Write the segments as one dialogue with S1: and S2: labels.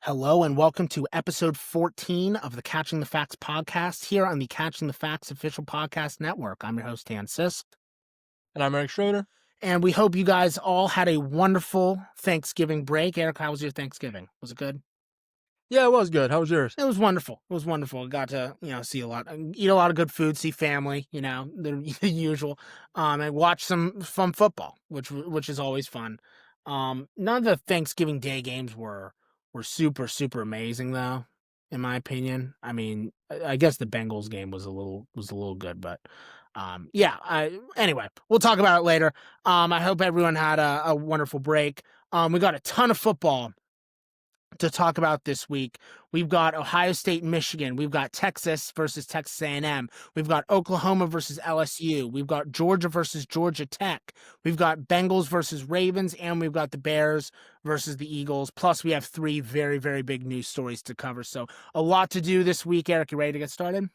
S1: Hello and welcome to episode 14 of the Catching the Facts podcast here on the Catching the Facts official podcast network. I'm your host, Dan Sisk.
S2: And I'm Schroeder.
S1: And we hope you guys all had a wonderful Thanksgiving break. Eric, how was your Thanksgiving? Was it good?
S2: Yeah, it was good. How was yours?
S1: It was wonderful. It was wonderful. Got to, see eat a lot of good food, see family, the usual. And watch some fun football, which is always fun. None of the Thanksgiving Day games were super, super amazing though, in my opinion. I mean, I guess the Bengals game was a little good, but anyway, we'll talk about it later. I hope everyone had a wonderful break. We got a ton of football to talk about this week. We've got Ohio State, Michigan. We've got Texas versus Texas A&M. We've got Oklahoma versus LSU. We've got Georgia versus Georgia Tech. We've got Bengals versus Ravens, and we've got the Bears versus the Eagles. Plus, we have three very, very big news stories to cover. So a lot to do this week. Eric, you ready to get started?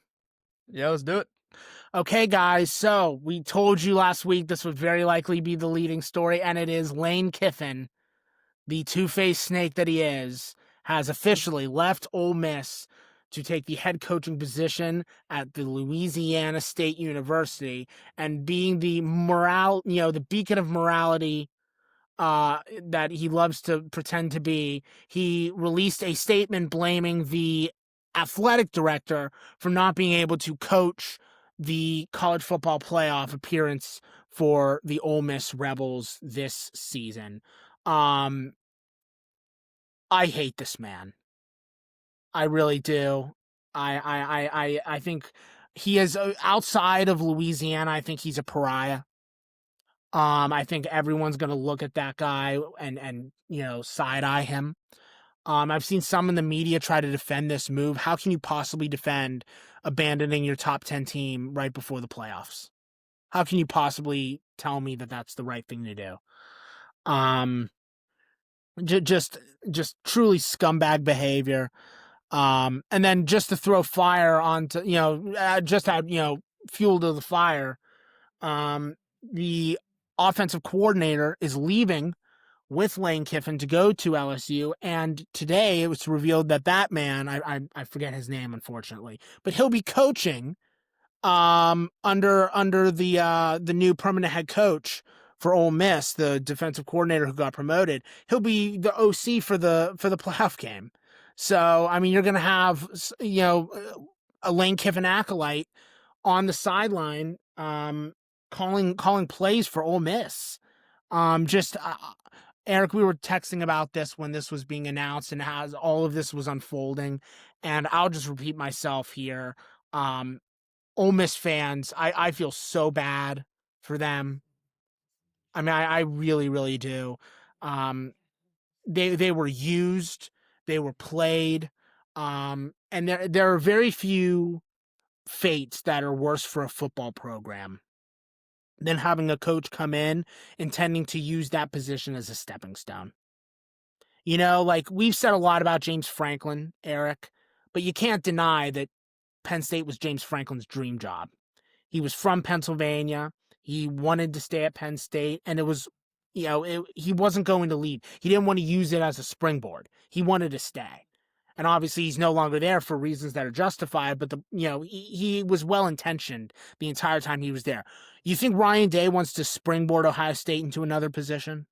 S2: Yeah, let's do it.
S1: Okay, guys. So we told you last week this would very likely be the leading story, and it is Lane Kiffin, the two-faced snake that he is, has officially left Ole Miss to take the head coaching position at the Louisiana State University, and being the the beacon of morality that he loves to pretend to be, he released a statement blaming the athletic director for not being able to coach the college football playoff appearance for the Ole Miss Rebels this season. I hate this man. I really do. I think he is outside of Louisiana. I think he's a pariah. I think everyone's gonna look at that guy and side eye him. I've seen some in the media try to defend this move. How can you possibly defend abandoning your top 10 team right before the playoffs? How can you possibly tell me that that's the right thing to do? Just truly scumbag behavior. And then just to throw fire onto, just add, fuel to the fire. The offensive coordinator is leaving with Lane Kiffin to go to LSU, and today it was revealed that man, I forget his name unfortunately, but he'll be coaching under the new permanent head coach for Ole Miss, the defensive coordinator who got promoted. He'll be the OC for the playoff game. So I mean, you're gonna have a Lane Kiffin acolyte on the sideline, calling plays for Ole Miss. Eric, we were texting about this when this was being announced and as all of this was unfolding, and I'll just repeat myself here. Ole Miss fans, I feel so bad for them. I mean, I really, really do. They were used, they were played, and there are very few fates that are worse for a football program than having a coach come in intending to use that position as a stepping stone. Like we've said a lot about James Franklin, Eric, but you can't deny that Penn State was James Franklin's dream job. He was from Pennsylvania. He wanted to stay at Penn State, and it was, he wasn't going to leave. He didn't want to use it as a springboard. He wanted to stay. And obviously he's no longer there for reasons that are justified, but he was well-intentioned the entire time he was there. You think Ryan Day wants to springboard Ohio State into another position?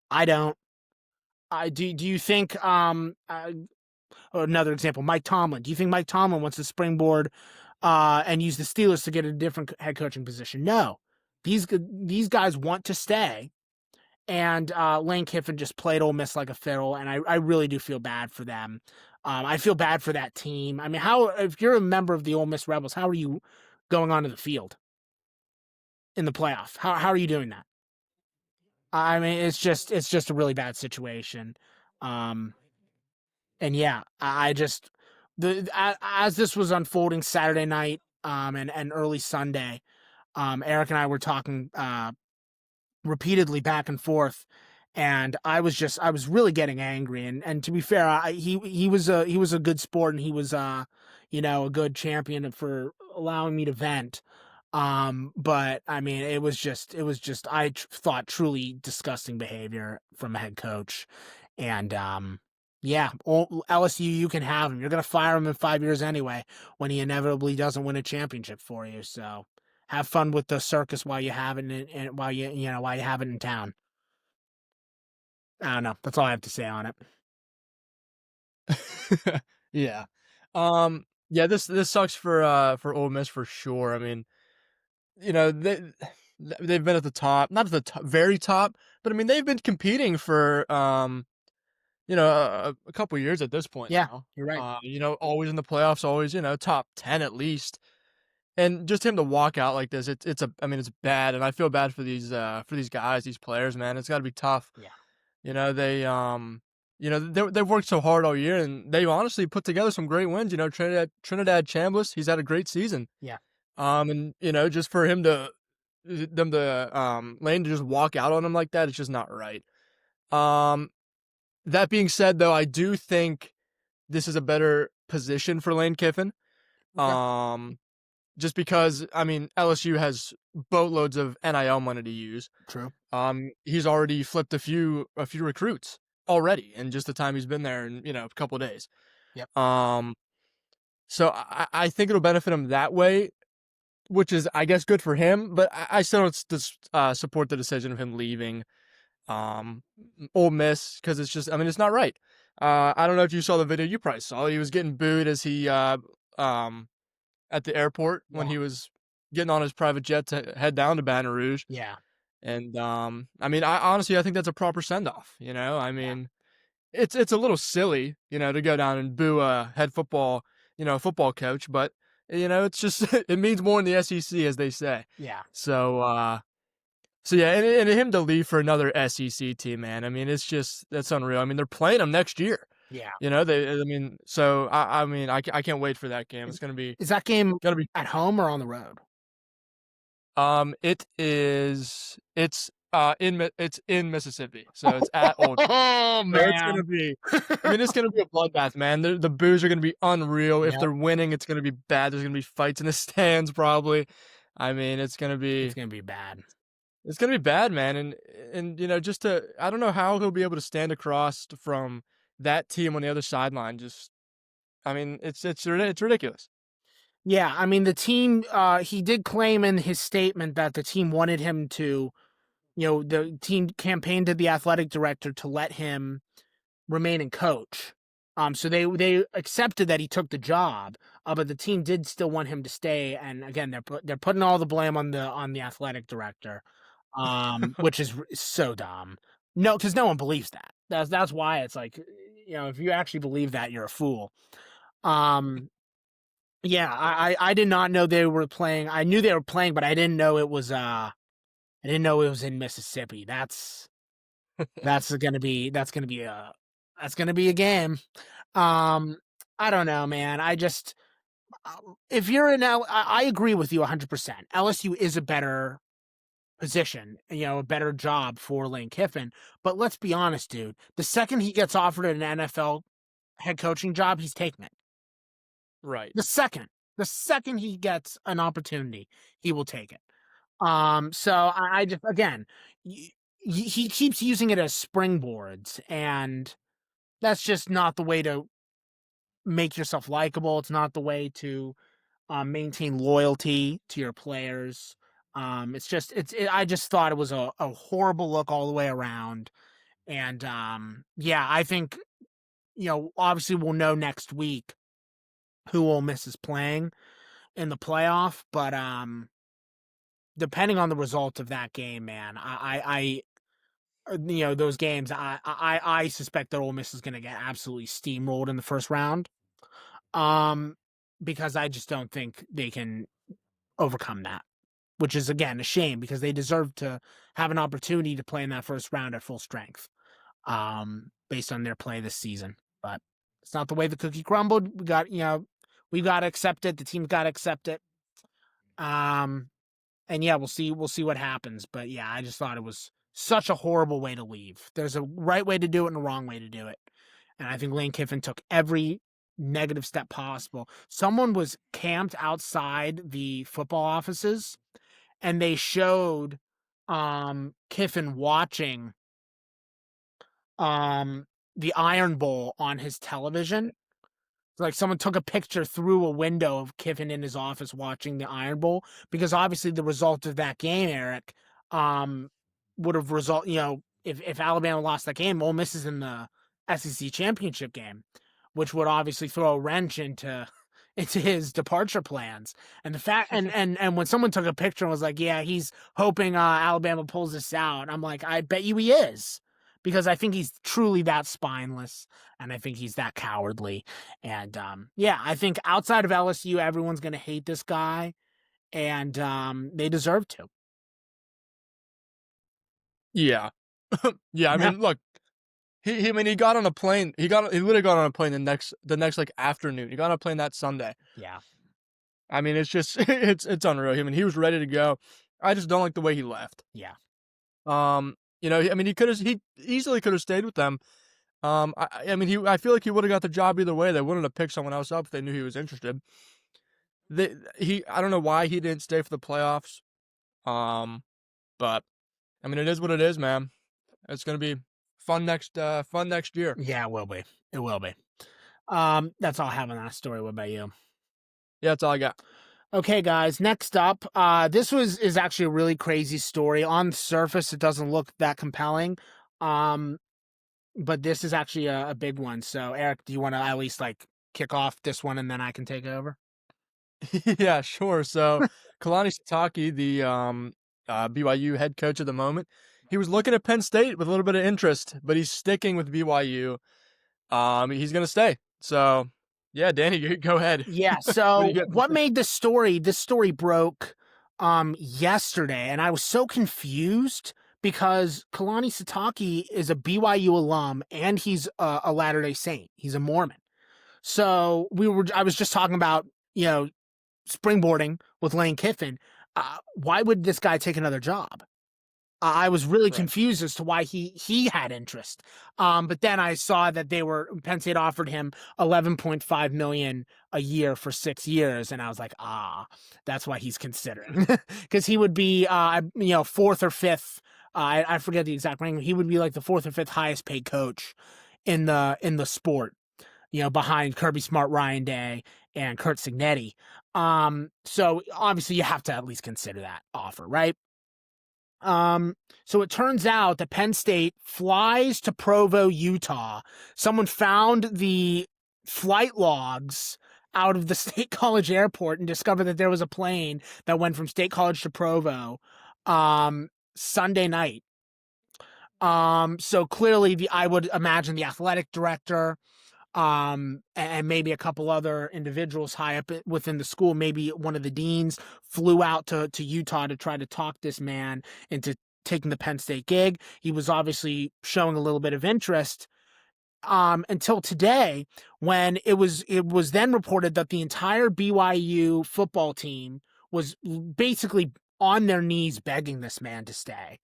S1: I don't. Do you think, another example, Mike Tomlin. Do you think Mike Tomlin wants to springboard and use the Steelers to get a different head coaching position? No. These guys want to stay. And Lane Kiffin just played Ole Miss like a fiddle, and I really do feel bad for them. I feel bad for that team. I mean, if you're a member of the Ole Miss Rebels, how are you going onto the field in the playoff? How are you doing that? I mean, it's just a really bad situation. And yeah, I just as this was unfolding Saturday night and early Sunday, Eric and I were talking repeatedly back and forth, and I was really getting angry. And to be fair, he was a good sport, and he was a good champion for allowing me to vent. But I mean, it was just thought truly disgusting behavior from a head coach, and Yeah, LSU, you can have him. You're going to fire him in 5 years anyway when he inevitably doesn't win a championship for you. So have fun with the circus while you have it, and while you have it in town. I don't know. That's all I have to say on it.
S2: Yeah. Yeah, this sucks for Ole Miss for sure. I mean, they've been at the top, not at the top, very top, but I mean they've been competing for a couple years at this point
S1: Yeah,
S2: now.
S1: you're right.
S2: Always in the playoffs, always, top 10 at least. And just him to walk out like this, I mean, it's bad, and I feel bad for these guys, these players, man. It's got to be tough.
S1: Yeah,
S2: They've worked so hard all year, and they've honestly put together some great wins. Trinidad Chambliss, he's had a great season.
S1: yeah,
S2: And just for Lane to just walk out on him like that, it's just not right. Um, that being said, though, I do think this is a better position for Lane Kiffin.
S1: okay,
S2: Um, just because, I mean, LSU has boatloads of NIL money to use.
S1: true.
S2: He's already flipped a few recruits already in just the time he's been there in, a couple of days.
S1: Yep.
S2: Um, so I think it'll benefit him that way, which is, I guess, good for him. But I still don't support the decision of him leaving Ole Miss, because it's just, I mean, it's not right. I don't know if you saw the video. You probably saw. He was getting booed as he at the airport when
S1: Yeah,
S2: he was getting on his private jet to head down to Baton Rouge.
S1: yeah,
S2: And I mean, I think that's a proper send off. I
S1: yeah,
S2: mean, it's a little silly, to go down and boo a head football coach, but it's just it means more in the SEC, as they say.
S1: yeah,
S2: So yeah, and him to leave for another SEC team, man. I mean, that's unreal. I mean, they're playing him next year.
S1: yeah.
S2: I can't wait for that game.
S1: Is,
S2: It's gonna be
S1: is that game
S2: gonna be
S1: at home or on the road?
S2: it's in Mississippi, so it's at Old.
S1: Oh
S2: So it's gonna
S1: man.
S2: be, I mean, it's gonna be a bloodbath, man. The boos are gonna be unreal. If
S1: Yep.
S2: they're winning, it's gonna be bad. There's gonna be fights in the stands, probably. I mean,
S1: It's gonna be bad.
S2: it's gonna be bad, man. And I don't know how he'll be able to stand across from that team on the other sideline. Just, I mean, it's ridiculous.
S1: Yeah, I mean the team. He did claim in his statement that the team wanted him to. The team campaigned to the athletic director to let him remain and coach. So they accepted that he took the job, but the team did still want him to stay. And again, they're putting all the blame on the athletic director, which is so dumb. No, because no one believes that. That's why it's like, if you actually believe that, you're a fool. Um, yeah, I did not know they were playing. I knew they were playing, but I didn't know it was I didn't know it was in Mississippi. That's gonna be a game. I don't know, man. If you're an I agree with you 100%. LSU is a better position, a better job for Lane Kiffin. But let's be honest, dude. The second he gets offered an NFL head coaching job, he's taking it.
S2: Right.
S1: The second he gets an opportunity, he will take it. So I just, again, he keeps using it as springboards, and that's just not the way to make yourself likable. It's not the way to maintain loyalty to your players. I just thought it was a horrible look all the way around. And yeah, I think, obviously we'll know next week who Ole Miss is playing in the playoff, but depending on the result of that game, man, those games, I suspect that Ole Miss is going to get absolutely steamrolled in the first round. Um, because I just don't think they can overcome that, which is again a shame because they deserve to have an opportunity to play in that first round at full strength. Based on their play this season, but it's not the way the cookie crumbled. We've got to accept it. The team's got to accept it. And yeah, we'll see what happens. But yeah, I just thought it was such a horrible way to leave. There's a right way to do it and a wrong way to do it. And I think Lane Kiffin took every negative step possible. Someone was camped outside the football offices and they showed Kiffin watching the Iron Bowl on his television. Like someone took a picture through a window of Kiffin in his office watching the Iron Bowl, because obviously the result of that game, Eric, um, would have result. If Alabama lost that game, Ole Miss is in the SEC championship game, which would obviously throw a wrench into his departure plans. And the fact, and when someone took a picture and was like, "Yeah, he's hoping Alabama pulls this out," I'm like, I bet you he is. Because I think he's truly that spineless, and I think he's that cowardly. And yeah, I think outside of LSU, everyone's going to hate this guy, and they deserve to.
S2: Yeah. Yeah, I
S1: Yeah.
S2: mean, look, he got on a plane. He literally got on a plane the next like afternoon. He got on a plane that Sunday.
S1: Yeah.
S2: I mean, it's just it's unreal. I mean, he was ready to go. I just don't like the way he left.
S1: Yeah.
S2: I mean, he easily could have stayed with them. I feel like he would have got the job either way. They wouldn't have picked someone else up if they knew he was interested. I don't know why he didn't stay for the playoffs. But I mean, it is what it is, man. It's gonna be fun next year.
S1: Yeah, it will be. It will be. That's all I have on that story. What about you?
S2: Yeah, that's all I got.
S1: Okay, guys. Next up, this is actually a really crazy story. On the surface, it doesn't look that compelling, but this is actually a big one. So, Eric, do you want to at least like kick off this one, and then I can take over?
S2: Yeah, sure. So Kalani Sitake, the BYU head coach at the moment, he was looking at Penn State with a little bit of interest, but he's sticking with BYU. He's gonna stay. So yeah, Danny, you go ahead.
S1: Yeah.
S2: What do
S1: So
S2: you get?
S1: what made this story broke yesterday, and I was so confused because Kalani Sitake is a BYU alum and he's a Latter-day Saint. He's a Mormon. So I was just talking about, springboarding with Lane Kiffin. Why would this guy take another job? I was really
S2: Right.
S1: confused as to why he had interest. But then I saw that Penn State offered him 11.5 million a year for 6 years, and I was like, that's why he's considering, because he would be fourth or fifth. I forget the exact ranking. He would be like the fourth or fifth highest paid coach in the sport, behind Kirby Smart, Ryan Day, and Kurt Signetti. So obviously you have to at least consider that offer, right? So it turns out that Penn State flies to Provo, Utah. Someone found the flight logs out of the State College airport and discovered that there was a plane that went from State College to Provo Sunday night. So clearly I would imagine the athletic director, and maybe a couple other individuals high up within the school, maybe one of the deans, flew out to Utah to try to talk this man into taking the Penn State gig. He was obviously showing a little bit of interest, until today, when it was then reported that the entire BYU football team was basically on their knees begging this man to stay.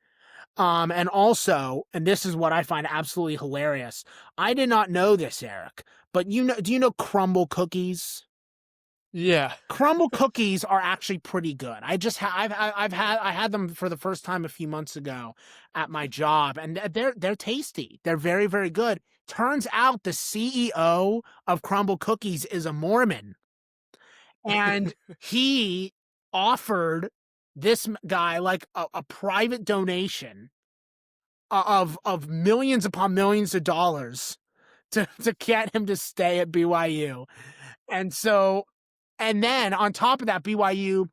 S1: And also, and this is what I find absolutely hilarious, I did not know this, Eric, but do you know crumble cookies?
S2: Yeah.
S1: Crumble cookies are actually pretty good. I had them for the first time a few months ago at my job, and they're tasty. They're very, very good. Turns out the CEO of Crumble Cookies is a Mormon, and he offered this guy like a private donation of millions upon millions of dollars to get him to stay at BYU. And then on top of that, BYU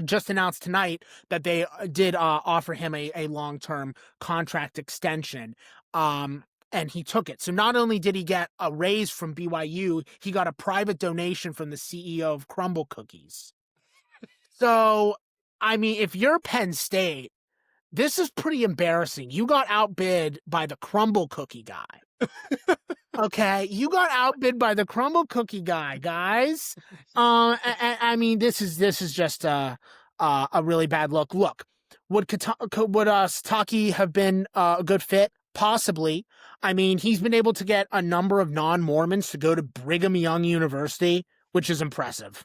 S1: just announced tonight that they did offer him a long-term contract extension. And he took it. So not only did he get a raise from BYU, he got a private donation from the CEO of Crumble Cookies. So, I mean, if you're Penn State, this is pretty embarrassing. You got outbid by the Crumble Cookie guy. Okay, you got outbid by the Crumble Cookie guy, guys. I mean, this is just a really bad look. Look, would Sitake have been a good fit? Possibly. I mean, he's been able to get a number of non-Mormons to go to Brigham Young University, which is impressive.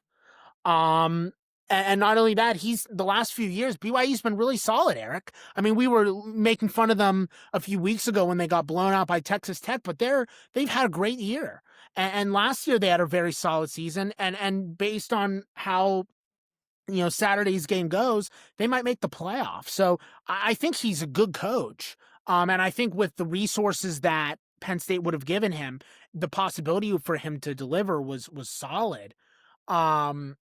S1: And not only that, he's the last few years, BYU's been really solid, Eric. I mean, we were making fun of them a few weeks ago when they got blown out by Texas Tech, but they've had a great year. And last year they had a very solid season. And based on how Saturday's game goes, they might make the playoffs. So I think he's a good coach. And I think with the resources that Penn State would have given him, the possibility for him to deliver was solid. Um,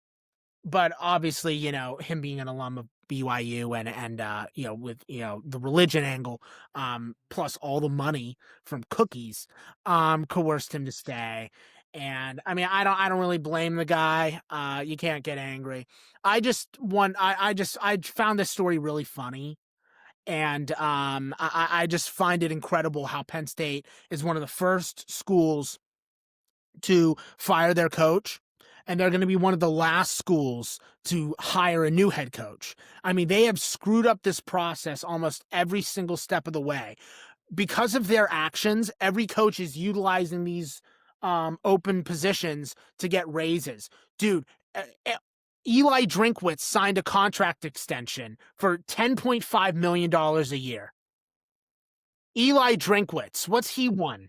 S1: but obviously, him being an alum of BYU and with the religion angle, plus all the money from cookies, coerced him to stay. And I mean, I don't really blame the guy. You can't get angry. I found this story really funny. And I just find it incredible how Penn State is one of the first schools to fire their coach, and they're going to be one of the last schools to hire a new head coach. I mean, they have screwed up this process almost every single step of the way. Because of their actions, every coach is utilizing these open positions to get raises. Dude, Eli Drinkwitz signed a contract extension for $10.5 million a year. Eli Drinkwitz, what's he won?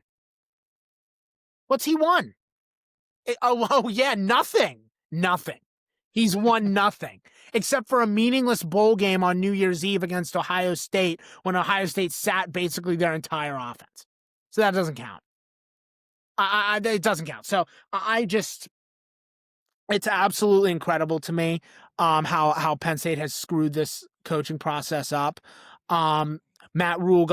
S1: What's he won? Yeah, nothing. Nothing. He's won nothing except for a meaningless bowl game on New Year's Eve against Ohio State when Ohio State sat basically their entire offense. So that doesn't count. It doesn't count. So it's absolutely incredible to me how Penn State has screwed this coaching process up. Matt Rule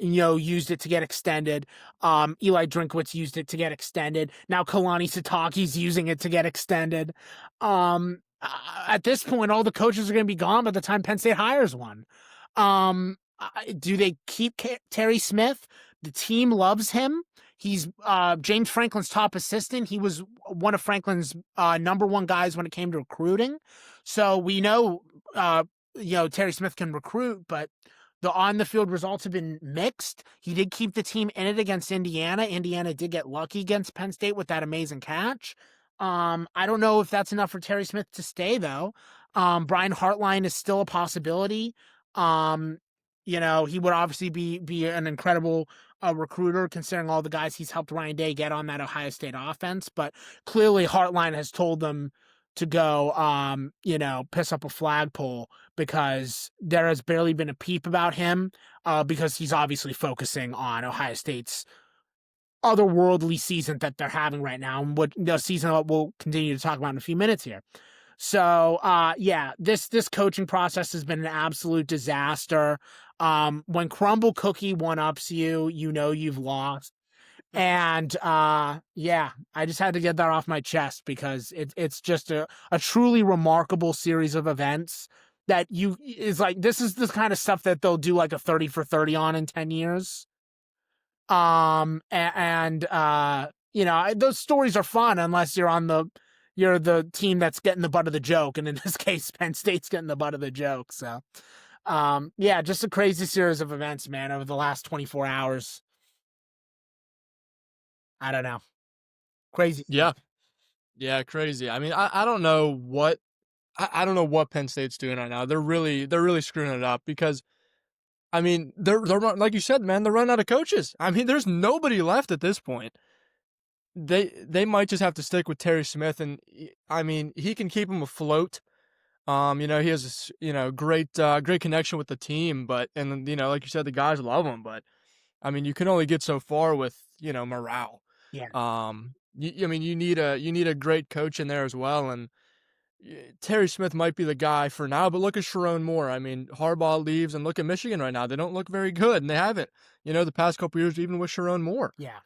S1: used it to get extended. Eli Drinkwitz used it to get extended. Now Kalani Sitake's using it to get extended. At this point, all the coaches are going to be gone by the time Penn State hires one. Do they keep Terry Smith? The team loves him. He's James Franklin's top assistant. He was one of Franklin's number one guys when it came to recruiting. So we know, Terry Smith can recruit, but the on-the-field results have been mixed. He did keep the team in it against Indiana. Indiana did get lucky against Penn State with that amazing catch. I don't know if that's enough for Terry Smith to stay, though. Brian Hartline is still a possibility. He would obviously be an incredible recruiter considering all the guys he's helped Ryan Day get on that Ohio State offense. But clearly Hartline has told them to go, piss up a flagpole because there has barely been a peep about him because he's obviously focusing on Ohio State's otherworldly season that they're having right now, and what the season we'll continue to talk about in a few minutes here. So, this coaching process has been an absolute disaster. When Crumble Cookie one-ups you, you've lost. And I just had to get that off my chest because it's just a truly remarkable series of events that this is the kind of stuff that they'll do like a 30 for 30 on in 10 years. Those stories are fun unless you're the team that's getting the butt of the joke. And in this case, Penn State's getting the butt of the joke. So, just a crazy series of events, man, over the last 24 hours. I don't know. Crazy.
S2: Yeah. Yeah, crazy. I mean, I don't know what I don't know what Penn State's doing right now. They're really screwing it up because I mean, they're like you said, man, they're running out of coaches. I mean, there's nobody left at this point. They might just have to stick with Terry Smith, and I mean, he can keep them afloat. He has great connection with the team, but like you said, the guys love him. But I mean, you can only get so far with morale.
S1: Yeah.
S2: You need a great coach in there as well, and Terry Smith might be the guy for now. But look at Sharon Moore. I mean, Harbaugh leaves, and look at Michigan right now. They don't look very good, and they haven't. The past couple years, even with Sharon Moore.
S1: Yeah.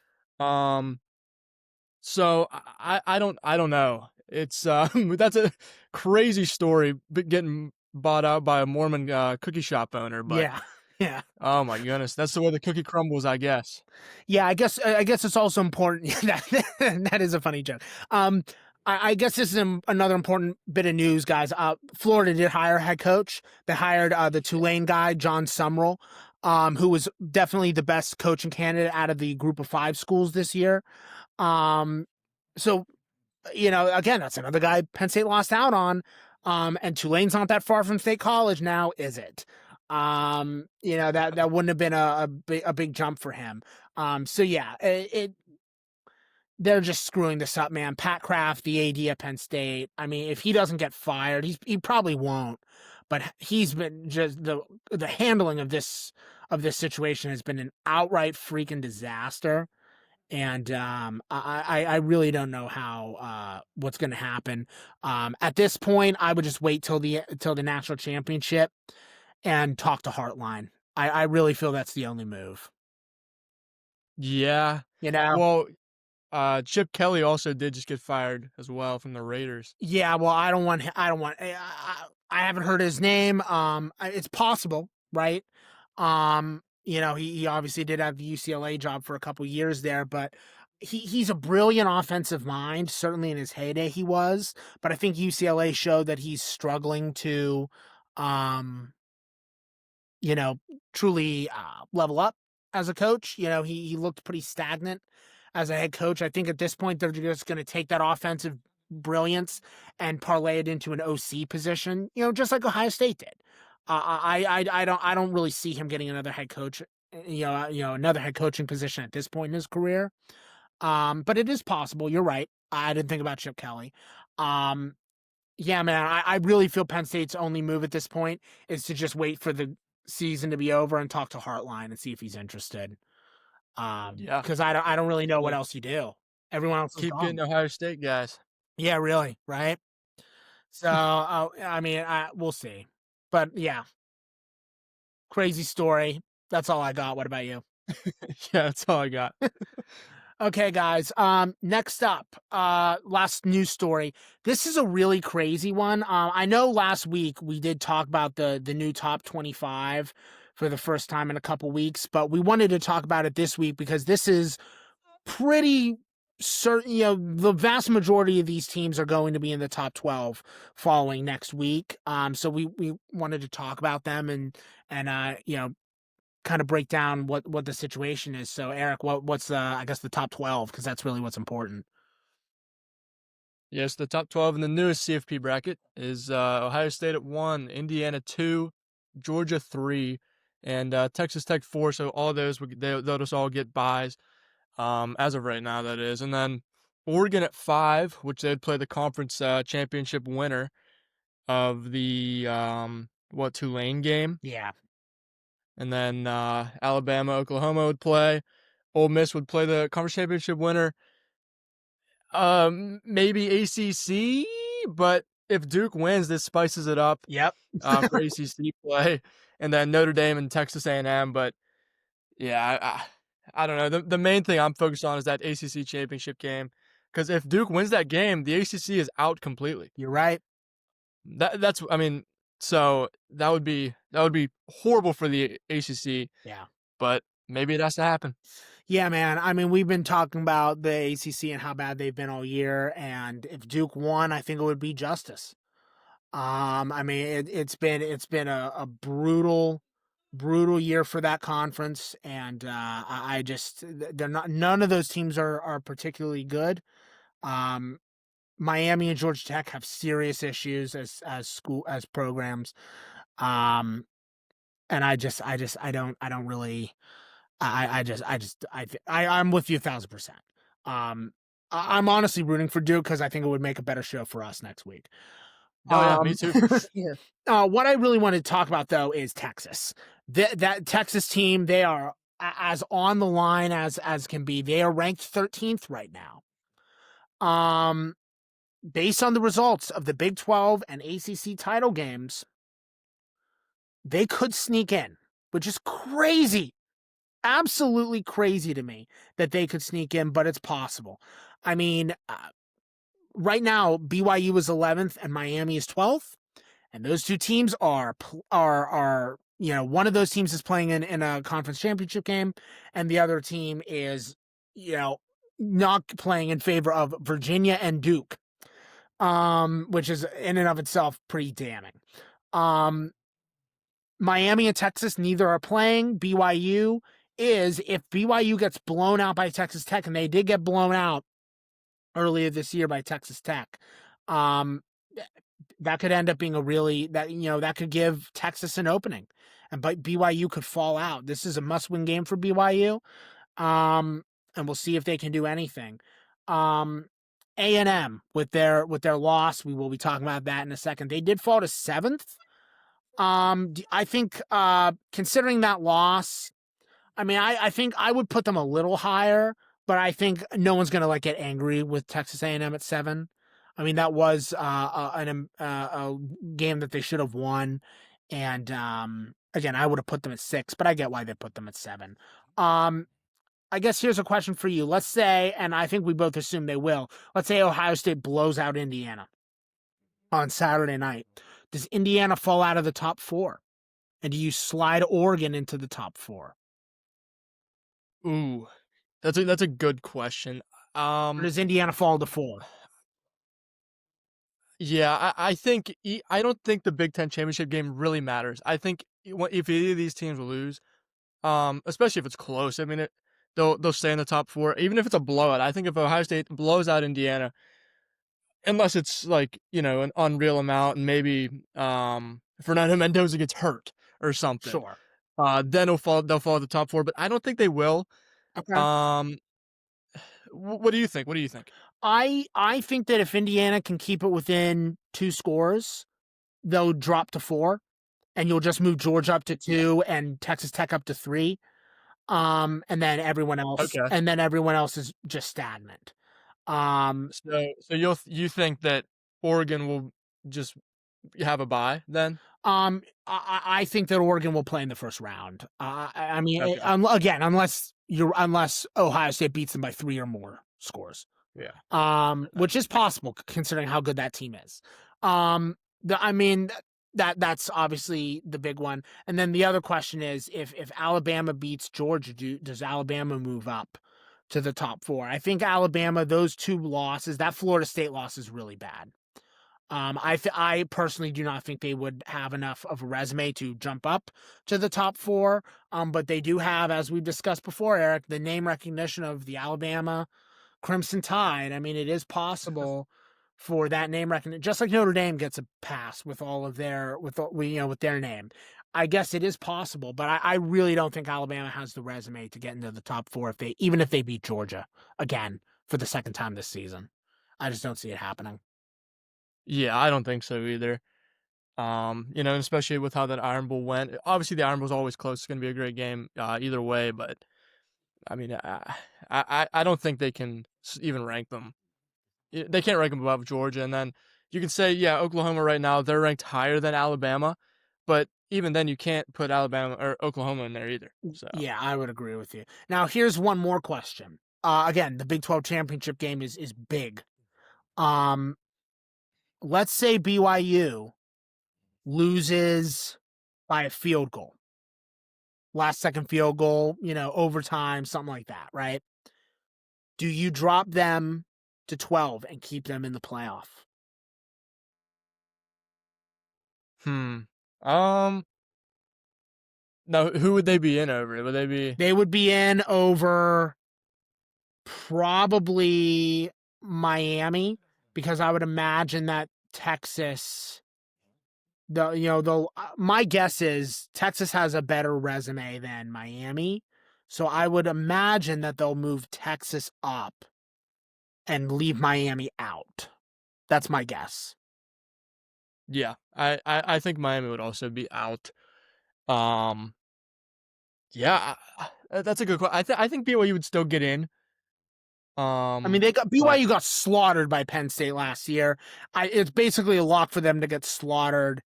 S2: So I don't know. It's that's a crazy story, getting bought out by a Mormon cookie shop owner. But
S1: yeah.
S2: Oh my goodness, that's the way the cookie crumbles, I guess.
S1: Yeah, I guess it's also important. That is a funny joke. I guess this is another important bit of news, guys. Florida did hire a head coach. They hired the Tulane guy, John Sumrall, who was definitely the best coaching candidate out of the group of 5 schools this year. So, again, that's another guy Penn State lost out on. And Tulane's not that far from State College now, is it? That wouldn't have been a big jump for him. So yeah, they're just screwing this up, man. Pat Kraft, the AD at Penn State. I mean, if he doesn't get fired, he probably won't. But he's been just the handling of this situation has been an outright freaking disaster. And I really don't know how what's going to happen. At this point, I would just wait till the national championship and talk to Heartline. I really feel that's the only move.
S2: Yeah.
S1: You know.
S2: Well, Chip Kelly also did just get fired as well from the Raiders.
S1: Yeah, well, I don't want. I haven't heard his name. It's possible, right? He obviously did have the UCLA job for a couple years there, but he's a brilliant offensive mind. Certainly in his heyday, he was. But I think UCLA showed that he's struggling to, um, truly level up as a coach. He looked pretty stagnant as a head coach. I think at this point they're just going to take that offensive brilliance and parlay it into an OC position, just like Ohio State did. I don't really see him getting another head coach, another head coaching position at this point in his career. But it is possible. You're right. I didn't think about Chip Kelly. Yeah, man, I really feel Penn State's only move at this point is to just wait for the season to be over and talk to Heartline and see if he's interested.
S2: Yeah.
S1: Because I don't really know what
S2: Well,
S1: else you do. Everyone else is
S2: keep
S1: gone.
S2: getting Ohio State guys.
S1: Yeah, really, right? So, I mean, we'll see. But yeah, crazy story. That's all I got. What about you?
S2: Yeah, that's all I got.
S1: Okay, guys. Next up, last news story. This is a really crazy one. I know last week we did talk about the new top 25 for the first time in a couple weeks, but we wanted to talk about it this week because this is pretty certain. The vast majority of these teams are going to be in the top 12 following next week. So we wanted to talk about them and kind of break down what the situation is. So Eric, what's I guess the top 12, because that's really what's important.
S2: Yes, the top 12 in the newest CFP bracket is Ohio State at 1, Indiana 2, Georgia 3, and Texas Tech 4. So all those they'll just all get buys as of right now, that is. And then Oregon at 5, which they'd play the conference championship winner of the Tulane game.
S1: Yeah.
S2: And then Alabama, Oklahoma would play. Ole Miss would play the conference championship winner. Maybe ACC, but if Duke wins, this spices it up.
S1: Yep.
S2: For ACC play, and then Notre Dame and Texas A&M. But yeah, I don't know. The main thing I'm focused on is that ACC championship game, because if Duke wins that game, the ACC is out completely.
S1: You're right.
S2: So that would be horrible for the ACC.
S1: Yeah.
S2: But maybe it has to happen.
S1: Yeah, man. I mean, we've been talking about the ACC and how bad they've been all year, and if Duke won, I think it would be justice. I mean, it's been a brutal year for that conference, and I just they're not. None of those teams are particularly good. Miami and Georgia Tech have serious issues as programs. And I don't really. I'm with you 1,000%. I'm honestly rooting for Duke because I think it would make a better show for us next week.
S2: Oh yeah, me too.
S1: What I really want to talk about though is Texas. That Texas team, they are as on the line as can be. They are ranked 13th right now. Based on the results of the Big 12 and ACC title games, they could sneak in, which is crazy. Absolutely crazy to me that they could sneak in, but it's possible. I mean, right now BYU is 11th and Miami is 12th, and those two teams are one of those teams is playing in a conference championship game, and the other team is not playing in favor of Virginia and Duke, which is in and of itself pretty damning. Miami and Texas, neither are playing. BYU is, if BYU gets blown out by Texas Tech, and they did get blown out earlier this year by Texas Tech, that could end up being a really that could give Texas an opening, and but BYU could fall out. This is a must-win game for BYU. Um, and we'll see if they can do anything. A&M with their loss, we will be talking about that in a second. They did fall to 7th. I think considering that loss, I mean, I think I would put them a little higher, but I think no one's gonna like get angry with Texas A&M at 7. I mean, that was a game that they should have won, and again, I would have put them at 6, but I get why they put them at 7. Um, I guess here's a question for you. Let's say, and I think we both assume they will. Let's say Ohio State blows out Indiana on Saturday night. Does Indiana fall out of the top 4? And do you slide Oregon into the top 4?
S2: Ooh, that's a good question.
S1: Or
S2: Um,
S1: does Indiana fall to 4?
S2: yeah, I think I don't think the Big Ten championship game really matters. I think if either of these teams lose, especially if it's close, I mean, they'll stay in the top 4, even if it's a blowout. I think if Ohio State blows out Indiana, unless it's like an unreal amount, and maybe Fernando Mendoza gets hurt or something,
S1: Sure.
S2: then they'll fall at the top 4. But I don't think they will.
S1: Okay.
S2: Um, what do you think? What do you think?
S1: I think that if Indiana can keep it within 2 scores, they'll drop to 4, and you'll just move Georgia up to 2 and Texas Tech up to 3.
S2: Okay.
S1: And then everyone else is just stagnant. Um,
S2: So you think that Oregon will just have a bye then?
S1: I think that Oregon will play in the first round. I mean,
S2: Okay.
S1: again, unless Ohio State beats them by 3 or more scores,
S2: Yeah.
S1: which is possible considering how good that team is. I mean that's obviously the big one, and then the other question is if Alabama beats Georgia, does Alabama move up to the top 4? I think Alabama, those 2 losses, that Florida State loss is really bad. I personally do not think they would have enough of a resume to jump up to the top 4. But they do have, as we've discussed before, Eric, the name recognition of the Alabama Crimson Tide. I mean, it is possible for that name recognition, just like Notre Dame gets a pass with all of their with their name. I guess it is possible, but I really don't think Alabama has the resume to get into the top 4 even if they beat Georgia again for the second time this season. I just don't see it happening.
S2: Yeah, I don't think so either. Especially with how that Iron Bowl went. Obviously, the Iron Bowl's always close. It's gonna be a great game either way, but I mean, I don't think they can even rank them. They can't rank them above Georgia, and then you can say, yeah, Oklahoma right now they're ranked higher than Alabama, but even then you can't put Alabama or Oklahoma in there either. So
S1: Yeah, I would agree with you. Now, here's one more question. Again, the Big 12 championship game is big. Um, let's say BYU loses by a field goal, last second field goal, overtime, something like that, right? Do you drop them to 12 and keep them in the playoff?
S2: hmm. Um. Now, who would they be in over? Would they be?
S1: They would be in over probably Miami, because I would imagine that Texas, my guess is Texas has a better resume than Miami. So I would imagine that they'll move Texas up and leave Miami out. That's my guess.
S2: Yeah, I think Miami would also be out. Um. Yeah, that's a good question. I think BYU would still get in.
S1: I mean,
S2: But
S1: BYU got slaughtered by Penn State last year. It's basically a lock for them to get slaughtered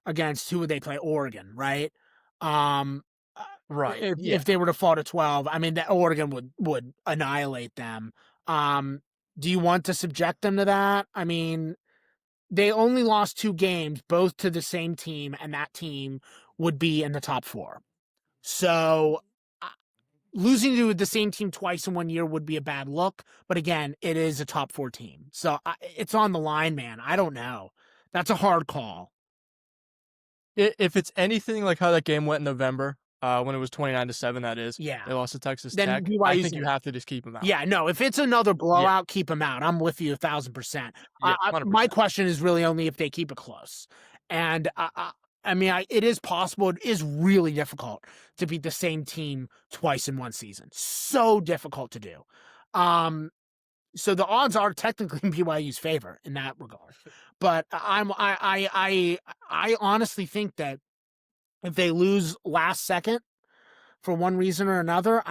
S1: against, who would they play? Oregon, right? Um, uh,
S2: right,
S1: if
S2: yeah.
S1: they were to fall to 12, I mean, that Oregon would annihilate them. Um, do you want to subject them to that? I mean, they only lost 2 games, both to the same team, and that team would be in the top 4. So losing to the same team twice in 1 year would be a bad look. But again, it is a top 4 team. So it's on the line, man. I don't know. That's a hard call.
S2: If it's anything like how that game went in November, when it was 29-7. That is,
S1: Yeah.
S2: they lost to Texas
S1: Then
S2: Tech. I
S1: BYU's
S2: think you have to just keep them out.
S1: yeah, no, if it's another
S2: Yeah,
S1: blowout, keep them out. I'm with you 1,000%.
S2: yeah,
S1: My
S2: 100%.
S1: question is really only if they keep it close. And I mean, it is possible. It is really difficult to beat the same team twice in one season. So difficult to do. So the odds are technically in BYU's favor in that regard. But I honestly think that if they lose last second for one reason or another,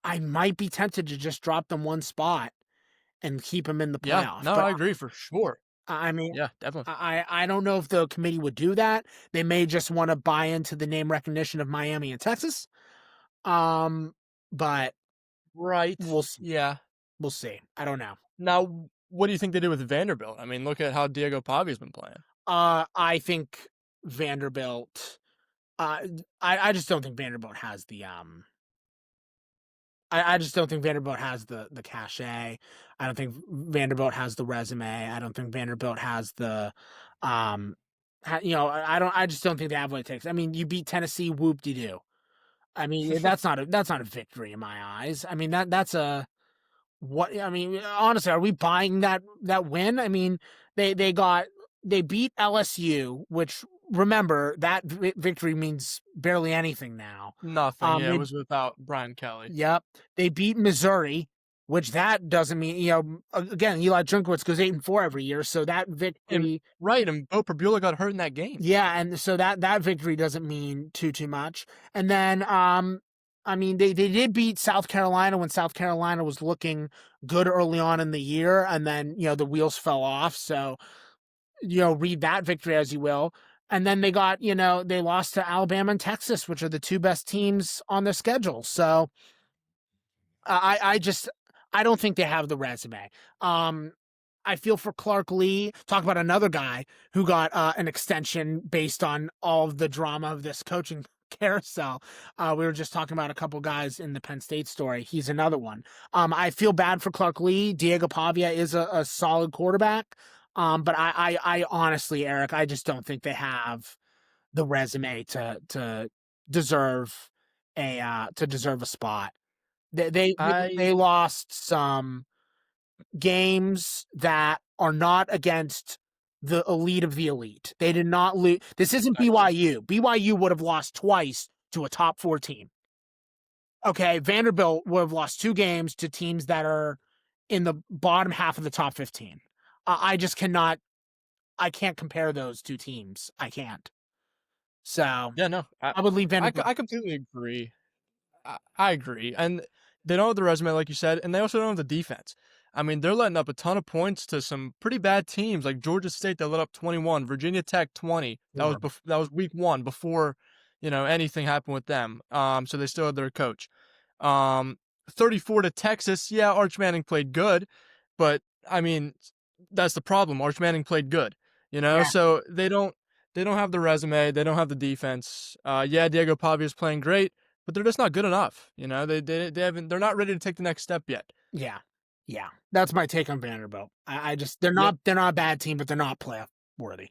S1: I might be tempted to just drop them one spot and keep them in the
S2: Yeah,
S1: playoff.
S2: no,
S1: But
S2: I agree for sure.
S1: I mean,
S2: Yeah, definitely.
S1: I don't know if the committee would do that. They may just want to buy into the name recognition of Miami and Texas. But
S2: Right.
S1: we'll see.
S2: Yeah.
S1: We'll see. I don't know.
S2: Now, what do you think they did with Vanderbilt? I mean, look at how Diego Pavi's been playing.
S1: I think Vanderbilt. I just don't think Vanderbilt has the I just don't think Vanderbilt has the cachet. I don't think Vanderbilt has the resume. I don't think Vanderbilt has the, I just don't think they have what it takes. I mean, you beat Tennessee, whoop de doo. I mean, that's not a victory in my eyes. I mean that's a what I mean. Honestly, are we buying that win? I mean, they got they beat LSU, which remember that victory means barely anything now.
S2: Nothing. Yeah, it
S1: They
S2: was without Brian Kelly.
S1: Yep. They beat Missouri, which that doesn't mean, again, Eli Drinkwitz goes 8-4 every year. So that
S2: And
S1: victory,
S2: right, and Bo Prabula got hurt in that game.
S1: yeah. And so that victory doesn't mean too much. And then, I mean, they did beat South Carolina when South Carolina was looking good early on in the year. And then, the wheels fell off. So, read that victory as you will. And then they got, they lost to Alabama and Texas, which are the two best teams on their schedule. So, I just I don't think they have the resume. I feel for Clark Lee. Talk about another guy who got an extension based on all of the drama of this coaching carousel. We were just talking about a couple guys in the Penn State story. He's another one. I feel bad for Clark Lee. Diego Pavia is a solid quarterback. But I honestly, Eric, I just don't think they have the resume to deserve a spot. They
S2: I
S1: lost some games that are not against the elite of the elite. They did not lose. This isn't
S2: I agree.
S1: BYU. BYU would have lost twice to a top 4 team. Okay, Vanderbilt would have lost 2 games to teams that are in the bottom half of the top 15. I just cannot. I can't compare those 2 teams. I can't. So
S2: Yeah, no,
S1: I would leave Vanderbilt.
S2: I completely agree. I agree, and they don't have the resume like you said, and they also don't have the defense. I mean, they're letting up a ton of points to some pretty bad teams like Georgia State. They let up 21, Virginia Tech 20. That was week 1 before anything happened with them. So they still had their coach. 34 to Texas. Yeah, Arch Manning played good, but I mean, that's the problem. Arch Manning played good,
S1: Yeah,
S2: so they don't have the resume. They don't have the defense. Yeah, Diego Pavia is playing great, but they're just not good enough. They haven't. They're not ready to take the next step yet.
S1: yeah, yeah. That's my take on Vanderbilt. I just
S2: Yep.
S1: they're not a bad team, but they're not playoff worthy.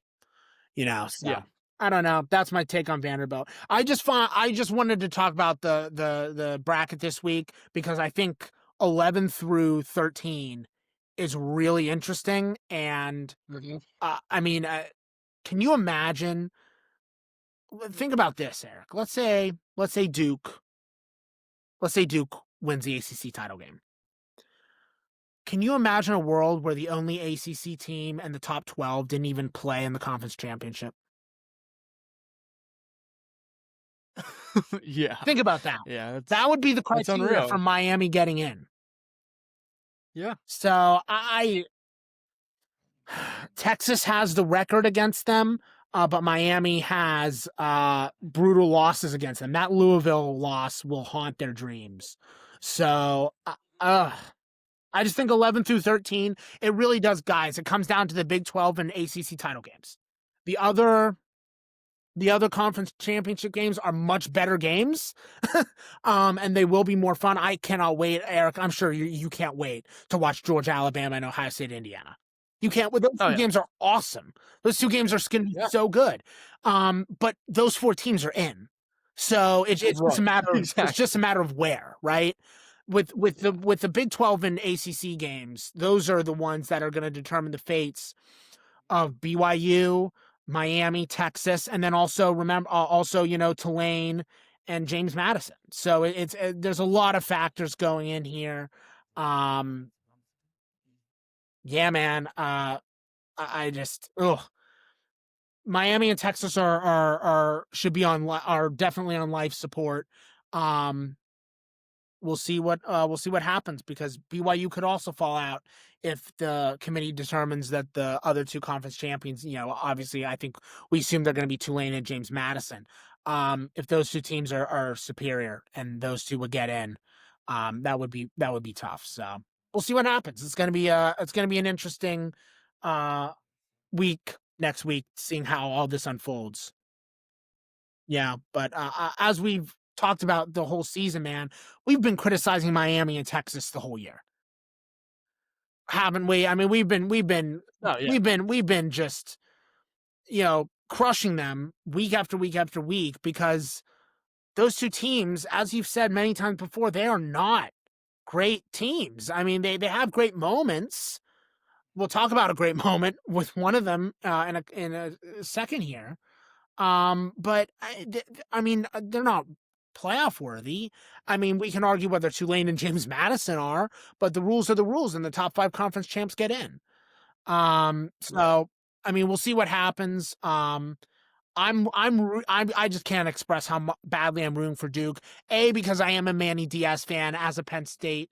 S2: Yeah.
S1: So I don't know. That's my take on Vanderbilt. I just wanted to talk about the bracket this week because I think 11 through 13 is really interesting. And
S2: Mhm.
S1: I mean, can you imagine? Think about this, Eric. Let's say Duke wins the ACC title game. Can you imagine a world where the only ACC team and the top 12 didn't even play in the conference championship?
S2: Yeah.
S1: Think about that.
S2: Yeah.
S1: That would be the
S2: That's
S1: criteria for
S2: unreal.
S1: Miami getting in.
S2: Yeah.
S1: So Texas has the record against them, but Miami has brutal losses against them. That Louisville loss will haunt their dreams. So I just think 11 through 13, it really does, guys. It comes down to the Big 12 and ACC title games. The other conference championship games are much better games. And they will be more fun. I cannot wait, Eric. I'm sure you can't wait to watch Georgia, Alabama, and Ohio State, Indiana. You can't. Those
S2: Oh
S1: 2
S2: yeah.
S1: games are awesome. Those 2 games are going to be
S2: Yeah.
S1: so good. But those 4 teams are in. So it's just a
S2: Right.
S1: matter of it's
S2: Exactly.
S1: just a matter of where, right? With the Big 12 and ACC games, those are the ones that are going to determine the fates of BYU, Miami, Texas, and then also remember also Tulane and James Madison. So there's a lot of factors going in here. Um, yeah, man. I just Miami and Texas are should be are definitely on life support. Um, we'll see what happens because BYU could also fall out if the committee determines that the other two conference champions, obviously I think we assume they're going to be Tulane and James Madison. If those two teams are superior and those two would get in, that would be tough. So we'll see what happens. It's gonna be an interesting uh week next week, seeing how all this unfolds. Yeah, but as we've talked about the whole season, man, we've been criticizing Miami and Texas the whole year, haven't we? I mean,
S2: Oh yeah.
S1: we've been just crushing them week after week after week because those two teams, as you've said many times before, they are not great teams. I mean, they have great moments. We'll talk about a great moment with one of them in a second here. But I mean, they're not playoff worthy. I mean, we can argue whether Tulane and James Madison are, but the rules are the rules, and the top five conference champs get in.
S2: Right.
S1: So I mean, we'll see what happens. I just can't express how badly I'm rooting for Duke. A, because I am a Manny Diaz fan as a Penn State,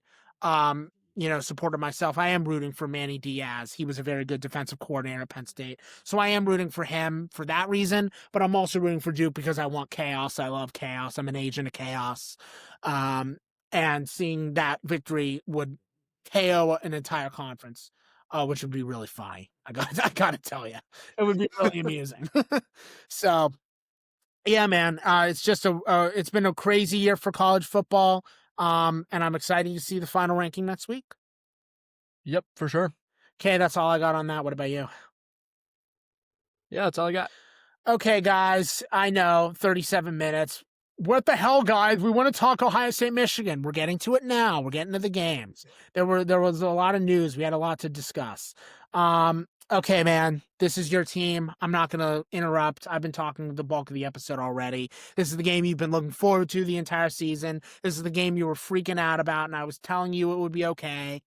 S1: supporter myself. I am rooting for Manny Diaz. He was a very good defensive coordinator at Penn State, so I am rooting for him for that reason. But I'm also rooting for Duke because I want chaos. I love chaos. I'm an agent of chaos, um, and seeing that victory would KO an entire conference, which would be really funny. I gotta tell you, it would be really amusing. So yeah, man, it's been a crazy year for college football. And I'm excited to see the final ranking next week.
S2: Yep, for sure.
S1: Okay, that's all I got on that. What about you?
S2: Yeah, that's all I got.
S1: Okay, guys, I know 37 minutes. What the hell, guys? We want to talk Ohio State, Michigan. We're getting to it now. We're getting to the games. There was a lot of news. We had a lot to discuss. Okay, man, this is your team. I'm not gonna interrupt. I've been talking the bulk of the episode already. This is the game you've been looking forward to the entire season. This is the game you were freaking out about, and I was telling you it would be okay,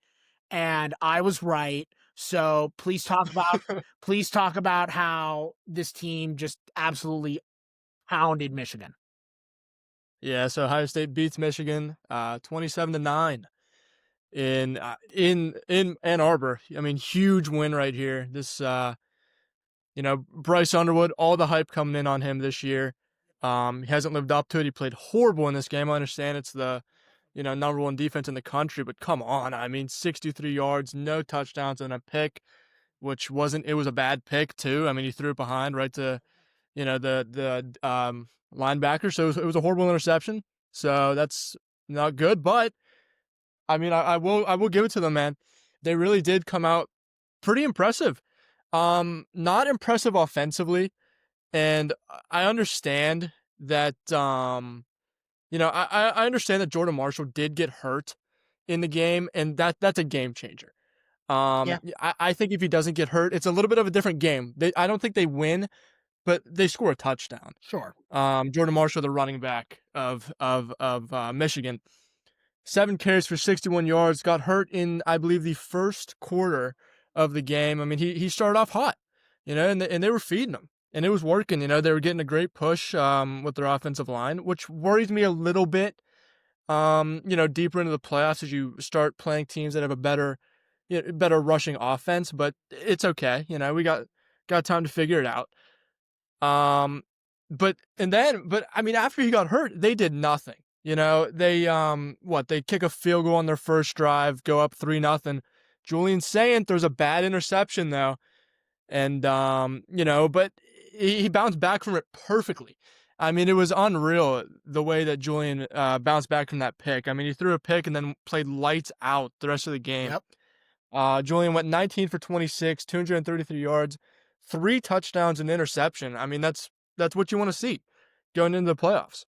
S1: and I was right. So please talk about how this team just absolutely pounded Michigan.
S2: Yeah, so Ohio State beats Michigan 27-9 in Ann Arbor. I mean, huge win right here. This Bryce Underwood, all the hype coming in on him this year. He hasn't lived up to it. He played horrible in this game. I understand it's the number one defense in the country, but come on. I mean, 63 yards, no touchdowns, and a pick, which wasn't. It was a bad pick too. I mean, he threw it behind right to the linebacker. So it was a horrible interception. So that's not good. But I mean, I will give it to them, man. They really did come out pretty impressive. Not impressive offensively, and I understand that. I understand that Jordan Marshall did get hurt in the game, and that's a game changer.
S1: Yeah,
S2: I think if he doesn't get hurt, it's a little bit of a different game. I don't think they win, but they score a touchdown.
S1: sure.
S2: Jordan Marshall, the running back of Michigan, 7 carries for 61 yards, got hurt in I believe the first quarter of the game. I mean, he started off hot, and they were feeding him, and it was working. They were getting a great push with their offensive line, which worries me a little bit. Deeper into the playoffs as you start playing teams that have a better rushing offense, but it's okay. We got time to figure it out. But I mean, after he got hurt, they did nothing. They kick a field goal on their first drive, go up 3-0. Julian Sayin throws a bad interception though, and but he bounced back from it perfectly. I mean, it was unreal the way that Julian bounced back from that pick. I mean, he threw a pick and then played lights out the rest of the game.
S1: Yep.
S2: Julian went 19 for 26, 233 yards, 3 touchdowns and interception. I mean, that's what you want to see going into the playoffs.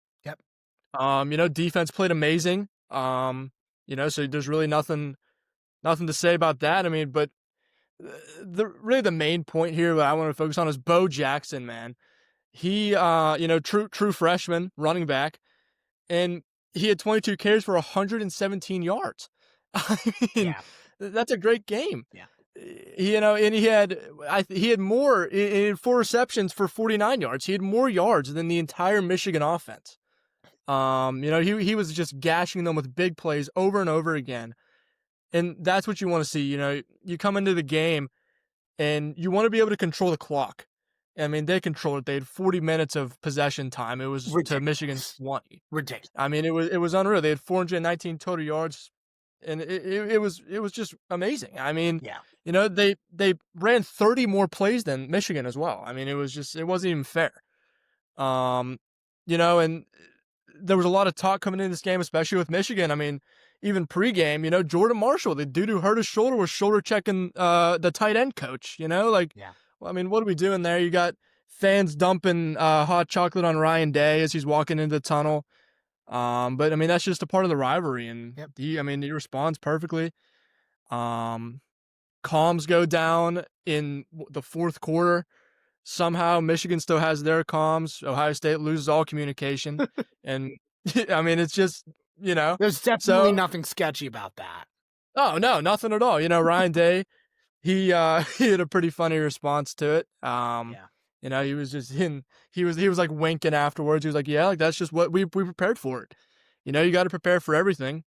S2: Defense played amazing. So there's really nothing to say about that. I mean, but the main point here that I want to focus on is Bo Jackson, man. He, true freshman running back, and he had 22 carries for 117 yards. I mean,
S1: Yeah.
S2: that's a great game.
S1: Yeah.
S2: And he had 4 receptions for 49 yards. He had more yards than the entire Michigan offense. He was just gashing them with big plays over and over again. And that's what you want to see. You come into the game and you want to be able to control the clock. I mean, they controlled it. They had 40 minutes of possession time. It was to Michigan's 20.
S1: Ridiculous.
S2: I mean, it was unreal. They had 419 total yards, and it was just amazing. I mean,
S1: Yeah.
S2: They ran 30 more plays than Michigan as well. I mean, it wasn't even fair. And there was a lot of talk coming into this game, especially with Michigan. I mean, even pregame, Jordan Marshall, the dude who hurt his shoulder, was shoulder checking the tight end coach.
S1: Yeah.
S2: Well, I mean, what are we doing there? You got fans dumping hot chocolate on Ryan Day as he's walking into the tunnel. But I mean, that's just a part of the rivalry, and he responds perfectly. Comms go down in the fourth quarter. Somehow Michigan still has their comms. Ohio State loses all communication. And I mean, it's just,
S1: There's definitely nothing sketchy about that.
S2: Oh, no, nothing at all. Ryan Day, he had a pretty funny response to it. He was just he was like winking afterwards. He was like, yeah, like that's just what we prepared for it. You got to prepare for everything.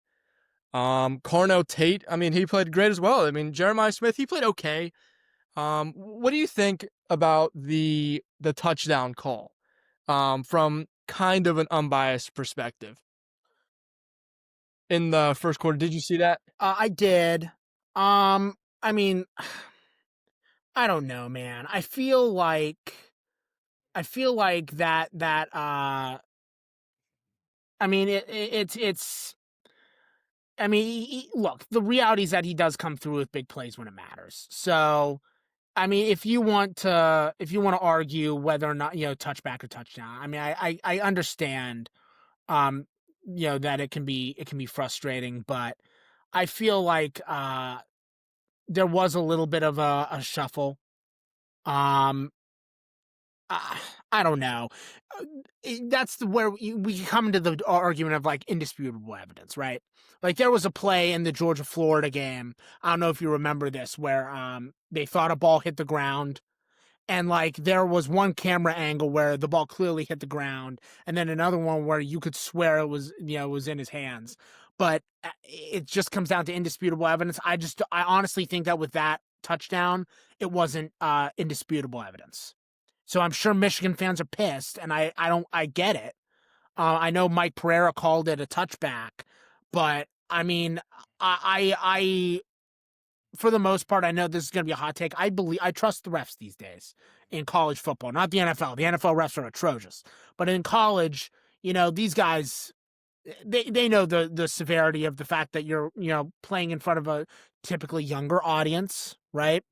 S2: Carnell Tate, I mean, he played great as well. I mean, Jeremiah Smith, he played okay. What do you think about the touchdown call from kind of an unbiased perspective in the first quarter? Did you see that?
S1: I did. I mean, I don't know, man. I feel like that I mean, it's I mean, look, the reality is that he does come through with big plays when it matters. So, I mean, if you want to argue whether or not, touchback or touchdown, I mean, I understand, that it can be frustrating, but I feel like, there was a little bit of a shuffle. Um, I don't know. That's where we come into the argument of like indisputable evidence, right? Like there was a play in the Georgia Florida game. I don't know if you remember this, where they thought a ball hit the ground, and like there was one camera angle where the ball clearly hit the ground, and then another one where you could swear it was in his hands. But it just comes down to indisputable evidence. I honestly think that with that touchdown, it wasn't indisputable evidence. So I'm sure Michigan fans are pissed, and I get it. I know Mike Pereira called it a touchback, but I mean, I for the most part, I know this is going to be a hot take. I trust the refs these days in college football, not the NFL. The NFL refs are atrocious, but in college, these guys, they know the severity of the fact that you're playing in front of a typically younger audience, right?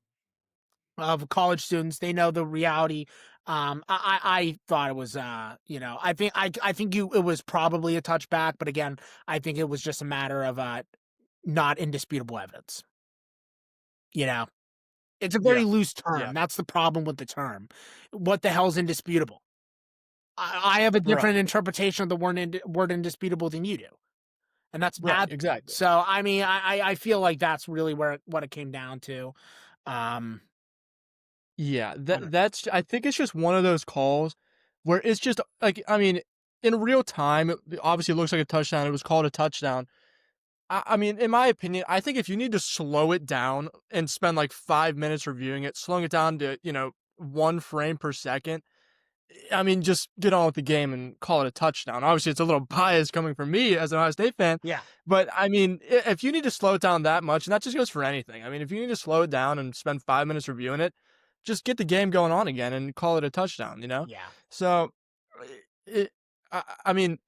S1: Of college students. They know the reality. I thought it was I think it was probably a touchback, but again, I think it was just a matter of not indisputable evidence. It's a very loose term.
S2: Yeah.
S1: That's the problem with the term. What the hell's indisputable? I have a different interpretation of the word indisputable than you do, and that's bad.
S2: Right, exactly.
S1: So I mean, I feel like that's really what it came down to.
S2: Yeah, that's I think it's just one of those calls where it's just like, I mean, in real time, it obviously looks like a touchdown. It was called a touchdown. I mean, in my opinion, I think if you need to slow it down and spend like 5 minutes reviewing it, slowing it down to, 1 frame per second, I mean, just get on with the game and call it a touchdown. Obviously, it's a little biased coming from me as an Ohio State fan.
S1: Yeah.
S2: But I mean, if you need to slow it down that much, and that just goes for anything. I mean, if you need to slow it down and spend 5 minutes reviewing it, just get the game going on again and call it a touchdown,
S1: Yeah.
S2: So, I mean,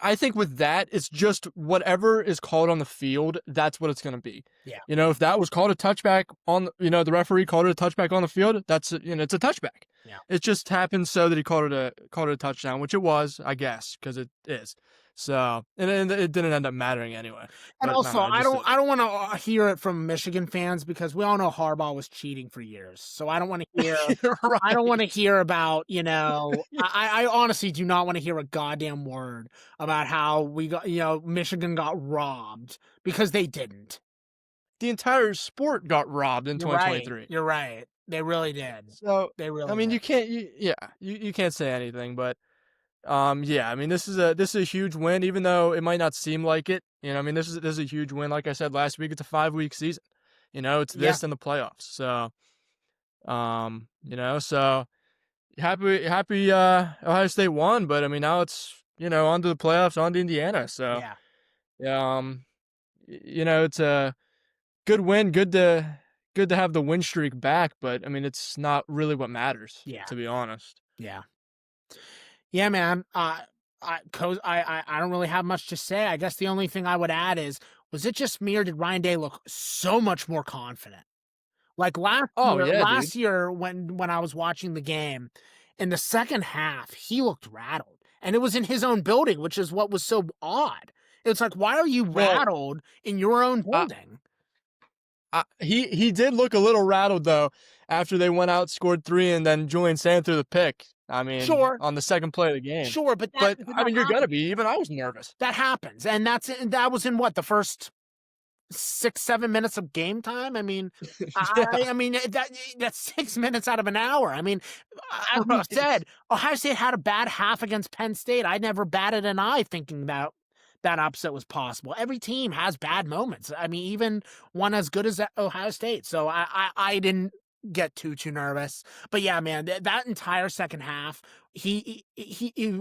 S2: I think with that, it's just whatever is called on the field, that's what it's going to be.
S1: Yeah.
S2: If that was called a touchback on, the referee called it a touchback on the field, that's, it's a touchback.
S1: Yeah.
S2: It just happened so that he called it a touchdown, which it was, I guess, because it is. So, and it didn't end up mattering anyway.
S1: And
S2: But no,
S1: also,
S2: no, just
S1: I don't want to hear it from Michigan fans because we all know Harbaugh was cheating for years. So I don't want to hear. I don't want to
S2: right.
S1: hear about, I honestly do not want to hear a goddamn word about how we got, Michigan got robbed because they didn't.
S2: The entire sport got robbed in
S1: You're right.
S2: 2023.
S1: You're right. They really did.
S2: So,
S1: They
S2: I
S1: really
S2: mean,
S1: did.
S2: you can't say anything, but yeah, I mean, this is a huge win, even though it might not seem like it. I mean, this is a huge win. Like I said last week, it's a 5-week season. It's
S1: Yeah.
S2: this and the playoffs. So, so happy Ohio State won, but I mean now it's on to the playoffs, on to Indiana. So,
S1: Yeah.
S2: it's a good win, good to have the win streak back, but I mean it's not really what matters,
S1: Yeah.
S2: to be honest.
S1: Yeah. Yeah, man. I don't really have much to say. I guess the only thing I would add is, was it just me or did Ryan Day look so much more confident? Like
S2: Oh yeah, dude.
S1: last year when I was watching the game, in the second half, he looked rattled. And it was in his own building, which is what was so odd. It's like, why are you
S2: Well,
S1: rattled in your own
S2: I,
S1: building?
S2: he did look a little rattled though after they went out, scored three, and then Julian Sand threw the pick. I mean,
S1: Sure,
S2: on the second play of the game.
S1: sure,
S2: But
S1: but
S2: I
S1: that
S2: mean, you're gonna
S1: happens.
S2: be. Even I was nervous.
S1: That happens. And that was in what, the first 6-7 minutes of game time. I mean,
S2: Yeah,
S1: I mean that's 6 minutes out of an hour. I mean, as we
S2: right.
S1: said, Ohio State had a bad half against Penn State. I never batted an eye thinking that upset was possible. Every team has bad moments. I mean, even one as good as Ohio State. So I didn't get too nervous. But yeah, man, that entire second half, he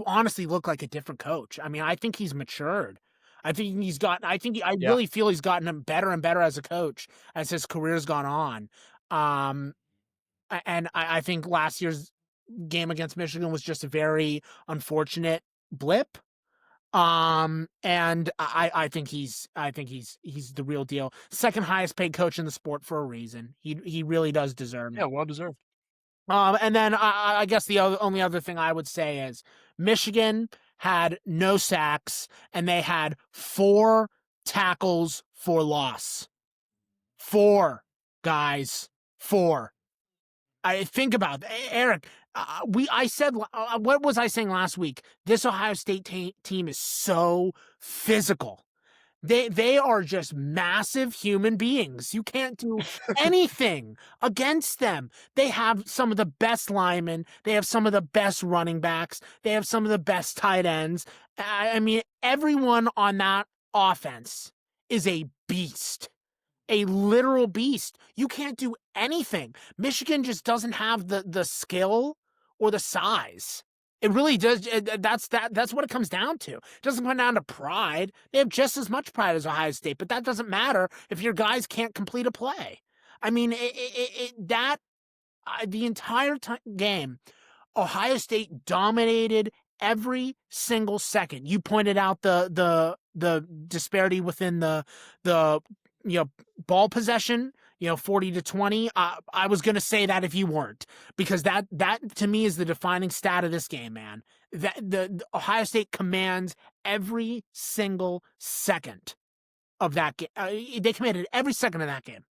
S1: honestly looked like a different coach. I mean, I think he's matured. I
S2: Yeah,
S1: really feel he's gotten him better and better as a coach as his career's gone on. Um, and I think last year's game against Michigan was just a very unfortunate blip. And I think he's the real deal. Second highest paid coach in the sport for a reason. He really does deserve
S2: yeah,
S1: it.
S2: well deserved.
S1: And then I guess the only other thing I would say is Michigan had no sacks and they had 4 tackles for loss. 4 guys, 4. I think about Eric. I said, what was I saying last week? This Ohio State team is so physical. They are just massive human beings. You can't do anything against them. They have some of the best linemen. They have some of the best running backs. They have some of the best tight ends. I mean, everyone on that offense is a beast, a literal beast. You can't do anything. Michigan just doesn't have the skill or the size. It really does. That's what it comes down to. It doesn't come down to pride. They have just as much pride as Ohio State, but that doesn't matter if your guys can't complete a play. I mean, the entire game, Ohio State dominated every single second. You pointed out the disparity within the ball possession, 40-20. I was gonna say that if you weren't, because that to me is the defining stat of this game, man. That the Ohio State commands every single second of that game. They commanded every second of that game.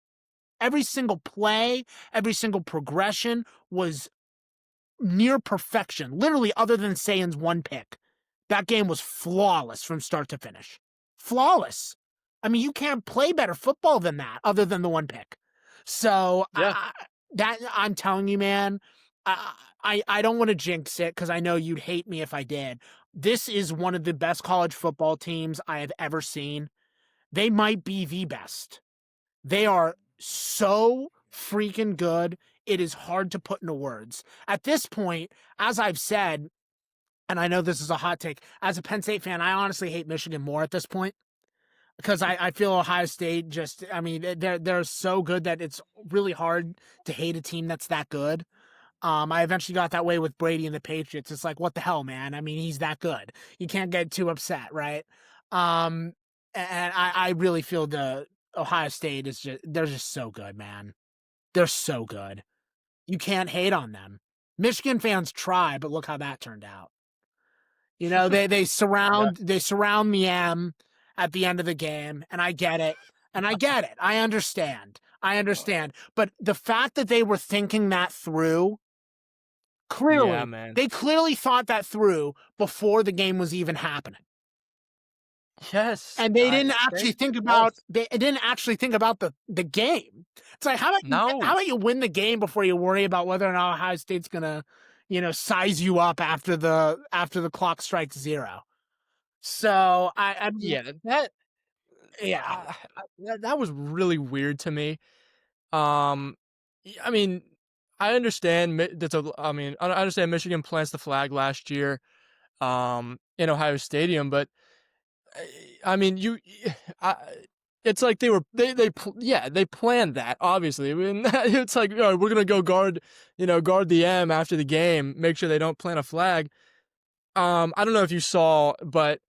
S1: Every single play, every single progression was near perfection, literally, other than Sayan's one pick. That game was flawless from start to finish. Flawless. I mean, you can't play better football than that, other than the one pick. So
S2: Yeah,
S1: that I'm telling you, man, I don't want to jinx it because I know you'd hate me if I did. This is one of the best college football teams I have ever seen. They might be the best. They are so freaking good. It is hard to put into words. At this point, as I've said, and I know this is a hot take, as a Penn State fan, I honestly hate Michigan more at this point because I feel Ohio State just, I mean, they're so good that it's really hard to hate a team that's that good. I eventually got that way with Brady and the Patriots. It's like, what the hell, man? I mean, he's that good. You can't get too upset, right? Um, and I really feel the Ohio State is they're just so good, man. They're so good. You can't hate on them. Michigan fans try, but look how that turned out. You know, they
S2: Yeah.
S1: surround the M at the end of the game, and I get it. And I get it. I understand. I understand. But the fact that they were thinking that through,
S2: Yeah,
S1: clearly,
S2: man.
S1: they clearly thought that through before the game was even happening.
S2: Yes.
S1: And they didn't
S2: They
S1: actually think about
S2: yes.
S1: the game. It's like how
S2: No.
S1: about you win the game before you worry about whether or not Ohio State's gonna, size you up after the clock strikes zero. So I mean,
S2: Yeah, that
S1: yeah,
S2: that was really weird to me. Um, I mean, I understand that's a I mean, I understand Michigan plants the flag last year, in Ohio Stadium, but I mean, I, it's like they planned that obviously. I mean, it's like we're gonna go guard the M after the game, make sure they don't plant a flag. I don't know if you saw, but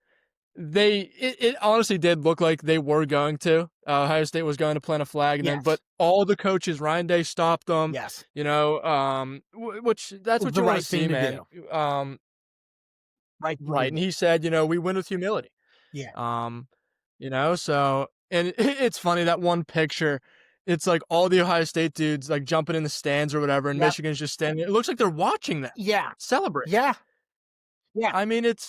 S2: it honestly did look like they were going to. Ohio State was going to plant a flag, and then but
S1: yes,
S2: all the coaches, Ryan Day stopped them.
S1: yes,
S2: Which that's what
S1: the
S2: you want to
S1: right
S2: see,
S1: thing to
S2: man.
S1: do. Right thing to
S2: Right, and
S1: do.
S2: he said, we win with humility.
S1: Yeah,
S2: Um, so and it's funny that one picture. It's like all the Ohio State dudes like jumping in the stands or whatever, and
S1: yep,
S2: Michigan's just standing. It looks like they're watching them
S1: yeah,
S2: celebrate.
S1: yeah, yeah.
S2: I mean, it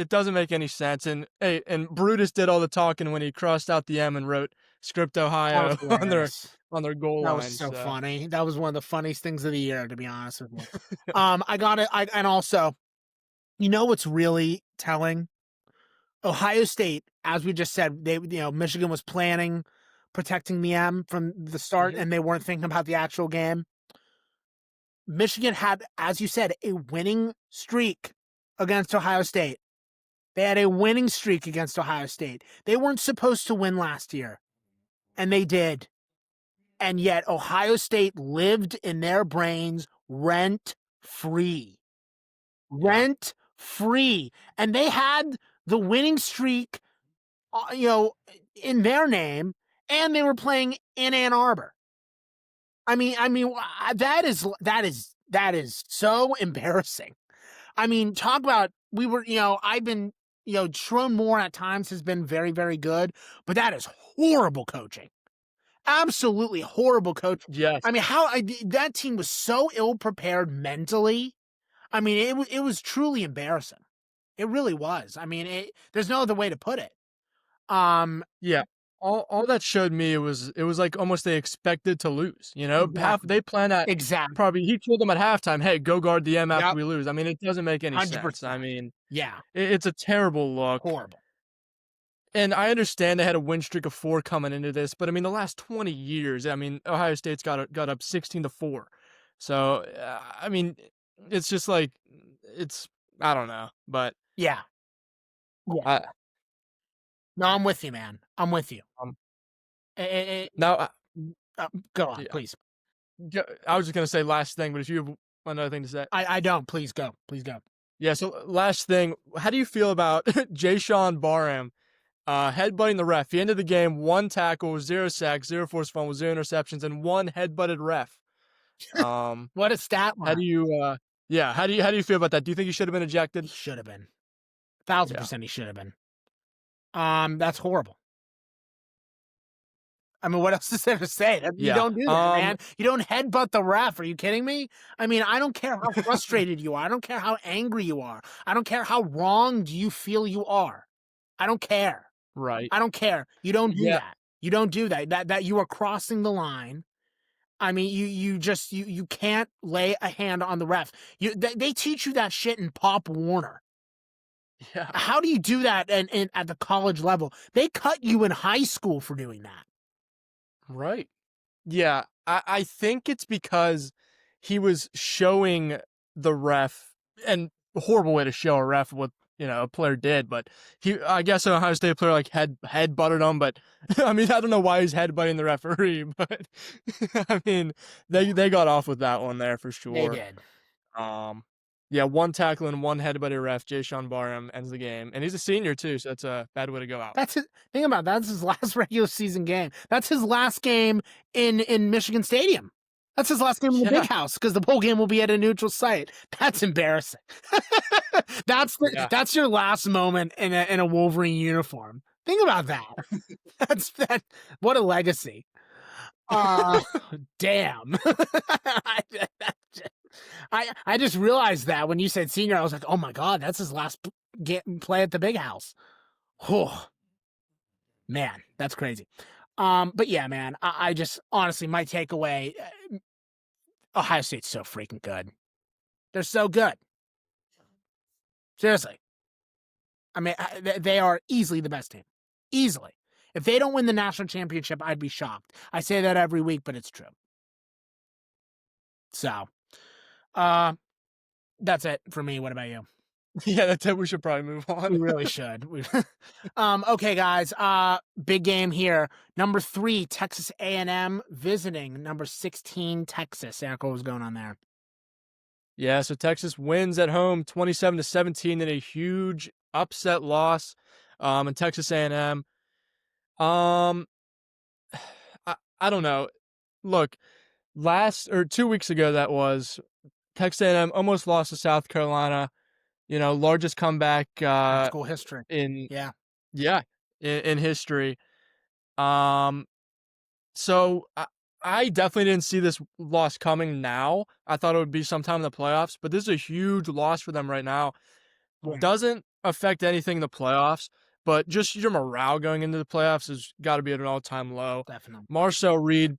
S2: doesn't make any sense. And hey, and Brutus did all the talking when he crossed out the M and wrote "Script
S1: That was
S2: Ohio"
S1: hilarious.
S2: on their goal
S1: That was
S2: line.
S1: so
S2: So
S1: funny. That was one of the funniest things of the year, to be honest with you. I got it. And also, what's really telling? Ohio State, as we just said, Michigan was planning protecting the M from the start,
S2: Mhm.
S1: and they weren't thinking about the actual game. Michigan had, as you said, a winning streak against Ohio State. They had a winning streak against Ohio State. They weren't supposed to win last year, and they did. And yet, Ohio State lived in their brains rent free.
S2: Yeah,
S1: Rent free. And they had the winning streak, in their name, and they were playing in Ann Arbor. That is so embarrassing. I mean, talk about I've been, Sharon Moore at times has been very, very good, but that is horrible coaching. Absolutely horrible coaching.
S2: yes,
S1: I mean, that team was so ill prepared mentally. I mean, it was truly embarrassing. It really was. I mean, there's no other way to put it.
S2: yeah. All that showed me it was like almost they expected to lose. Half
S1: Exactly.
S2: they plan at
S1: Exactly.
S2: probably he told them at halftime, "Hey, go guard the M after
S1: Yep.
S2: we lose." I mean, it doesn't make any sense. I
S1: 100%.
S2: mean,
S1: Yeah.
S2: it's a terrible look.
S1: Horrible.
S2: And I understand they had a win streak of 4 coming into this, but I mean, the last 20 years, I mean, Ohio State's got up 16-4. So, I mean, it's just like it's I don't know, but
S1: Yeah. Yeah.
S2: I
S1: No, I'm with you, man. I'm with you.
S2: um
S1: Eh, eh,
S2: now,
S1: go on,
S2: yeah,
S1: please.
S2: I was just gonna say last thing, but if you have another thing to say,
S1: I don't. Please go. Please go.
S2: yeah. So last thing, how do you feel about Jay Barham headbutting the ref? He ended the game 1 tackle, 0 sacks, 0 forced fumbles, 0 interceptions, and 1 headbutted ref. Um,
S1: What a stat
S2: how
S1: line.
S2: do you yeah, how do you feel about that? Do you think he should have been
S1: He
S2: ejected?
S1: should have been. 1000
S2: Yeah.
S1: percent he should have been. That's horrible. I mean, what else is there to say? You
S2: Yeah.
S1: don't do that, man. You don't headbutt the ref. Are you kidding me? I mean, I don't care how frustrated you are. I don't care how angry you are. I don't care how wronged you feel you are. I don't care.
S2: Right.
S1: I don't care. You don't do
S2: Yeah.
S1: that. You don't do that. That you are crossing the line. I mean, you can't lay a hand on the ref. They teach you that shit in Pop Warner.
S2: Yeah.
S1: How do you do that and at the college level? They cut you in high school for doing that.
S2: Right. Yeah. I think it's because he was showing the ref and a horrible way to show a ref what a player did, but I guess an Ohio State player like head butted him, but I mean I don't know why he's head butting the referee, but I mean they got off with that one there for
S1: They
S2: sure.
S1: did.
S2: Um, yeah, 1 tackle and 1 headbutted ref. Jay Barham ends the game, and he's a senior too, so that's a bad way to go out.
S1: That's it. Think about that. That's his last regular season game. That's his last game in Michigan Stadium. That's his last game in the
S2: Yeah.
S1: big house because the bowl game will be at a neutral site. That's embarrassing.
S2: Yeah.
S1: That's your last moment in a Wolverine uniform. Think about that. That's that. What a legacy. Uh damn. I just realized that when you said senior, I was like, oh my god, that's his last play at the big house. Oh man, that's crazy. But yeah, man, I just honestly my takeaway: Ohio State's so freaking good. They're so good. Seriously, I mean, they are easily the best team. Easily. If they don't win the national championship, I'd be shocked. I say that every week, but it's true. So, uh, that's it for me. What about you?
S2: Yeah, that's it. We should probably move
S1: We
S2: on.
S1: really should. Okay, guys. Big game here. Number 3, Texas A&M visiting number 16, Texas. Eric, what was going on there?
S2: Yeah, so Texas wins at home 27-17 in a huge upset loss in Texas A&M. Um I don't know. Look, 2 weeks ago that was Texas A&M almost lost to South Carolina, largest comeback
S1: In school history.
S2: in
S1: Yeah.
S2: yeah, in history. Um so I definitely didn't see this loss coming now. I thought it would be sometime in the playoffs, but this is a huge loss for them right now.
S1: Yeah.
S2: Doesn't affect anything in the playoffs, but just your morale going into the playoffs has got to be at an all-time low.
S1: Definitely.
S2: Marcel Reed,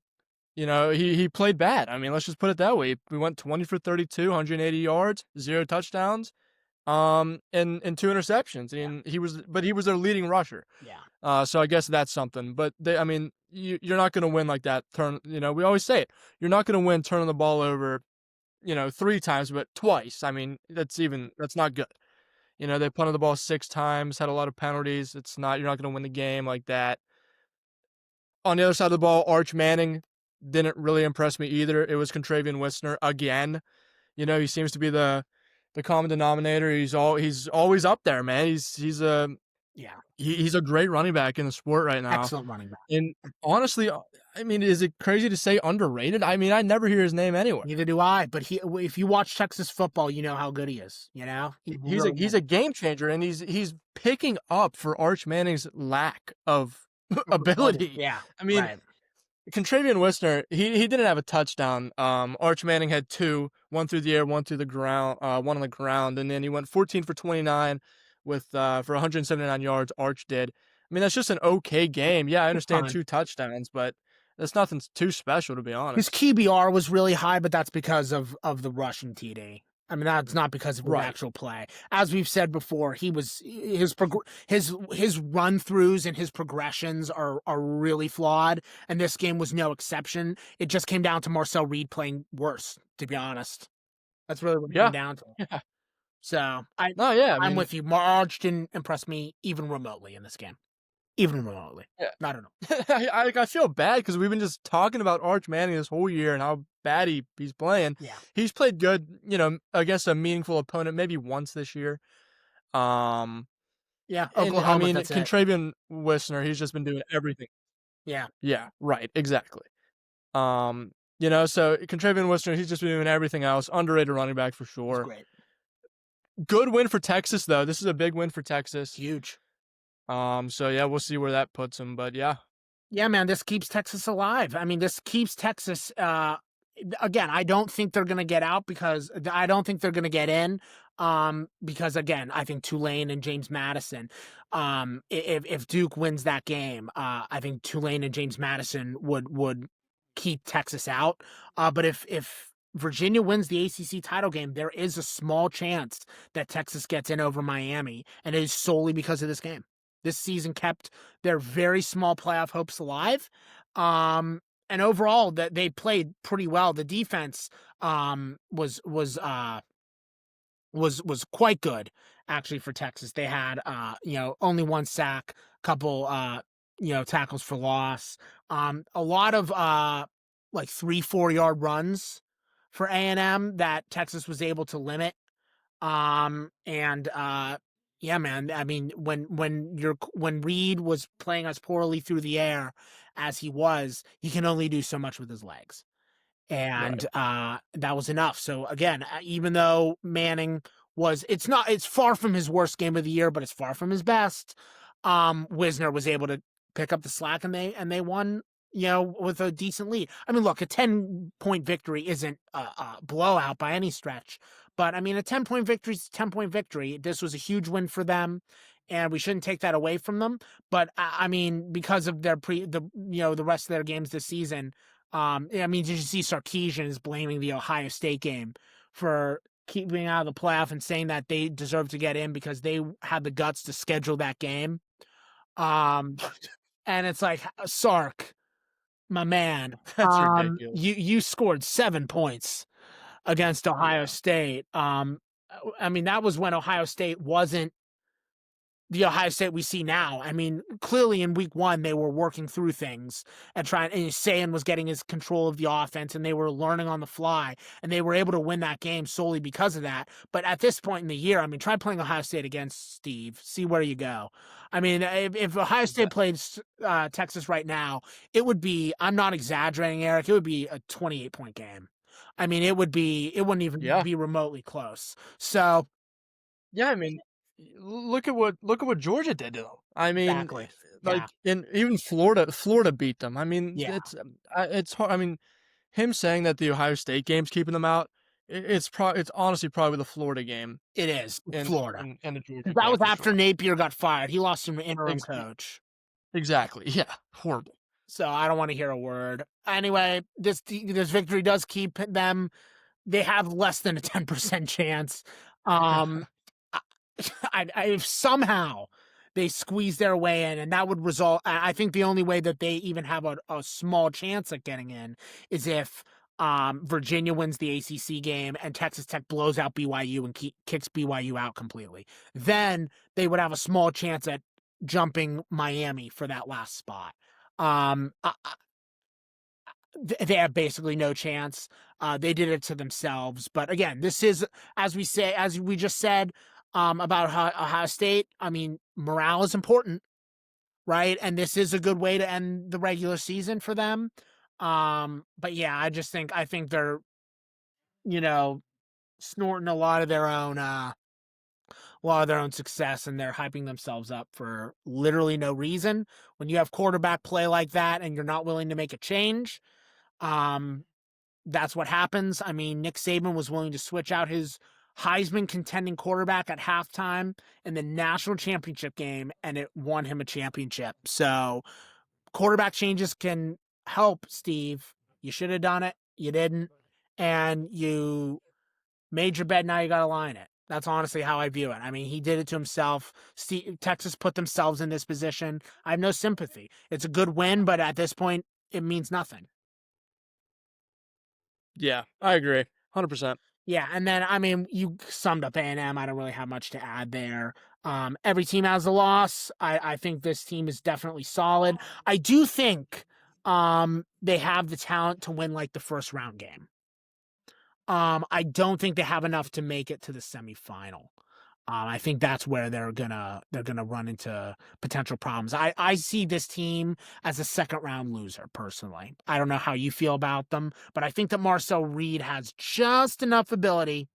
S2: he played bad. I mean, let's just put it that way. We went 20 for 32, 180 yards, 0 touchdowns, and 2 interceptions. And he was their leading rusher.
S1: Yeah.
S2: So I guess that's something. But you're not going to win like that. We always say it. You're not going to win turning the ball over, 3 times, but twice. I mean, that's not good. They punted the ball 6 times, had a lot of penalties. You're not going to win the game like that. On the other side of the ball, Arch Manning didn't really impress me either. It was Contravian Wisner again. He seems to be the common denominator. He's always up there, man. He's a
S1: Yeah.
S2: he's a great running back in the sport right now.
S1: Excellent running back.
S2: And honestly, I mean, is it crazy to say underrated? I mean, I never hear his name anywhere.
S1: Neither do I. But if you watch Texas football, you know how good he is.
S2: He's a game changer, and he's picking up for Arch Manning's lack of ability.
S1: Yeah.
S2: I mean,
S1: right.
S2: Contravian Wisner, he didn't have a touchdown. Arch Manning had 2, one through the air, one through the ground, one on the ground, and then he went 14 for 29 with for 179 yards. Arch did. I mean, that's just an okay game. Yeah, I understand 2 touchdowns, but that's nothing too special, to be honest.
S1: His QBR was really high, but that's because of the rushing TD. I mean, that's not because of the actual play. As we've said before, his run throughs and his progressions are really flawed, and this game was no exception. It just came down to Marcel Reed playing worse, to be honest. That's really what it came down to.
S2: Yeah.
S1: So
S2: I'm
S1: with you. Arch didn't impress me even remotely in this game. Even remotely.
S2: Yeah.
S1: I don't know.
S2: I feel bad because we've been just talking about Arch Manning this whole year and how bad he's playing.
S1: Yeah.
S2: He's played good, against a meaningful opponent maybe once this year.
S1: Yeah,
S2: Oklahoma. I mean, Contravian Wisner, he's just been doing everything.
S1: Yeah.
S2: Yeah, right, exactly. So Contravian Wisner, he's just been doing everything else. Underrated running back for sure.
S1: Great.
S2: Good win for Texas, though. This is a big win for Texas.
S1: Huge.
S2: So yeah, we'll see where that puts him, but yeah.
S1: Yeah, man, this keeps Texas alive. I mean, this keeps Texas, again, I don't think they're going to get out because I don't think they're going to get in. Because again, I think Tulane and James Madison, if Duke wins that game, I think Tulane and James Madison would keep Texas out. But if Virginia wins the ACC title game, there is a small chance that Texas gets in over Miami, and it is solely because of this game. This season kept their very small playoff hopes alive. And overall, that they played pretty well. The defense was quite good actually for Texas. They had only 1 sack, couple tackles for loss. A lot of 3-4 yard runs for A&M that Texas was able to limit. Yeah, man. I mean, when Reed was playing as poorly through the air as he was, he can only do so much with his legs. and
S2: Right.
S1: that was enough. So again, even though Manning it's far from his worst game of the year, but it's far from his best. Wisner was able to pick up the slack, and they won, with a decent lead. I mean, look, a 10-point victory isn't a blowout by any stretch, but I mean, a 10-point victory is a 10-point victory. This was a huge win for them, and we shouldn't take that away from them. But I mean, because of the rest of their games this season, I mean, did you see Sarkisian is blaming the Ohio State game for keeping out of the playoff and saying that they deserve to get in because they had the guts to schedule that game? Um, and it's like, Sark, my man,
S2: That's ridiculous.
S1: you scored 7 points against Ohio
S2: Yeah.
S1: State. I mean, that was when Ohio State wasn't the Ohio State we see now. I mean, clearly in week 1, they were working through things and Sayan was getting his control of the offense, and they were learning on the fly, and they were able to win that game solely because of that. But at this point in the year, I mean, try playing Ohio State against Steve, see where you go. I mean, if Ohio State
S2: Exactly.
S1: played Texas right now, it would be, I'm not exaggerating, Eric, it would be a 28-point game. I mean, it wouldn't even
S2: Yeah.
S1: be remotely close. So,
S2: Yeah, I mean, look at what Georgia did to them. I mean,
S1: exactly.
S2: like,
S1: Yeah.
S2: and even Florida beat them. I mean,
S1: Yeah.
S2: it's hard. I mean, him saying that the Ohio State game's keeping them out, it's honestly probably the Florida game
S1: It is
S2: and
S1: Florida.
S2: and the Georgia
S1: That
S2: game
S1: was
S2: for
S1: after
S2: sure.
S1: Napier got fired. He lost to an interim
S2: Ex
S1: coach.
S2: exactly. Yeah. Horrible.
S1: So I don't want to hear a word. Anyway, this victory does keep them. They have less than a 10% chance. Um, if somehow they squeeze their way in, and that would result, I think the only way that they even have a small chance at getting in is if Virginia wins the ACC game and Texas Tech blows out BYU and kicks BYU out completely. Then they would have a small chance at jumping Miami for that last spot. Um, they have basically no chance. They did it to themselves. But again, this is, as we just said, about Ohio State. I mean, morale is important, right? And this is a good way to end the regular season for them. But yeah, I think they're, you know, snorting a lot of their own success, and they're hyping themselves up for literally no reason. When you have quarterback play like that and you're not willing to make a change, um, that's what happens. I mean, Nick Saban was willing to switch out his Heisman contending quarterback at halftime in the national championship game, and it won him a championship. So quarterback changes can help, Steve. You should have done it. You didn't. And you made your bed. Now you got to line it. That's honestly how I view it. I mean, he did it to himself. Texas put themselves in this position. I have no sympathy. It's a good win, but at this point, it means nothing.
S2: Yeah, I agree. 100%.
S1: Yeah, and then I mean, you summed up A&M. I don't really have much to add there. Every team has a loss. I think this team is definitely solid. I do think they have the talent to win like the first round game. I don't think they have enough to make it to the semifinal. I think that's where they're gonna run into potential problems. I see this team as a second round loser personally. I don't know how you feel about them, but I think that Marcel Reed has just enough ability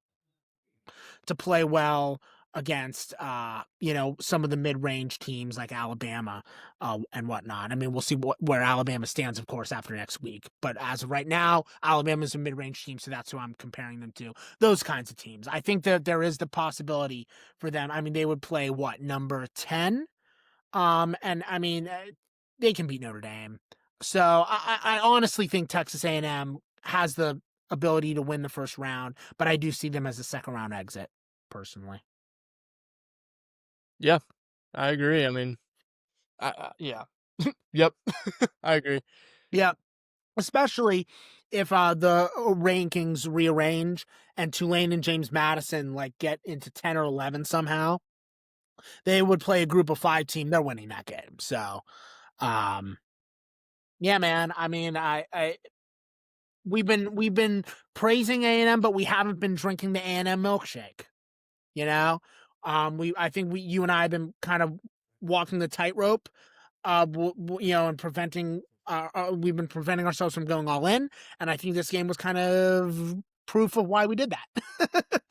S1: to play well against some of the mid-range teams like Alabama and whatnot. I mean, we'll see where Alabama stands, of course, after next week. But as of right now, Alabama's a mid-range team, so that's who I'm comparing them to. Those kinds of teams. I think that there is the possibility for them. I mean, they would play what, number 10? And I mean, they can beat Notre Dame. So I honestly think Texas A&M has the ability to win the first round, but I do see them as a second round exit personally.
S2: Yeah, I agree. I mean, yeah. Yep. I agree.
S1: Yeah, especially if the rankings rearrange and Tulane and James Madison like get into 10 or 11 somehow, they would play a group of 5 team. They're winning that game. So, um, yeah, man. I mean, I we've been praising A&M, but we haven't been drinking the A&M milkshake. You know, I think you and I have been kind of walking the tightrope, and preventing we've been preventing ourselves from going all in, and I think this game was kind of proof of why we did that.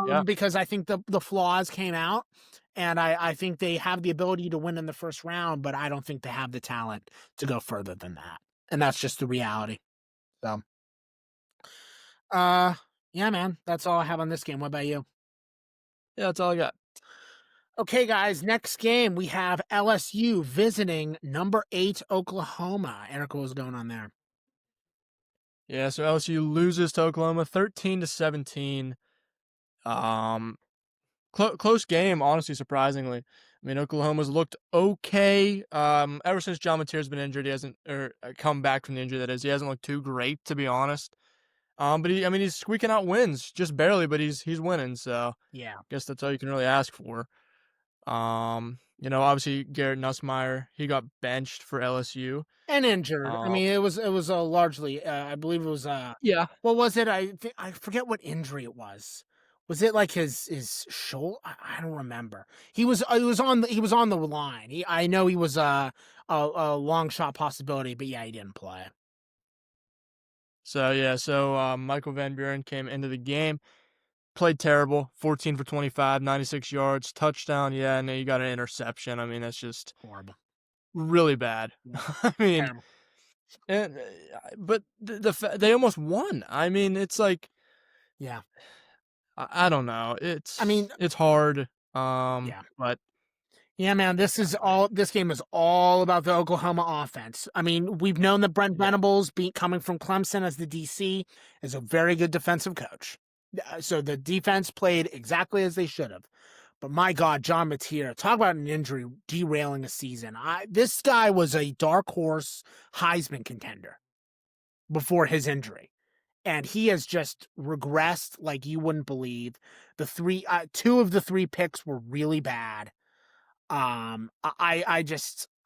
S2: Yeah.
S1: Because I think the flaws came out, and I think they have the ability to win in the first round, but I don't think they have the talent to go further than that, and that's just the reality. So, uh, yeah, man, that's all I have on this game. What about you?
S2: Yeah, that's all I got.
S1: Okay, guys, next game we have LSU visiting number 8 Oklahoma. Erica, what's going on there?
S2: Yeah, so LSU loses to Oklahoma 13-17. Um, close game, honestly, surprisingly. I mean, Oklahoma's looked okay. Ever since John Mateer's been injured, he hasn't or come back from the injury. That is, he hasn't looked too great, to be honest. But I mean, he's squeaking out wins, just barely, but he's winning. So
S1: Yeah,
S2: guess that's all you can really ask for. Obviously Garrett Nussmeier, he got benched for LSU.
S1: and injured. I
S2: Um,
S1: mean, it was a largely. I believe it was.
S2: yeah.
S1: What was it? I forget what injury it was. Was it like his shoulder? I don't remember. He was on the line. I know he was a long shot possibility, but yeah, he didn't play.
S2: So yeah, Michael Van Buren came into the game, played terrible, 14 for 25, 96 yards, touchdown. Yeah, and then you got an interception. I mean, that's just
S1: Horrible.
S2: really bad.
S1: Yeah,
S2: I mean,
S1: terrible.
S2: and but they almost won. I mean, it's like
S1: Yeah.
S2: I don't know.
S1: I mean,
S2: It's hard.
S1: yeah.
S2: But
S1: Yeah, man, this game is all about the Oklahoma offense. I mean, we've known that Brent
S2: yeah,
S1: Venables, coming from Clemson as the DC, is a very good defensive coach. So the defense played exactly as they should have. But my God, John Mateer, talk about an injury derailing a season. This guy was a dark horse Heisman contender before his injury, and he has just regressed like you wouldn't believe. Two of the three picks were really bad.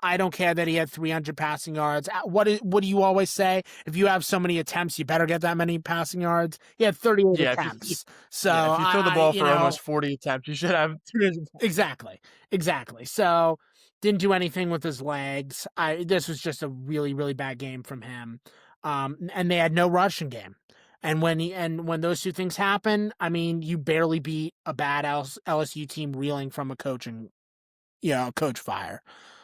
S1: I don't care that he had 300 passing yards. What do you always say? If you have so many attempts, you better get that many passing yards. He had 38
S2: yeah.
S1: attempts. So
S2: If you throw the
S1: I
S2: ball
S1: you
S2: for
S1: know,
S2: almost 40 attempts, you should have 200.
S1: exactly. Exactly. So didn't do anything with his legs. This was just a really, really bad game from him. And they had no rushing game. And when those two things happen, I mean, you barely beat a bad LSU team reeling from a coach fire.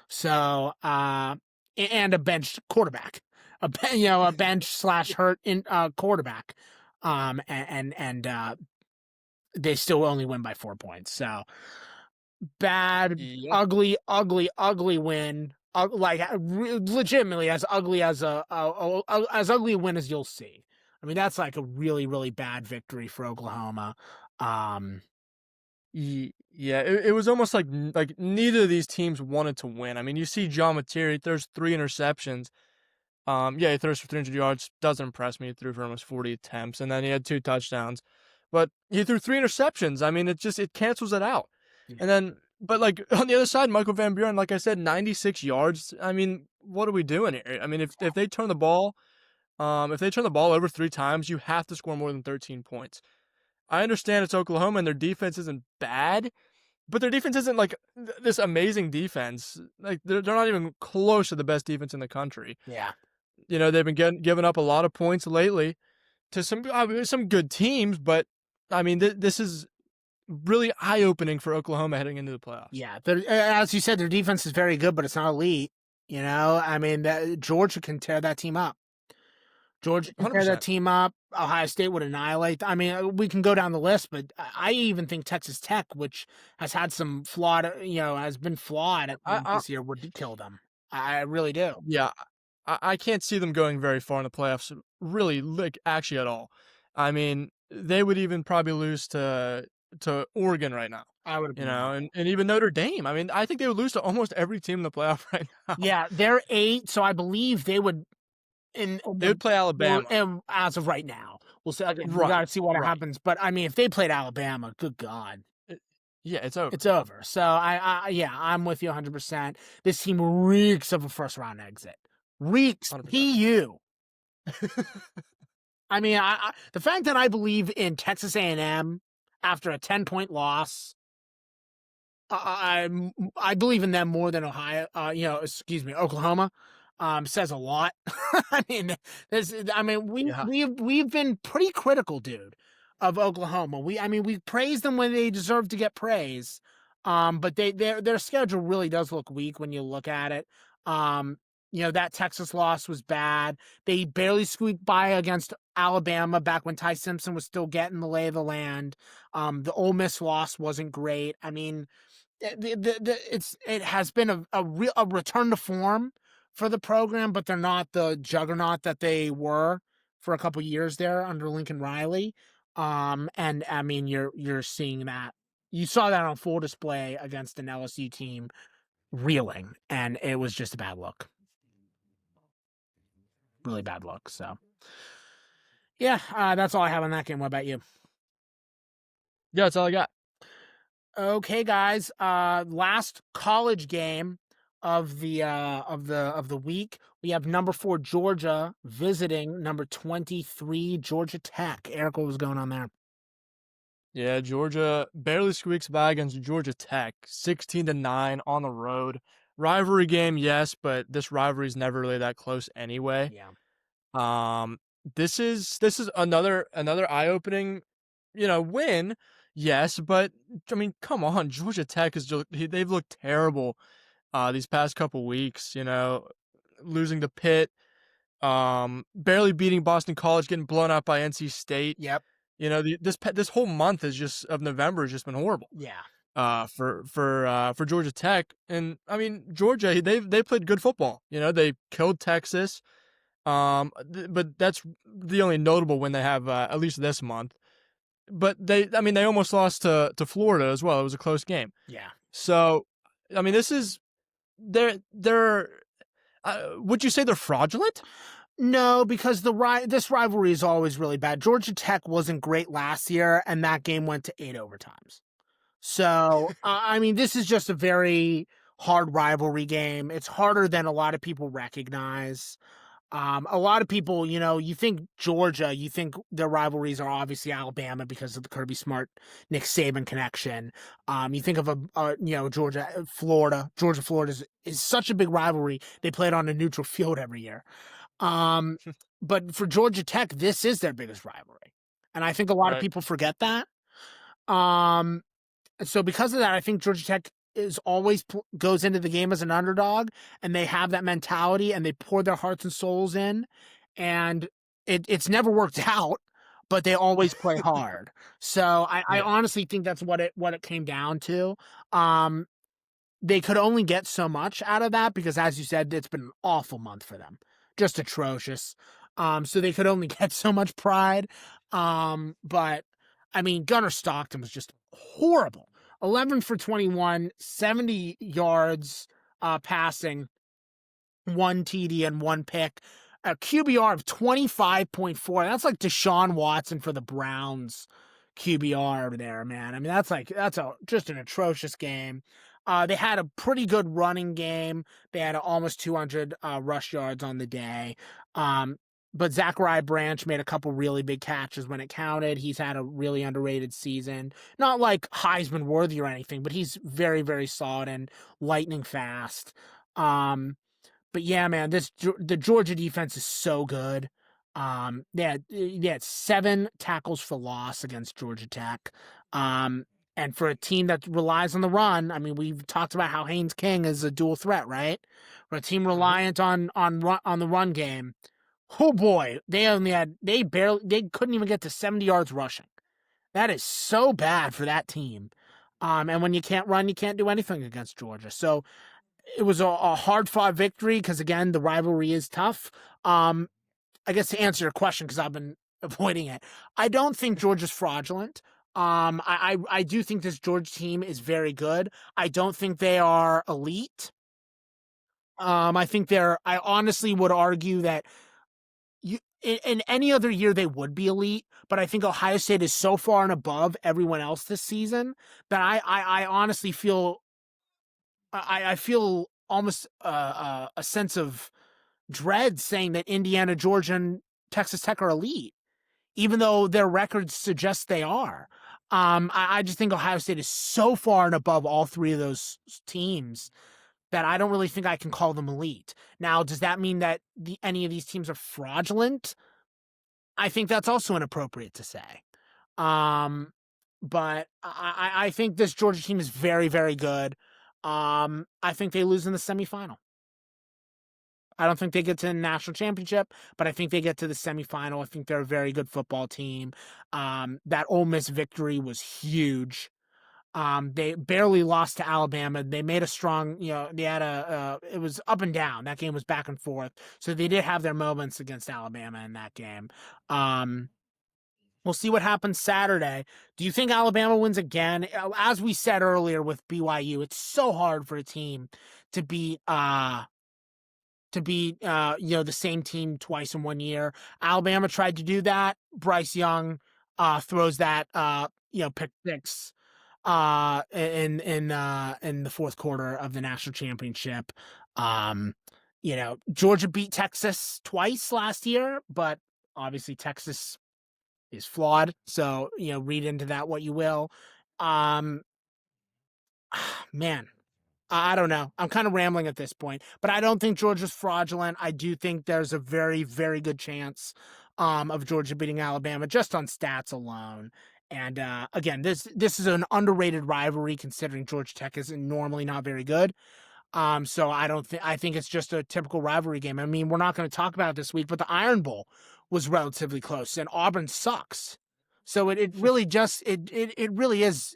S1: So, and a benched quarterback, a bench slash hurt in quarterback. And they still only win by 4 points. So bad,
S2: Yeah.
S1: ugly, ugly, ugly win. Like legitimately as ugly as as ugly a win as you'll see. I mean, that's like a really, really bad victory for Oklahoma. Um,
S2: Yeah, it was almost like neither of these teams wanted to win. I mean, you see John Mateer, he throws 3 interceptions. Yeah, he throws for 300 yards. Doesn't impress me. He threw for almost 40 attempts, and then he had 2 touchdowns. But he threw 3 interceptions. I mean, it cancels it out.
S1: yeah.
S2: And then, but like on the other side, Michael Van Buren, like I said, 96 yards. I mean, what are we doing here? I mean, if they turn the ball, if they turn the ball over 3 times, you have to score more than 13 points. I understand it's Oklahoma and their defense isn't bad, but their defense isn't like this amazing defense. Like they're not even close to the best defense in the country.
S1: Yeah.
S2: They've been giving up a lot of points lately to some good teams, but I mean this is really eye opening for Oklahoma heading into the playoffs.
S1: Yeah, as you said, their defense is very good, but it's not elite. I mean, Georgia can tear that team up. Georgia can tear that
S2: 100%.
S1: team up. Ohio State would annihilate. I mean, we can go down the list, but I even think Texas Tech, which has had some flawed, has been flawed at
S2: I,
S1: times
S2: I
S1: this year, would kill them. I really do.
S2: yeah, I can't see them going very far in the playoffs. Really, like actually at all. I mean, they would even probably lose to Oregon right now.
S1: I would agree with that.
S2: And even Notre Dame. I mean, I think they would lose to almost every team in the playoff right now.
S1: Yeah, they're 8, so I believe they would in
S2: They
S1: the
S2: would play
S1: well,
S2: Alabama.
S1: as of right now. We'll see. Again, we got
S2: Right,
S1: to see what
S2: right.
S1: happens. But I mean, if they played Alabama, good God.
S2: It- yeah, it's over.
S1: It's over. So yeah, I'm with you 100%. This team reeks of a first round exit. Reeks.
S2: 100%.
S1: PU. I mean, the fact that I believe in Texas A&M after a 10-point loss, I believe in them more than Oklahoma. says a lot. I mean,
S2: Yeah.
S1: we've been pretty critical, dude, of Oklahoma. We praise them when they deserve to get praise. But their schedule really does look weak when you look at it. Um, that Texas loss was bad. They barely squeaked by against Alabama back when Ty Simpson was still getting the lay of the land. The Ole Miss loss wasn't great. I mean, it has been a return to form for the program, but they're not the juggernaut that they were for a couple years there under Lincoln Riley. And I mean, you're seeing that. You saw that on full display against an LSU team reeling, and it was just a bad look, really bad look. So yeah, that's all I have on that game. What about you?
S2: Yeah, that's all I got.
S1: Okay, guys. Last college game of the week. We have number 4 Georgia visiting number 23 Georgia Tech. Eric, what was going on there?
S2: Yeah, Georgia barely squeaks by against Georgia Tech, 16-9 on the road. Rivalry game, yes, but this rivalry is never really that close anyway.
S1: Yeah.
S2: Um, this is another eye-opening, win. Yes, but I mean, come on, Georgia Tech they've looked terrible these past couple weeks, losing to Pitt, barely beating Boston College, getting blown out by NC State.
S1: Yep.
S2: This whole month of November has just been horrible.
S1: Yeah.
S2: For Georgia Tech, and I mean Georgia, they played good football. They killed Texas. But that's the only notable win they have at least this month. But they almost lost to Florida as well. It was a close game.
S1: Yeah.
S2: So, I mean, this is they're. Would you say they're fraudulent?
S1: No, because this rivalry is always really bad. Georgia Tech wasn't great last year, and that game went to 8 overtimes. So, I mean, this is just a very hard rivalry game. It's harder than a lot of people recognize. A lot of people, you think Georgia, you think their rivalries are obviously Alabama because of the Kirby Smart, Nick Saban connection. You think of Georgia, Florida is such a big rivalry. They play it on a neutral field every year. But for Georgia Tech, this is their biggest rivalry. And I think a lot of
S2: Right.
S1: people forget that. So because of that, I think Georgia Tech is always goes into the game as an underdog, and they have that mentality, and they pour their hearts and souls in, and it's never worked out, but they always play hard. So I
S2: Yeah.
S1: honestly think that's what it came down to. They could only get so much out of that because, as you said, it's been an awful month for them, just atrocious. So they could only get so much pride. But I mean, Gunnar Stockton was just horrible. 11 for 21, 70 yards passing, 1 TD and 1 pick. A QBR of 25.4. That's like Deshaun Watson for the Browns QBR over there, man. I mean, that's just an atrocious game. They had a pretty good running game. They had almost 200 rush yards on the day. But Zachariah Branch made a couple really big catches when it counted. He's had a really underrated season. Not like Heisman worthy or anything, but he's very, very solid and lightning fast. But yeah, man, the Georgia defense is so good. They had 7 tackles for loss against Georgia Tech. And for a team that relies on the run, I mean, we've talked about how Haynes King is a dual threat, right? For a team
S2: Mhm.
S1: reliant on the run game, oh boy, they couldn't even get to 70 yards rushing. That is so bad for that team. And when you can't run, you can't do anything against Georgia. So it was a hard fought victory because again, the rivalry is tough. I guess to answer your question, because I've been avoiding it, I don't think Georgia's fraudulent. I do think this Georgia team is very good. I don't think they are elite. I honestly would argue that in any other year they would be elite, but I think Ohio State is so far and above everyone else this season that I honestly feel I feel almost a sense of dread saying that Indiana, Georgia, and Texas Tech are elite, even though their records suggest they are. I just think Ohio State is so far and above all 3 of those teams that I don't really think I can call them elite. Now, does that mean that any of these teams are fraudulent? I think that's also inappropriate to say. Um, but I think this Georgia team is very, very good. I think they lose in the semifinal. I don't think they get to the national championship, but I think they get to the semifinal. I think they're a very good football team. That Ole Miss victory was huge. They barely lost to Alabama. They made a strong, they had it was up and down. That game was back and forth. So they did have their moments against Alabama in that game. Um, we'll see what happens Saturday. Do you think Alabama wins again? As we said earlier with BYU, it's so hard for a team to beat, the same team twice in 1 year. Alabama tried to do that. Bryce Young, throws that, pick six in the fourth quarter of the national championship. Georgia beat Texas twice last year, but obviously Texas is flawed. So, read into that what you will. Um, man, I don't know. I'm kind of rambling at this point, but I don't think Georgia's fraudulent. I do think there's a very, very good chance of Georgia beating Alabama just on stats alone. And again, this is an underrated rivalry considering Georgia Tech is normally not very good. So I think it's just a typical rivalry game. I mean, we're not going to talk about it this week, but the Iron Bowl was relatively close, and Auburn sucks. So it really just it really is,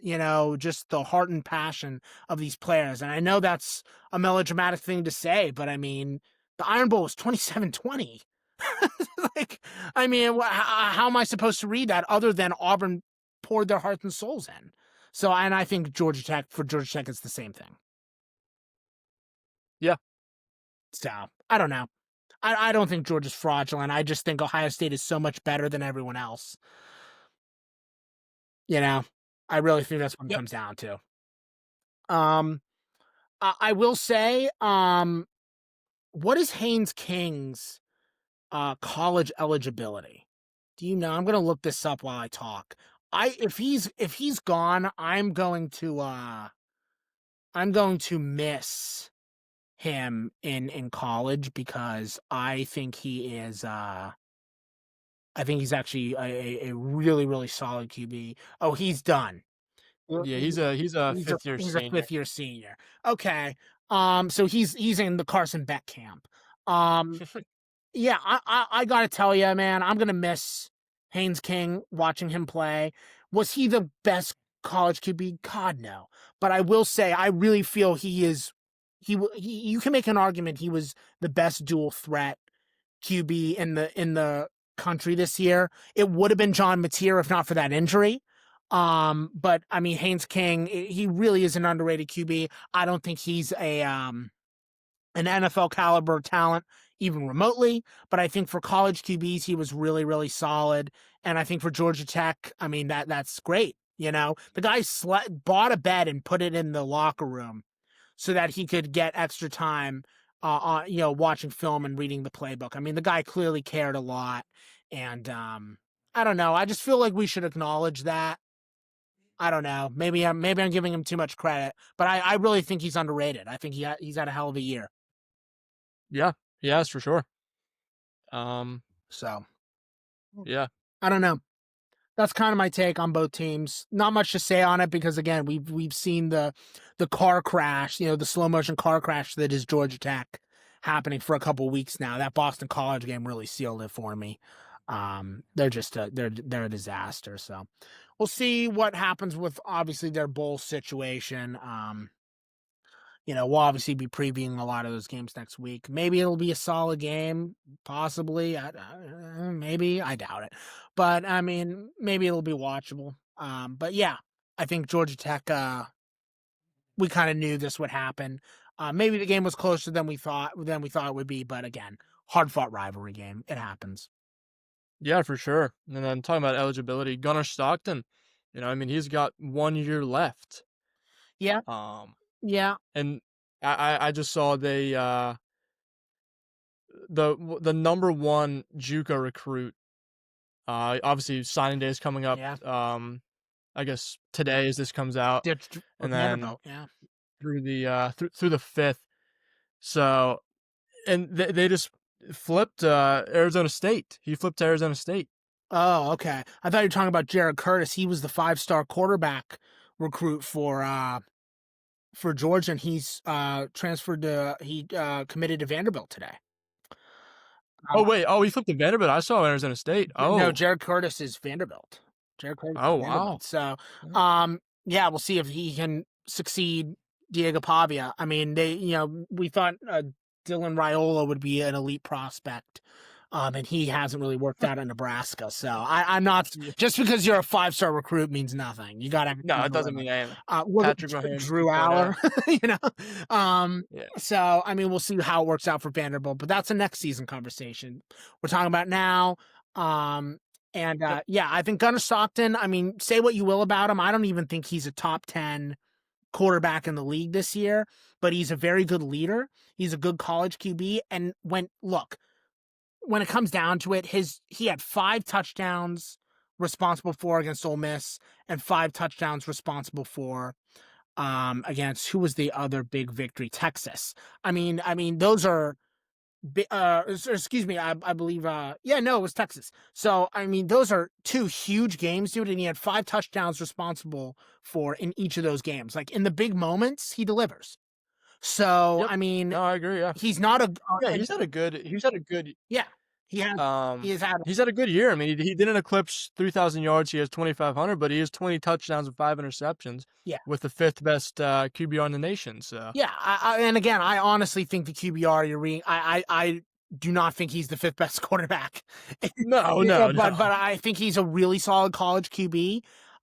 S1: just the heart and passion of these players. And I know that's a melodramatic thing to say, but I mean, the Iron Bowl was 27-20. Like, I mean, how am I supposed to read that other than Auburn poured their hearts and souls in? So, and I think Georgia Tech, it's the same thing.
S2: Yeah.
S1: So I don't know. I don't think Georgia's fraudulent. I just think Ohio State is so much better than everyone else. I really think that's what it
S2: Yep.
S1: comes down to. I will say, what is Haynes King's college eligibility? Do you know? I'm gonna look this up while I talk. If he's gone, I'm going to miss him in college because I think he is I think he's actually a really, really solid QB. Oh, he's done.
S2: Yeah, he's a fifth year
S1: He's a
S2: senior.
S1: fifth year senior. Okay. So he's in the Carson Beck camp. Um, yeah, I gotta tell you, man, I'm gonna miss Haynes King watching him play. Was he the best college QB? God, no. But I will say, I really feel he is. You can make an argument he was the best dual threat QB in the country this year. It would have been John Mateer if not for that injury. But I mean, Haynes King, he really is an underrated QB. I don't think he's an NFL caliber talent even remotely, but I think for college QBs he was really, really solid. And I think for Georgia Tech, I mean that's great. The guy bought a bed and put it in the locker room so that he could get extra time watching film and reading the playbook. I mean, the guy clearly cared a lot, and I don't know. I just feel like we should acknowledge that. I don't know. Maybe I'm giving him too much credit, but I really think he's underrated. I think he's had a hell of a year.
S2: Yeah, that's for sure.
S1: So
S2: Yeah,
S1: I don't know. That's kind of my take on both teams. Not much to say on it because again, we've seen the car crash, the slow motion car crash that is Georgia Tech happening for a couple weeks now. That Boston College game really sealed it for me. They're just they're a disaster. So we'll see what happens with obviously their bowl situation. We'll obviously be previewing a lot of those games next week. Maybe it'll be a solid game, possibly. Maybe I doubt it, but I mean, maybe it'll be watchable. But yeah, I think Georgia Tech. We kind of knew this would happen. Maybe the game was closer than we thought it would be, but again, hard fought rivalry game. It happens.
S2: yeah, for sure. And then talking about eligibility, Gunnar Stockton, I mean, he's got 1 year left.
S1: Yeah, yeah,
S2: And I just saw the number one JUCO recruit. Obviously signing day is coming up.
S1: yeah.
S2: I guess today as this comes out,
S1: Ditched
S2: and then
S1: Vanderbilt. Yeah,
S2: through the 5th. So, and they just flipped Arizona State. He flipped Arizona State.
S1: Oh, okay. I thought you were talking about Jared Curtis. He was the 5-star quarterback recruit for Georgia, and he's transferred to he committed to Vanderbilt today.
S2: Oh wait, oh he flipped to Vanderbilt. I saw Arizona State.
S1: No,
S2: Oh,
S1: Jared Curtis is Vanderbilt. Jared Curtis
S2: oh
S1: is
S2: wow.
S1: Vanderbilt. So,
S2: Yeah.
S1: yeah, we'll see if he can succeed Diego Pavia. I mean, we thought Dylan Raiola would be an elite prospect. And he hasn't really worked out in Nebraska. So I'm not
S2: Yeah.
S1: just because you're a 5-star recruit means nothing. You got to
S2: No, it doesn't
S1: deliver.
S2: mean anything.
S1: What about
S2: Patrick Mahomes
S1: Drew
S2: 2.0.
S1: Aller? you know, um,
S2: Yeah.
S1: so I mean, we'll see how it works out for Vanderbilt, but that's a next season conversation. We're talking about now. Um, and
S2: Yep.
S1: yeah, I think Gunnar Stockton. I mean, say what you will about him. I don't even think he's a top 10 quarterback in the league this year, but he's a very good leader. He's a good college QB. And when it comes down to it, he had 5 touchdowns responsible for against Ole Miss and 5 touchdowns responsible for against who was the other big victory? Texas. I mean those are excuse me, I believe yeah, no, it was Texas. So I mean those are 2 huge games, dude, and he had 5 touchdowns responsible for in each of those games. Like in the big moments, he delivers. So
S2: Yep.
S1: I mean,
S2: No, I agree. Yeah.
S1: he's not a
S2: Yeah,
S1: and
S2: he's had a good
S1: yeah, he has had
S2: he's had a good year. I mean, he didn't eclipse 3,000 yards. He has 2,500, but he has 20 touchdowns and 5 interceptions
S1: yeah.
S2: with the 5th best QBR in the nation. So
S1: Yeah, and again, I honestly think the QBR you're reading. I do not think he's the 5th best quarterback.
S2: no,
S1: Yeah,
S2: no,
S1: but
S2: no.
S1: I think he's a really solid college QB.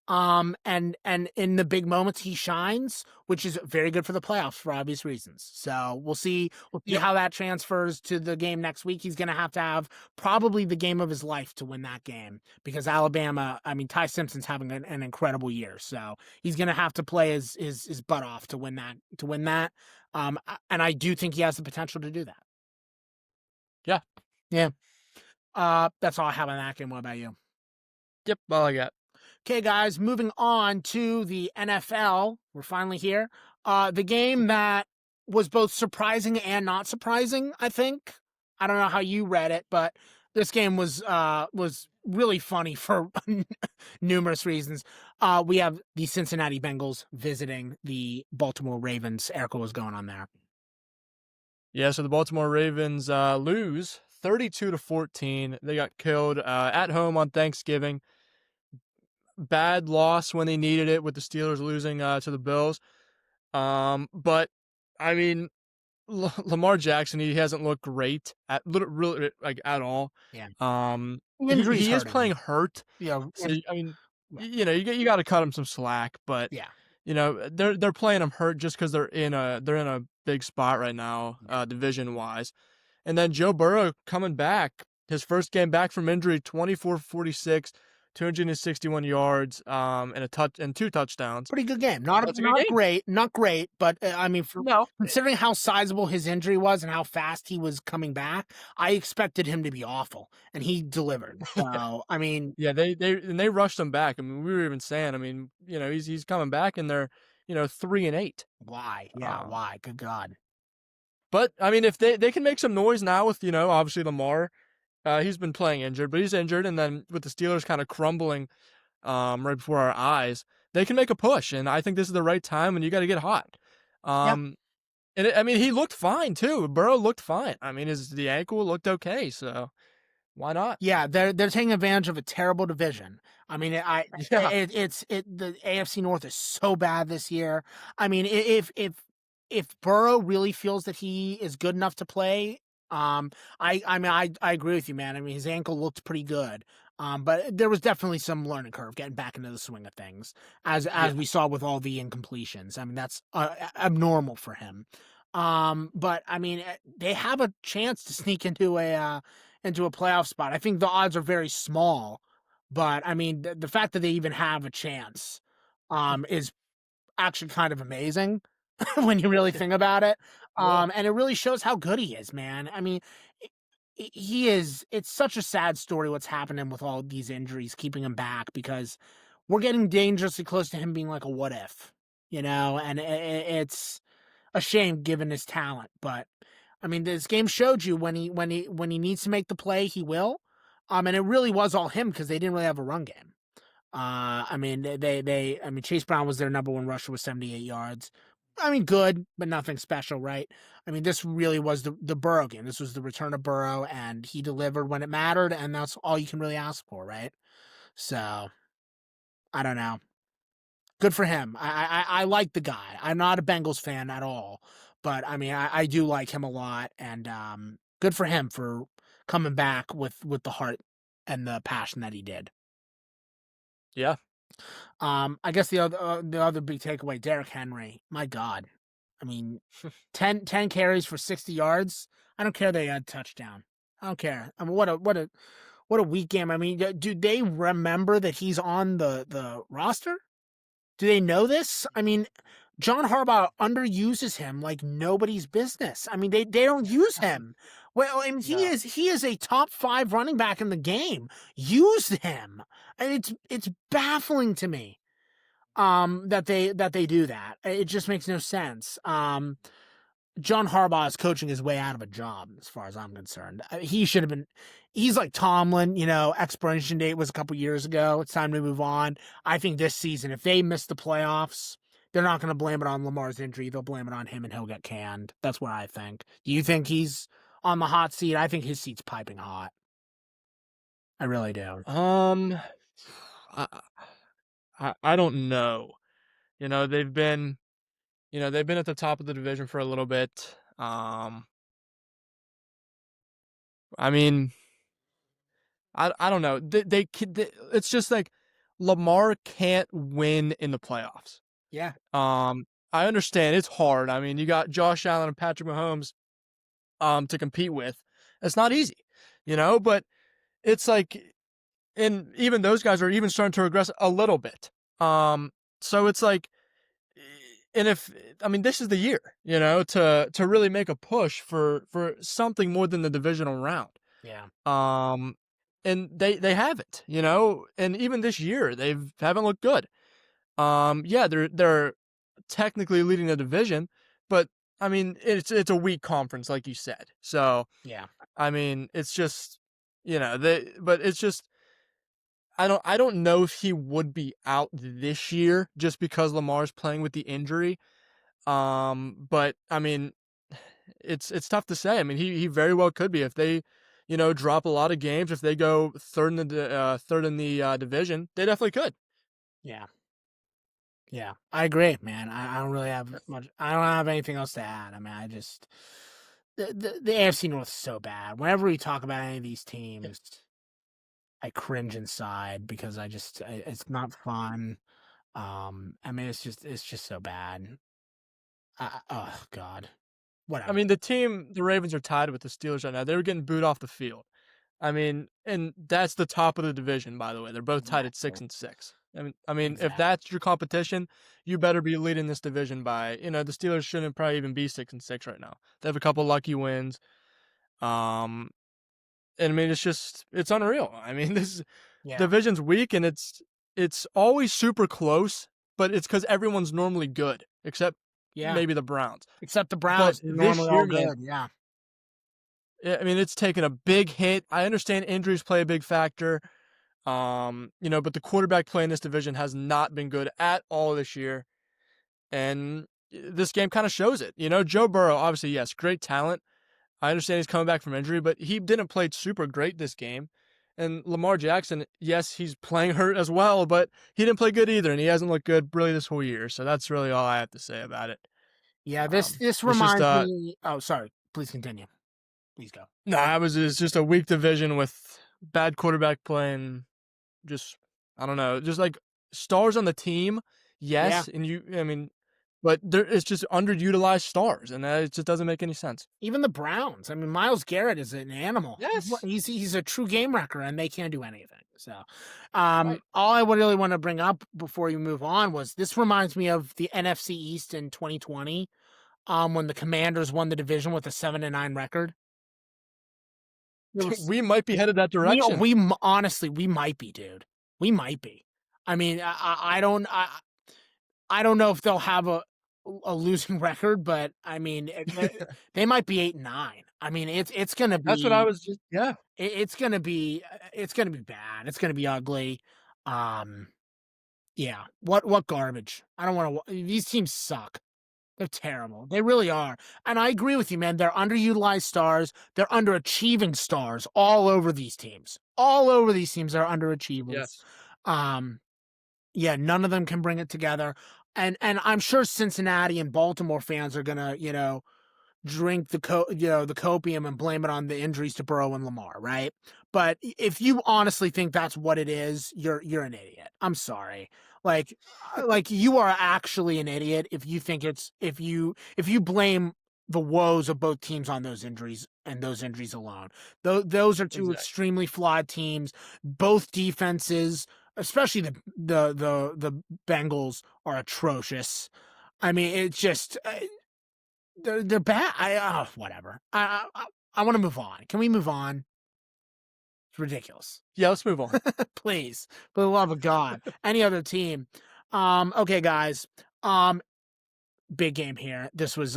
S1: And in the big moments he shines, which is very good for the playoffs for obvious reasons. So we'll see
S2: Yep.
S1: how that transfers to the game next week. He's going to have probably the game of his life to win that game because Alabama. I mean, Ty Simpson's having an incredible year, so he's going to have to play his butt off to win that. And I do think he has the potential to do that.
S2: Yeah.
S1: Yeah. That's all I have on that game. What about you?
S2: Yep. All I got.
S1: Okay, guys, moving on to the NFL. We're finally here. The game that was both surprising and not surprising, I think. I don't know how you read it, but this game was really funny for numerous reasons. We have the Cincinnati Bengals visiting the Baltimore Ravens. Erica, was going on there.
S2: Yeah. So the Baltimore Ravens lose 32-14. They got killed at home on Thanksgiving. Bad loss when they needed it with the Steelers losing to the Bills. But I mean, Lamar Jackson, he hasn't looked great really like at all.
S1: Yeah, injuries
S2: He is
S1: hurting him.
S2: playing hurt.
S1: Yeah,
S2: So I mean,
S1: yeah,
S2: you got to cut him some slack, but
S1: yeah.
S2: they're playing him hurt just because they're in a big spot right now, division wise. And then Joe Burrow coming back, his first game back from injury, 24-46, 261 yards, and a touch and 2 touchdowns.
S1: Pretty good game.
S2: That's a good game.
S1: Not great, but I mean, for
S2: No,
S1: considering how sizable his injury was and how fast he was coming back, I expected him to be awful, and he delivered. So, I mean,
S2: yeah, they rushed him back. I mean, we were even saying, I mean, he's coming back and they're 3-8.
S1: why? Yeah,
S2: Um,
S1: why? Good God.
S2: but I mean, if they can make some noise now with obviously Lamar, he's been playing injured, but he's injured, and then with the Steelers kind of crumbling right before our eyes, they can make a push, and I think this is the right time, and you got to get hot.
S1: Yeah.
S2: Um, and I mean, he looked fine too. Burrow looked fine. I mean, the ankle looked okay, so why not?
S1: Yeah, they're taking advantage of a terrible division. I mean,
S2: Yeah,
S1: the AFC North is so bad this year. I mean, if Burrow really feels that he is good enough to play, I mean, I agree with you, man. I mean, his ankle looked pretty good. But there was definitely some learning curve getting back into the swing of things, as
S2: yeah,
S1: we saw with all the incompletions. I mean, that's abnormal for him. But I mean, they have a chance to sneak into a playoff spot. I think the odds are very small, but I mean, the fact that they even have a chance, is actually kind of amazing when you really think about it.
S2: yeah.
S1: And it really shows how good he is, man. I mean, he is. It's such a sad story what's happening with all these injuries, keeping him back because we're getting dangerously close to him being like a what if, and it's a shame given his talent. But I mean, this game showed you when he needs to make the play, he will. And it really was all him because they didn't really have a run game. I mean, I mean, Chase Brown was their number one rusher with 78 yards. I mean, good, but nothing special, right? I mean, this really was the Burrow game. This was the return of Burrow, and he delivered when it mattered, and that's all you can really ask for, right? So I don't know. Good for him. I like the guy. I'm not a Bengals fan at all, but I mean, I do like him a lot, and good for him for coming back with the heart and the passion that he did.
S2: Yeah.
S1: I guess the other big takeaway, Derrick Henry. My God, I mean, 10 carries for 60 yards. I don't care they had a touchdown. I don't care. I mean, what a weak game. I mean, do they remember that he's on the roster? Do they know this? I mean, John Harbaugh underuses him like nobody's business. I mean, they don't use him. Well, and he
S2: No.
S1: is a top 5 running back in the game. Use him. And it's baffling to me that they do that. It just makes no sense. John Harbaugh is coaching his way out of a job, as far as I'm concerned. He should have been. He's like Tomlin, expiration date was a couple years ago. It's time to move on. I think this season, if they miss the playoffs, they're not going to blame it on Lamar's injury. They'll blame it on him, and he'll get canned. That's what I think. Do you think he's on the hot seat? I think his seat's piping hot. I really do.
S2: Um, I I don't know. You know, they've been at the top of the division for a little bit. I mean, I don't know. It's just like Lamar can't win in the playoffs.
S1: Yeah.
S2: I understand it's hard. I mean, you got Josh Allen and Patrick Mahomes to compete with. It's not easy, but it's like, and even those guys are even starting to regress a little bit. So it's like, and if I mean this is the year, to really make a push for something more than the divisional round.
S1: Yeah.
S2: Um, and they haven't, and even this year they haven't looked good. Yeah, they're technically leading the division, but I mean it's a weak conference, like you said. So
S1: Yeah.
S2: I mean it's just, but it's just I don't know if he would be out this year just because Lamar's playing with the injury. But I mean, it's tough to say. I mean, he very well could be if they, drop a lot of games. If they go third in the division, they definitely could.
S1: Yeah. Yeah, I agree, man. I don't really have much. I don't have anything else to add. I mean, I just the AFC North is so bad. Whenever we talk about any of these teams, I cringe inside because it's not fun. I mean, it's just so bad. Oh God,
S2: I
S1: whatever.
S2: mean, the Ravens are tied with the Steelers right now. They were getting booed off the field. I mean, and that's the top of the division, by the way. They're both tied at
S1: Exactly.
S2: 6-6. I mean, if
S1: Exactly.
S2: that's your competition, you better be leading this division by. The Steelers shouldn't probably even be 6-6 right now. They have a couple lucky wins. Um, and I mean, it's unreal. I mean, this
S1: Yeah.
S2: division's weak, and it's always super close, but it's because everyone's normally good, except
S1: Yeah.
S2: maybe the Browns.
S1: Except the
S2: But
S1: Browns, are
S2: this
S1: normally
S2: year,
S1: all
S2: man,
S1: good. Yeah.
S2: I mean, it's taken a big hit. I understand injuries play a big factor. But the quarterback play in this division has not been good at all this year. And this game kind of shows it. Joe Burrow, obviously, yes, great talent. I understand he's coming back from injury, but he didn't play super great this game. And Lamar Jackson, yes, he's playing hurt as well, but he didn't play good either, and he hasn't looked good really this whole year. So that's really all I have to say about it.
S1: Yeah. This
S2: It's just
S1: reminds me. Oh, sorry. Please continue. Please go.
S2: no, it's just a weak division with bad quarterback play and just I don't know, just like stars on the team,
S1: Yeah.
S2: yes, and I mean, but it's just underutilized stars, and it just doesn't make any sense.
S1: Even the Browns. I mean, Miles Garrett is an animal.
S2: Yes,
S1: He's a true game wrecker, and they can't do anything. So,
S2: right.
S1: all I would really want to bring up before you move on was this reminds me of the NFC East in 2020, when the Commanders won the division with a 7-9 record. There was
S2: We might be headed that
S1: we
S2: direction.
S1: honestly we might be, dude. We might be. I mean, I don't know if they'll have a losing record, but I mean, they might be 8-9. I mean, it's gonna
S2: That's what I
S1: be
S2: was just yeah.
S1: it's gonna be bad. It's gonna be ugly. Um, yeah. What garbage? I don't want to. These teams suck. They're terrible. They really are. And I agree with you, man. They're underutilized stars. They're underachieving stars all over these teams. All over these teams are underachievers.
S2: Yes.
S1: Um, yeah, none of them can bring it together. And I'm sure Cincinnati and Baltimore fans are gonna, drink the copium and blame it on the injuries to Burrow and Lamar, right? But if you honestly think that's what it is, you're an idiot. I'm sorry. Like you are actually an idiot if you think if you blame the woes of both teams on those injuries and those injuries alone. Those are two
S2: Exactly.
S1: extremely flawed teams. Both defenses, especially the Bengals, are atrocious. I mean, it's just they're bad. Whatever. I want to move on. Can we move on? It's ridiculous.
S2: Yeah, let's move on.
S1: Please, for the love of God. Any other team? Okay, guys. Big game here. This was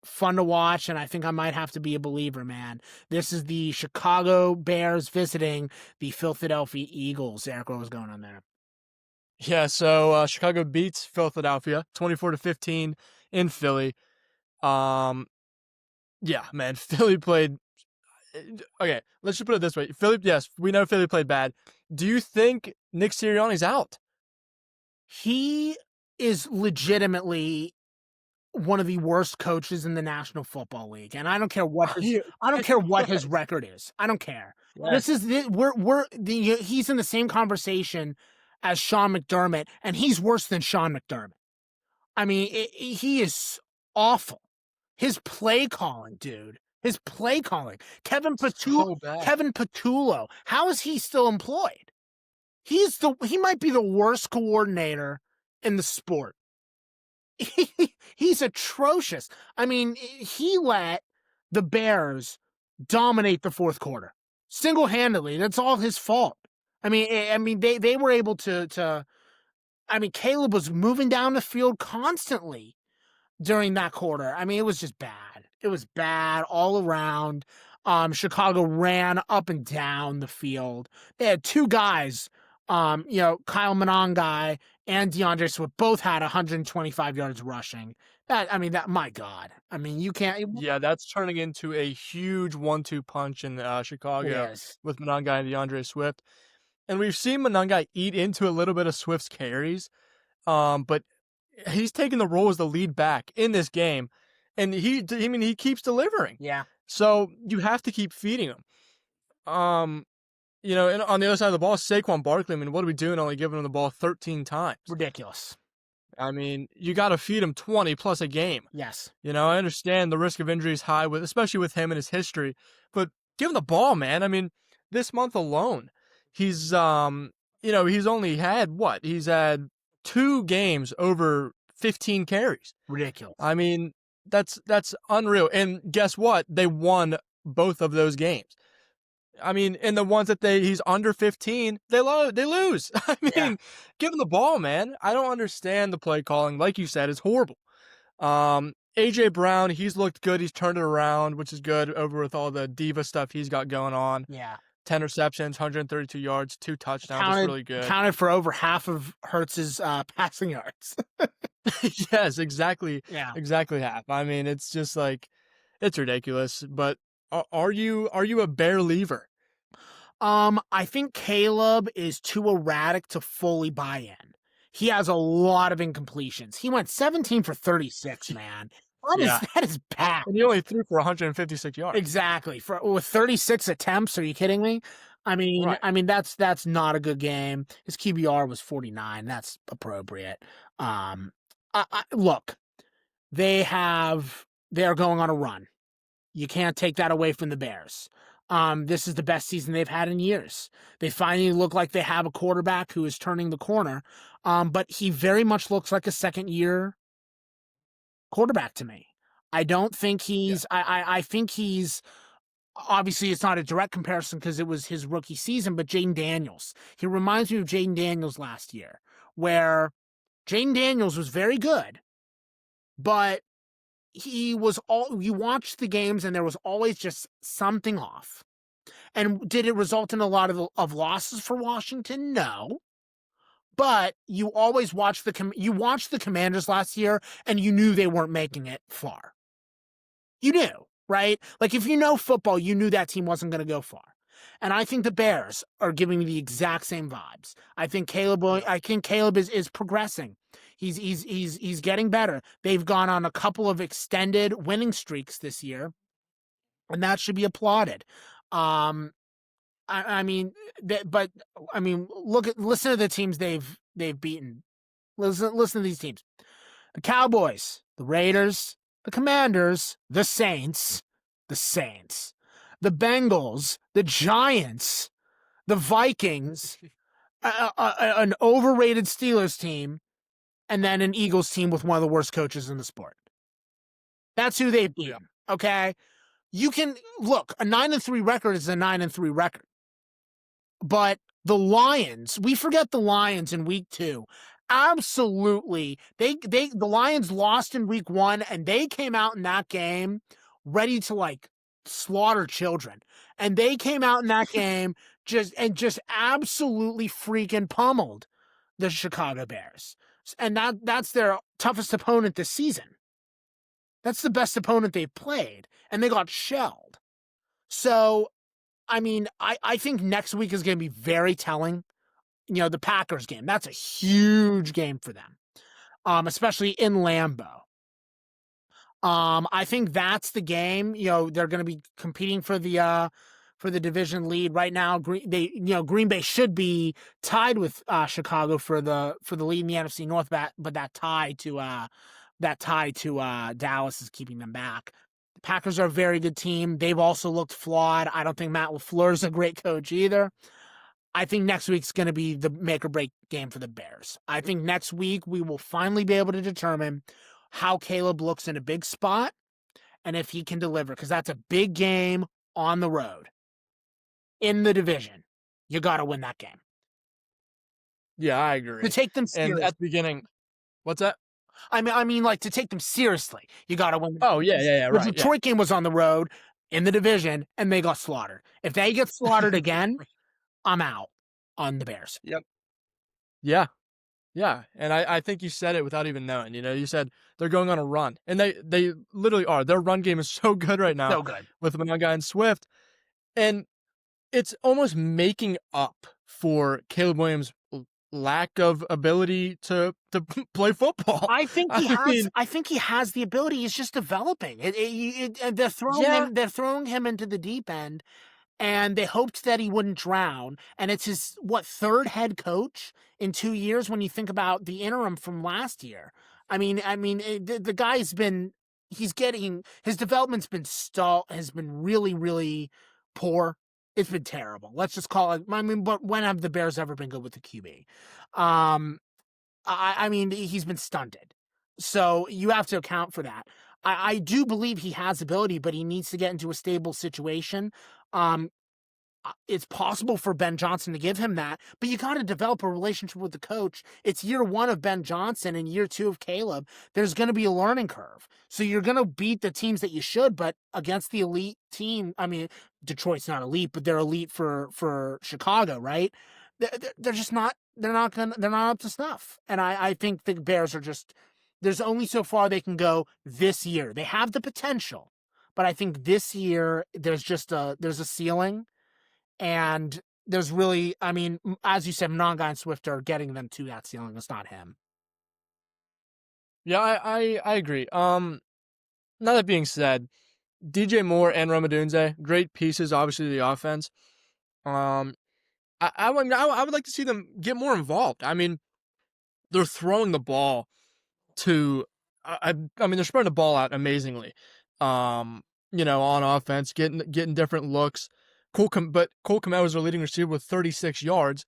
S1: fun to watch, and I think I might have to be a believer, man. This is the Chicago Bears visiting the Philadelphia Eagles. Eric, what was going on there?
S2: Yeah, so Chicago beats Philadelphia 24-15 in Philly. Um, yeah, man, Philly played. Okay, let's just put it this way: Philly, yes, we know Philly played bad. Do you think Nick Sirianni's out?
S1: He is legitimately one of the worst coaches in the National Football League, and
S2: He-
S1: I don't care what his
S2: yes,
S1: record is. I don't care. This
S2: yes,
S1: is he's in the same conversation as Sean McDermott, and he's worse than Sean McDermott. I mean, he is awful. His play calling, dude. His play calling.
S2: so bad.
S1: Kevin Patullo. How is he still employed? He might be the worst coordinator in the sport. He's atrocious. I mean, he let the Bears dominate the fourth quarter single-handedly. That's all his fault. I mean, they were able to. I mean, Caleb was moving down the field constantly during that quarter. I mean, it was just bad. It was bad all around. Chicago ran up and down the field. They had two guys, Kyle Monangai and DeAndre Swift both had 125 yards rushing. My God. I mean, you can't.
S2: Yeah, that's turning into a huge 1-2 punch in
S1: It
S2: Chicago
S1: is.
S2: with Monangai and DeAndre Swift. And we've seen Monangai eat into a little bit of Swift's carries, but he's taking the role as the lead back in this game, and he keeps delivering.
S1: Yeah.
S2: So you have to keep feeding him. And on the other side of the ball, Saquon Barkley. I mean, what are we doing? Only giving him the ball 13 times.
S1: Ridiculous.
S2: I mean, you got to feed him 20 plus a game.
S1: Yes.
S2: I understand the risk of injury is high especially with him and his history, but give him the ball, man. I mean, this month alone, he's he's only had what? He's had 2 games over 15 carries.
S1: Ridiculous.
S2: I mean, that's unreal. And guess what? They won both of those games. I mean, in the ones that he's under 15, they lose. I mean,
S1: Yeah.
S2: give him the ball, man. I don't understand the play calling. Like you said, it's horrible. AJ Brown, he's looked good. He's turned it around, which is good over with all the diva stuff he's got going on.
S1: Yeah.
S2: 10 receptions, 132 yards, 2 touchdowns. That's really good.
S1: Counted for over half of Hurts's passing yards.
S2: Yes, exactly.
S1: Yeah.
S2: Exactly half. I mean, it's just like, it's ridiculous. But are you a Bear lever?
S1: I think Caleb is too erratic to fully buy in. He has a lot of incompletions. He went 17 for 36, man.
S2: Yeah.
S1: That is bad.
S2: And he only threw for 156 yards.
S1: Exactly. With 36 attempts, are you kidding me?
S2: Right.
S1: That's not a good game. His QBR was 49. That's appropriate. Look, they are going on a run. You can't take that away from the Bears. This is the best season they've had in years. They finally look like they have a quarterback who is turning the corner. But he very much looks like a second-year quarterback to me. I don't think he's.
S2: Yeah.
S1: I think he's. Obviously, it's not a direct comparison because it was his rookie season, but Jaden Daniels. He reminds me of Jaden Daniels last year, where Jaden Daniels was very good, but he was all you watched the games and there was always just something off. And did it result in a lot of losses for Washington? No. But you always watched you watched the Commanders last year and you knew they weren't making it far. You knew, right? Like if you know football, you knew that team wasn't going to go far. And I think the Bears are giving me the exact same vibes. I think Caleb is progressing. He's getting better. They've gone on a couple of extended winning streaks this year, and that should be applauded. I mean, listen to the teams they've beaten. Listen to these teams: the Cowboys, the Raiders, the Commanders, the Saints, the Bengals, the Giants, the Vikings, an overrated Steelers team, and then an Eagles team with one of the worst coaches in the sport. That's who they've beaten. Yeah. Okay, you can look. A 9-3 record is a 9-3 record. But the Lions, we forget the Lions in week 2. Absolutely. The Lions lost in week 1 and they came out in that game ready to like slaughter children. And they came out in that game just absolutely freaking pummeled the Chicago Bears. And that's their toughest opponent this season. That's the best opponent they've played. And they got shelled. So I mean, I think next week is going to be very telling. You know, the Packers game. That's a huge game for them, especially in Lambeau. I think that's the game. You know, they're going to be competing for the division lead right now. Green Bay should be tied with Chicago for the lead in the NFC North, but that tie to Dallas is keeping them back. Packers are a very good team. They've also looked flawed. I don't think Matt LaFleur is a great coach either. I think next week's going to be the make or break game for the Bears. I think next week we will finally be able to determine how Caleb looks in a big spot and if he can deliver, because that's a big game on the road in the division. You got to win that game.
S2: Yeah, I agree.
S1: To take them seriously.
S2: And at the beginning, what's that?
S1: I mean, like to take them seriously, you got to win.
S2: Oh yeah, right.
S1: The Detroit game was on the road in the division, and they got slaughtered. If they get slaughtered again, I'm out on the Bears.
S2: Yep. Yeah, and I think you said it without even knowing. You know, you said they're going on a run, and they literally are. Their run game is so good right now.
S1: So good
S2: with Monga and Swift, and it's almost making up for Caleb Williams' lack of ability to play football.
S1: I think he has the ability. He's just developing. They're throwing him into the deep end, and they hoped that he wouldn't drown. And it's his third head coach in 2 years when you think about the interim from last year. I mean, the guy's been his development's been has been really, really poor. It's been terrible. Let's just call it. I mean, but when have the Bears ever been good with the QB? I mean, he's been stunted. So you have to account for that. I do believe he has ability, but he needs to get into a stable situation. It's possible for Ben Johnson to give him that, but you got to develop a relationship with the coach. It's year 1 of Ben Johnson and year 2 of Caleb. There's going to be a learning curve. So you're going to beat the teams that you should, but against the elite team, I mean, Detroit's not elite, but they're elite for Chicago, right? They're just not, they're not up to snuff. And I think the Bears are there's only so far they can go this year. They have the potential, but I think this year there's a ceiling. And there's really, I mean, as you said, Monga and Swift are getting them to that ceiling. It's not him.
S2: Yeah, I agree. Now that being said, DJ Moore and Rome Odunze, great pieces, obviously, to the offense. I would like to see them get more involved. I mean, they're throwing the ball to, I mean, they're spreading the ball out amazingly. On offense, getting different looks. Cole Kmet was their leading receiver with 36 yards.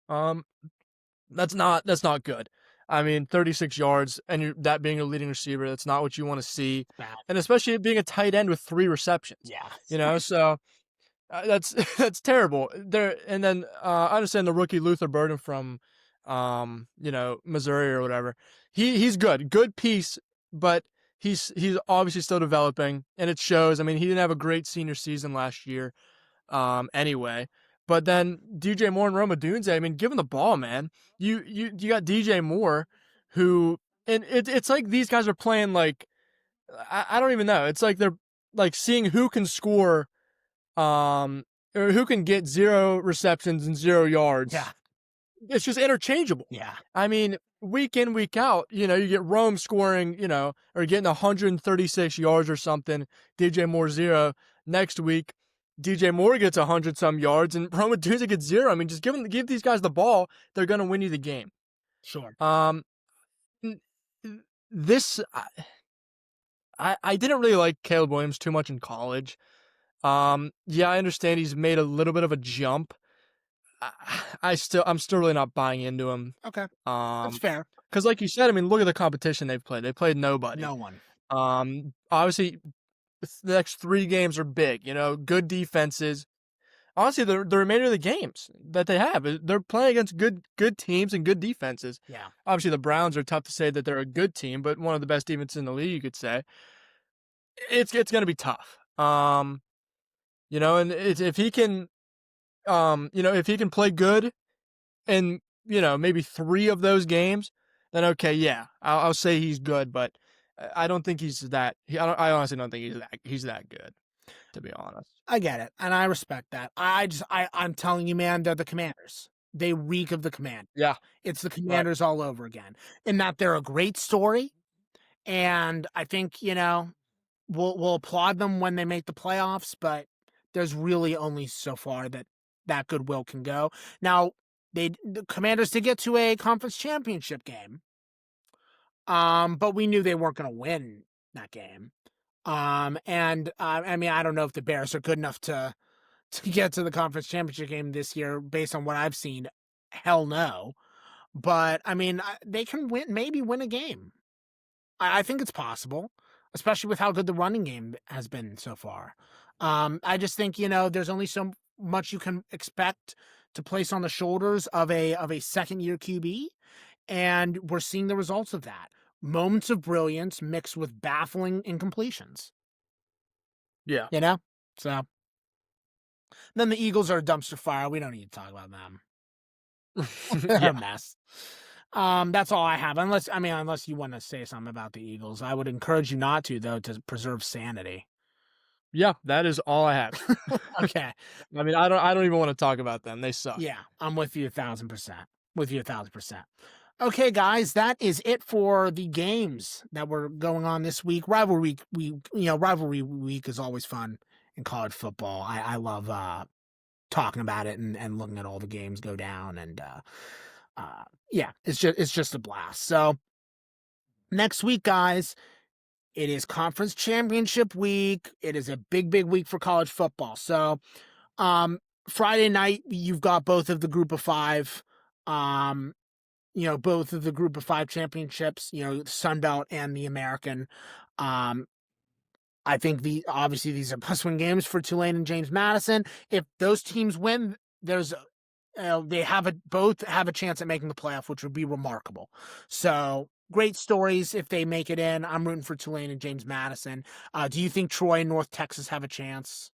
S2: That's not good. I mean, 36 yards and that being a leading receiver, that's not what you want to see.
S1: Bad.
S2: And especially being a tight end with 3 receptions.
S1: Yeah.
S2: So that's terrible. And then I understand the rookie Luther Burden from Missouri or whatever. He's good piece but he's obviously still developing, and it shows. I mean, he didn't have a great senior season last year, anyway. But then DJ Moore and Roma Dunze, I mean, give him the ball, man. You got DJ Moore, who and it's like these guys are playing like I don't even know. It's like they're like seeing who can score, um, or who can get 0 receptions and 0 yards.
S1: Yeah.
S2: It's just interchangeable.
S1: Yeah.
S2: I mean, week in, week out, you get Rome scoring, or getting 136 yards or something. DJ Moore 0. Next week, DJ Moore gets 100 some yards, and Rome Odunze gets 0. I mean, just give these guys the ball, they're gonna win you the game.
S1: Sure.
S2: Um, this I didn't really like Caleb Williams too much in college. Yeah, I understand he's made a little bit of a jump. I'm still really not buying into him.
S1: Okay. That's fair.
S2: Because like you said, I mean, look at the competition they've played. They played nobody.
S1: No one.
S2: Obviously, the next 3 games are big. Good defenses. Honestly, the remainder of the games that they have, they're playing against good teams and good defenses.
S1: Yeah.
S2: Obviously, the Browns are tough to say that they're a good team, but one of the best defenses in the league, you could say. It's going to be tough. And if he can, if he can play good in maybe 3 of those games, then okay, yeah, I'll say he's good, but I don't think he's that. I honestly don't think he's that good, to be honest.
S1: I get it, and I respect that. I'm telling you, man, they're the Commanders. They reek of the Command.
S2: Yeah,
S1: It's the
S2: right.
S1: Commanders all over again. In that they're a great story, and I think we'll applaud them when they make the playoffs, but there's really only so far that goodwill can go. Now, the Commanders did get to a conference championship game, but we knew they weren't going to win that game. And I mean, I don't know if the Bears are good enough to get to the conference championship game this year based on what I've seen. Hell no. But I mean, they can maybe win a game. I think it's possible, especially with how good the running game has been so far. I just think there's only so much you can expect to place on the shoulders of a second year QB, and we're seeing the results of that. Moments of brilliance mixed with baffling incompletions.
S2: Yeah.
S1: So then the Eagles are a dumpster fire. We don't need to talk about them. They're a mess. That's all I have. Unless you want to say something about the Eagles, I would encourage you not to, though, to preserve sanity.
S2: Yeah, that is all I have.
S1: Okay.
S2: I mean, I don't even want to talk about them. They suck.
S1: Yeah, I'm with you 1,000%. With you 1,000%. Okay, guys, that is it for the games that were going on this week. Rivalry week is always fun in college football. I love talking about it and looking at all the games go down, and yeah, it's just a blast. So next week, guys, it is conference championship week. It is a big week for college football. So Friday night, you've got both of the group of 5 both of the group of 5 championships, the Sun Belt and the American. I think obviously these are must-win games for Tulane and James Madison. If those teams win, they both have a chance at making the playoff, which would be remarkable. So great stories if they make it in. I'm rooting for Tulane and James Madison. Do you think Troy and North Texas have a chance?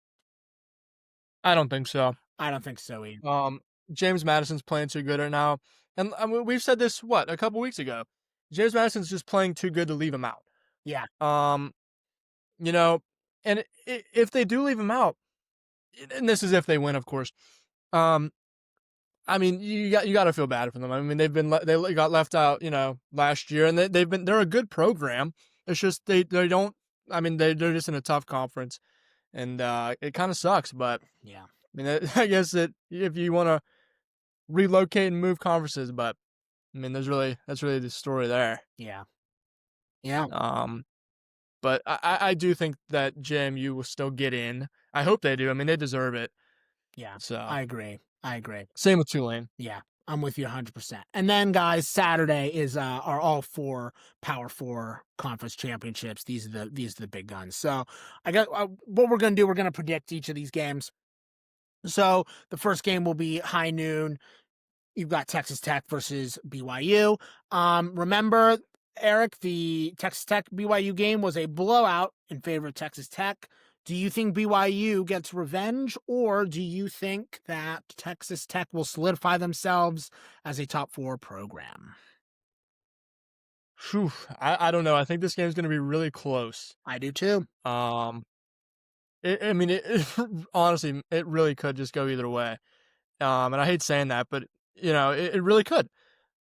S2: I don't think so.
S1: I don't think so either.
S2: James Madison's playing too good right now. And I mean, we've said this, a couple weeks ago. James Madison's just playing too good to leave him out.
S1: Yeah.
S2: And if they do leave him out, and this is if they win, of course, I mean, you got to feel bad for them. I mean, they got left out, last year, and they're a good program. It's just they don't. I mean, they're just in a tough conference, and it kind of sucks. But
S1: yeah,
S2: I mean, I guess that if you want to relocate and move conferences, but I mean, that's really the story there.
S1: Yeah.
S2: But I do think that JMU will still get in. I hope they do. I mean, they deserve it.
S1: Yeah.
S2: So
S1: I agree.
S2: Same with Tulane.
S1: Yeah, I'm with you 100%. And then, guys, Saturday are all 4 Power 4 conference championships. These are the big guns. So I got what we're gonna do. We're gonna predict each of these games. So the first game will be high noon. You've got Texas Tech versus BYU. Remember, Eric, the Texas Tech BYU game was a blowout in favor of Texas Tech. Do you think BYU gets revenge, or do you think that Texas Tech will solidify themselves as a top 4 program?
S2: Phew, I don't know. I think this game's going to be really close.
S1: I do too.
S2: Um, I mean, honestly, it really could just go either way. And I hate saying that, but it really could.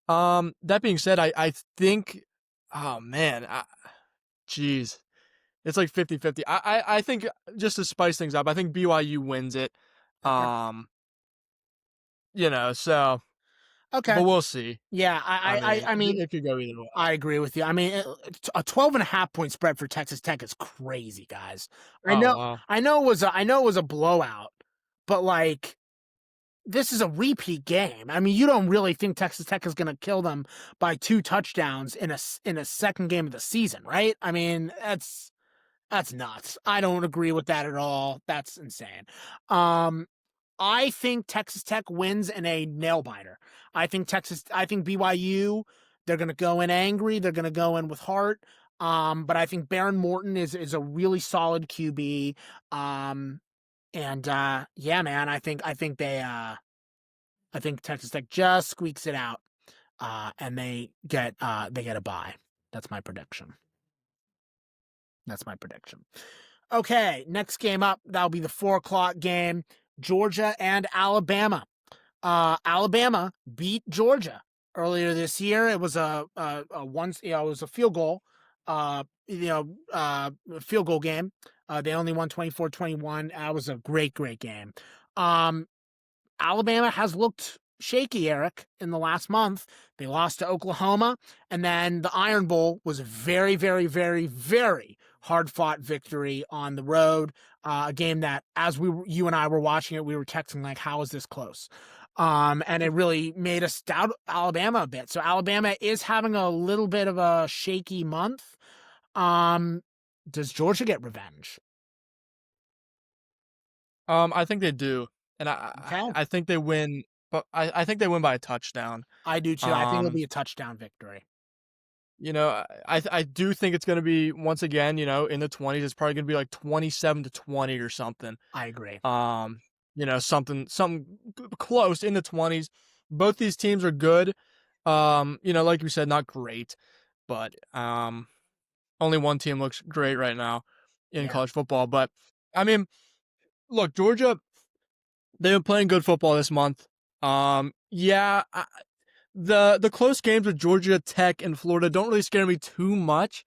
S2: That being said, I think, oh man, geez, it's like 50-50. I think just to spice things up, I think BYU wins it.
S1: Okay.
S2: Um, so,
S1: Okay.
S2: but we'll see.
S1: Yeah,
S2: I mean,
S1: I mean,
S2: it could go either way.
S1: I agree with you. I mean, a 12.5 point spread for Texas Tech is crazy, guys. I
S2: Oh
S1: know,
S2: wow.
S1: I know it was a blowout, but like, this is a repeat game. I mean, you don't really think Texas Tech is going to kill them by 2 touchdowns in a second game of the season, right? I mean, that's nuts. I don't agree with that at all. That's insane. Um, I think Texas Tech wins in a nail biter. I think BYU, they're going to go in angry. They're going to go in with heart. But I think Baron Morton is a really solid QB. Yeah, man, I think Texas Tech just squeaks it out. And they get a bye. That's my prediction. That's my prediction. Okay, next game up, that'll be the 4 o'clock game. Georgia and Alabama. Alabama beat Georgia earlier this year. It was a once, it was a field goal, field goal game. They only won 24-21. That was a great game. Alabama has looked shaky, Eric, in the last month. They lost to Oklahoma, and then the Iron Bowl was a very, very, very, very hard-fought victory on the road. A game that, as you and I were watching it, we were texting like, "How is this close?" And it really made us doubt Alabama a bit. So Alabama is having a little bit of a shaky month. Does Georgia get revenge?
S2: I think they do, and
S1: Okay,
S2: I think they win, but I think they win by a touchdown.
S1: I do too. I think it'll
S2: Um,
S1: be a touchdown victory.
S2: I do think it's going to be once again, in the 20s. It's probably going to be like 27-20 or something.
S1: I agree.
S2: Something close in the 20s. Both these teams are good. Like you said, not great, but only one team looks great right now in
S1: Yeah,
S2: college football. But I mean, look, Georgia, they've been playing good football this month. Yeah, the close games with Georgia Tech and Florida don't really scare me too much.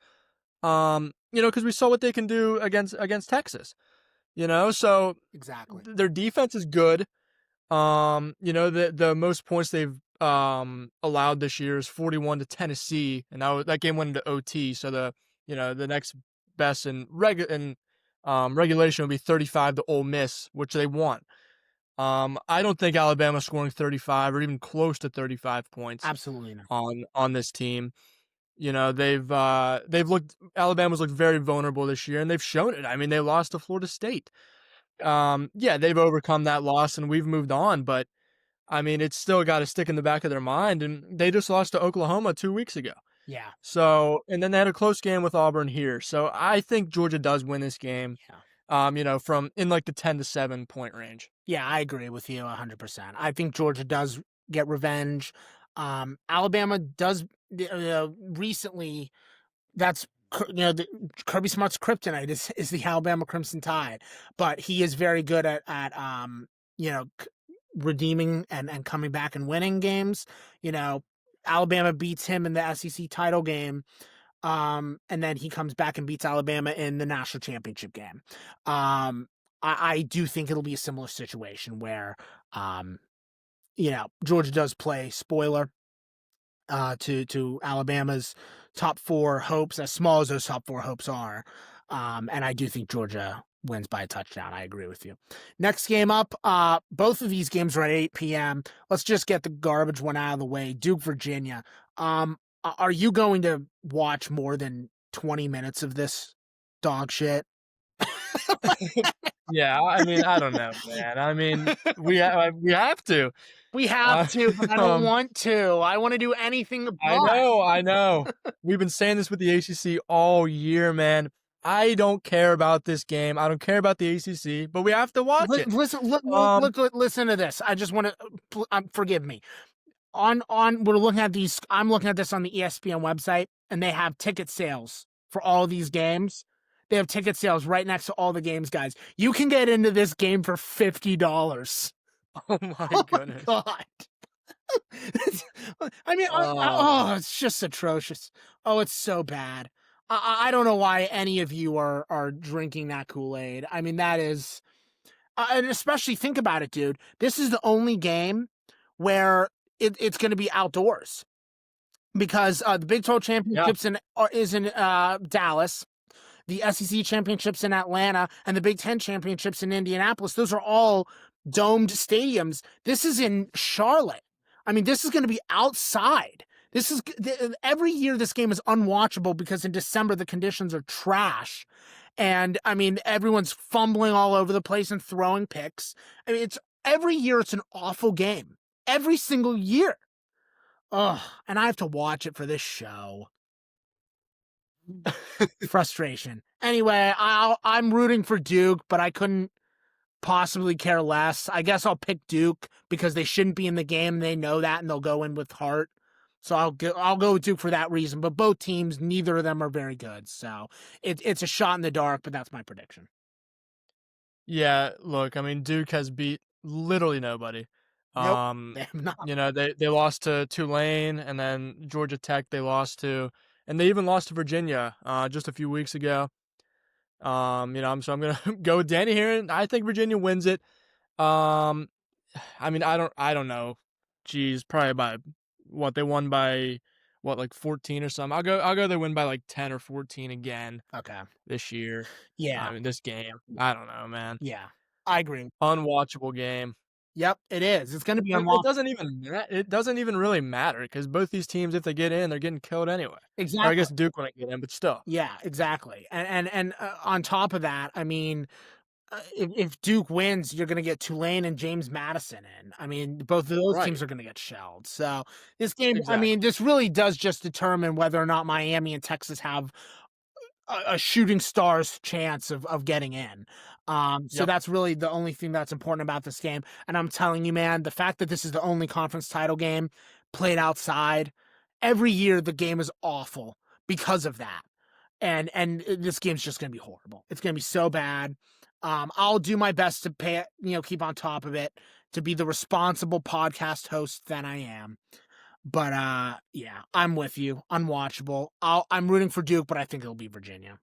S2: Because we saw what they can do against Texas. So
S1: exactly.
S2: their defense is good. The most points they've allowed this year is 41 to Tennessee, and that game went into OT. So the next best in regulation would be 35 to Ole Miss, which they won. I don't think Alabama's scoring 35 or even close to 35 points
S1: Absolutely not.
S2: on this team. Alabama's looked very vulnerable this year, and they've shown it. I mean, they lost to Florida State. Yeah, they've overcome that loss and we've moved on, but I mean, it's still got to stick in the back of their mind. And they just lost to Oklahoma 2 weeks ago.
S1: Yeah.
S2: So, and then they had a close game with Auburn here. So I think Georgia does win this game.
S1: Yeah.
S2: From in like the 10-7 point range.
S1: Yeah, I agree with you 100%. I think Georgia does get revenge. Alabama does recently. That's Kirby Smart's kryptonite is the Alabama Crimson Tide, but he is very good at redeeming and coming back and winning games. Alabama beats him in the SEC title game. And then he comes back and beats Alabama in the national championship game. I do think it'll be a similar situation where, Georgia does play spoiler to Alabama's top 4 hopes, as small as those top 4 hopes are. And I do think Georgia wins by a touchdown. I agree with you. Next game up, both of these games are at 8 p.m. Let's just get the garbage one out of the way. Duke, Virginia. Are you going to watch more than 20 minutes of this dog shit?
S2: Yeah, I mean, I don't know, man. I mean, we have to.
S1: We have to, but I don't want to. I want to do anything but.
S2: I know. We've been saying this with the ACC all year, man. I don't care about this game. I don't care about the ACC, but we have to watch it.
S1: Listen to this. I just want to forgive me. We're looking at these. I'm looking at this on the ESPN website, and they have ticket sales for all these games. They have ticket sales right next to all the games, guys. You can get into this game for $50.
S2: Oh my goodness.
S1: My God. I mean, it's just atrocious. Oh, it's so bad. I don't know why any of you are drinking that Kool-Aid. I mean, that is, and especially think about it, dude. This is the only game where it's going to be outdoors because the Big 12 championships is in Dallas. The SEC championships in Atlanta and the Big 10 championships in Indianapolis. Those are all domed stadiums. This is in Charlotte. I mean, this is going to be outside. This is every year this game is unwatchable because in December the conditions are trash. And I mean, everyone's fumbling all over the place and throwing picks. I mean, every year it's an awful game. Every single year. Ugh, and I have to watch it for this show. Frustration. Anyway, I'm rooting for Duke, but I couldn't possibly care less. I guess I'll pick Duke because they shouldn't be in the game. They know that, and they'll go in with heart. So I'll go with Duke for that reason. But both teams, neither of them are very good. So it's a shot in the dark, but that's my prediction.
S2: Yeah, look, I mean, Duke has beat literally nobody.
S1: Nope, they have not.
S2: You know, they lost to Tulane, and then Georgia Tech they lost to, and they even lost to Virginia just a few weeks ago. You know, so I'm gonna go with Danny here, and I think Virginia wins it. I mean, I don't know. Geez, probably by what they won by, like 14 or something. I'll go. They win by like 10 or 14 again.
S1: Okay.
S2: This year.
S1: Yeah.
S2: I mean, this game. I don't know, man.
S1: Yeah, I agree.
S2: Unwatchable game.
S1: Yep, it is. It's going to be
S2: unwatchable. It doesn't even really matter because both these teams, if they get in, they're getting killed anyway.
S1: Exactly.
S2: Or I guess Duke wouldn't get in, but still.
S1: Yeah, exactly. And on top of that, I mean, if Duke wins, you're going to get Tulane and James Madison in. I mean, both of those teams are going to get shelled. So this game, exactly. I mean, this really does just determine whether or not Miami and Texas have a shooting star's chance of getting in. So that's really the only thing that's important about this game. And I'm telling you, man, the fact that this is the only conference title game played outside, every year the game is awful because of that. And this game's just going to be horrible. It's going to be so bad. I'll do my best to keep on top of it, to be the responsible podcast host that I am. But yeah, I'm with you. Unwatchable. I'm rooting for Duke, but I think it'll be Virginia.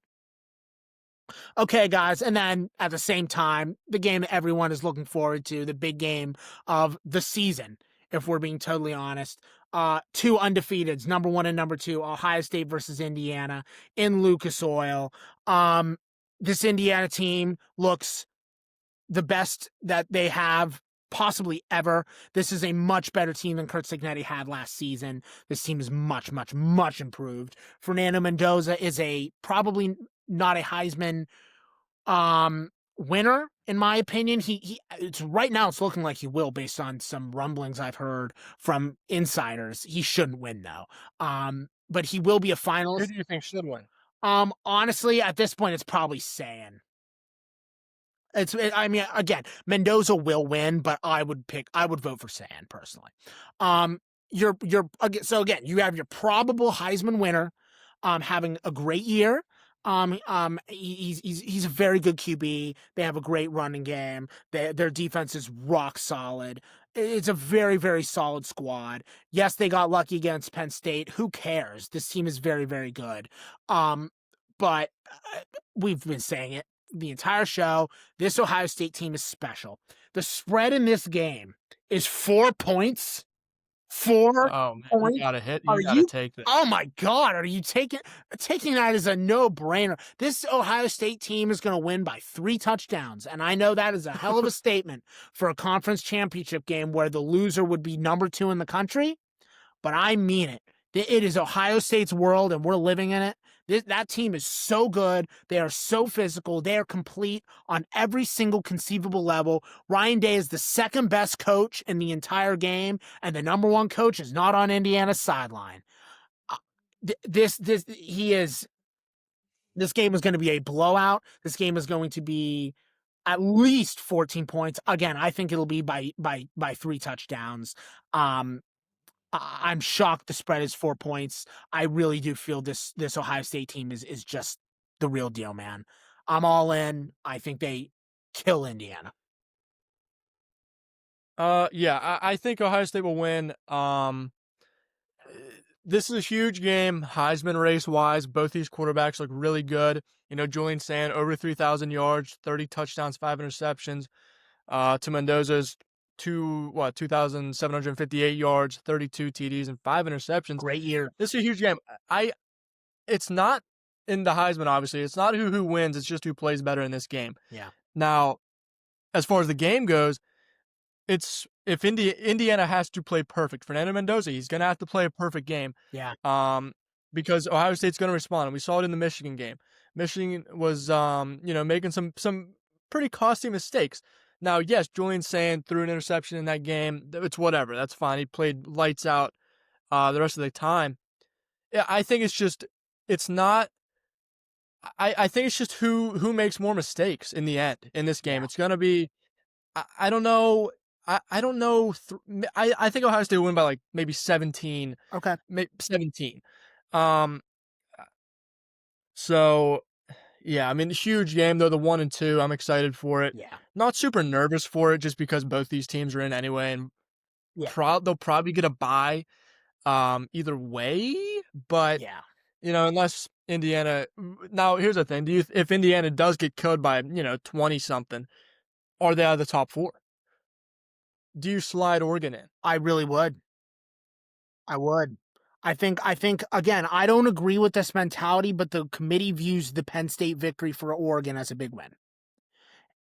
S1: Okay, guys, and then at the same time, the game that everyone is looking forward to, the big game of the season, if we're being totally honest. Two undefeateds, number 1 and number 2, Ohio State versus Indiana in Lucas Oil. This Indiana team looks the best that they have possibly ever. This is a much better team than Kurt Signetti had last season. This team is much, much, much improved. Fernando Mendoza is probably not a Heisman winner, in my opinion. It's right now it's looking like he will, based on some rumblings I've heard from insiders. He shouldn't win though. But he will be a finalist.
S2: Who do you think should win?
S1: Honestly, at this point, it's probably San. I mean, again, Mendoza will win, but I would vote for San personally. So again, you have your probable Heisman winner, having a great year. He's a very good QB. They have a great running game. Their defense is rock solid. It's a very, very solid squad. Yes, they got lucky against Penn State. Who cares? This team is very, very good. But we've been saying it the entire show. This Ohio State team is special. The spread in this game is 4 points. 4
S2: points. You gotta hit. You gotta take this.
S1: Oh my God! Are you taking that as a no-brainer? This Ohio State team is going to win by 3 touchdowns, and I know that is a hell of a statement for a conference championship game where the loser would be number 2 in the country. But I mean it. It is Ohio State's world, and we're living in it. That team is so good. They are so physical. They are complete on every single conceivable level. Ryan Day is the second best coach in the entire game, and the number one coach is not on Indiana's sideline. Uh, he is. This game is going to be a blowout. This game is going to be at least 14 points. Again, I think it'll be by 3 touchdowns. Um, I'm shocked the spread is 4 points. I really do feel this Ohio State team is just the real deal, man. I'm all in. I think they kill Indiana.
S2: Yeah, I think Ohio State will win. This is a huge game, Heisman race wise. Both these quarterbacks look really good. Julian Sand over 3,000 yards, 30 touchdowns, 5 interceptions. To Mendoza's 2,758 yards, 32 TDs, and 5 interceptions.
S1: Great year.
S2: This is a huge game. It's not in the Heisman, obviously. It's not who wins. It's just who plays better in this game.
S1: Yeah.
S2: Now, as far as the game goes, it's if Indiana has to play perfect. Fernando Mendoza, he's going to have to play a perfect game.
S1: Yeah.
S2: Because Ohio State's going to respond, and we saw it in the Michigan game. Michigan was, making some pretty costly mistakes. Now, yes, Julian Sand threw an interception in that game. It's whatever. That's fine. He played lights out the rest of the time. Yeah, I think it's not. I think it's just who makes more mistakes in the end in this game.
S1: Yeah.
S2: It's going to be. I don't know. I don't know. I think Ohio State will win by like maybe 17.
S1: Okay.
S2: Maybe 17. So, yeah, I mean, huge game though. The 1 and 2. I'm excited for it.
S1: Yeah.
S2: Not super nervous for it, just because both these teams are in anyway, and
S1: Yeah.
S2: they'll probably get a bye, either way. But
S1: Yeah.
S2: unless Indiana. Now, here's the thing: if Indiana does get killed by 20 something, are they out of the top 4? Do you slide Oregon in?
S1: I really would. I would. I think again, I don't agree with this mentality, but the committee views the Penn State victory for Oregon as a big win.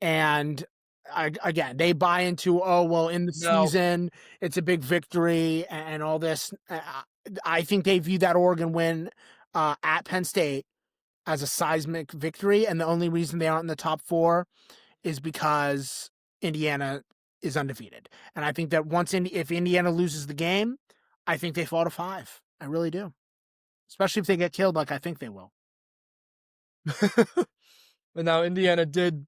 S1: And again, they buy into, oh, well, in the
S2: No.
S1: season, it's a big victory and all this. I think they view that Oregon win at Penn State as a seismic victory. And the only reason they aren't in the top 4 is because Indiana is undefeated. And I think that if Indiana loses the game, I think they fall to 5. I really do. Especially if they get killed like I think they will.
S2: But now Indiana did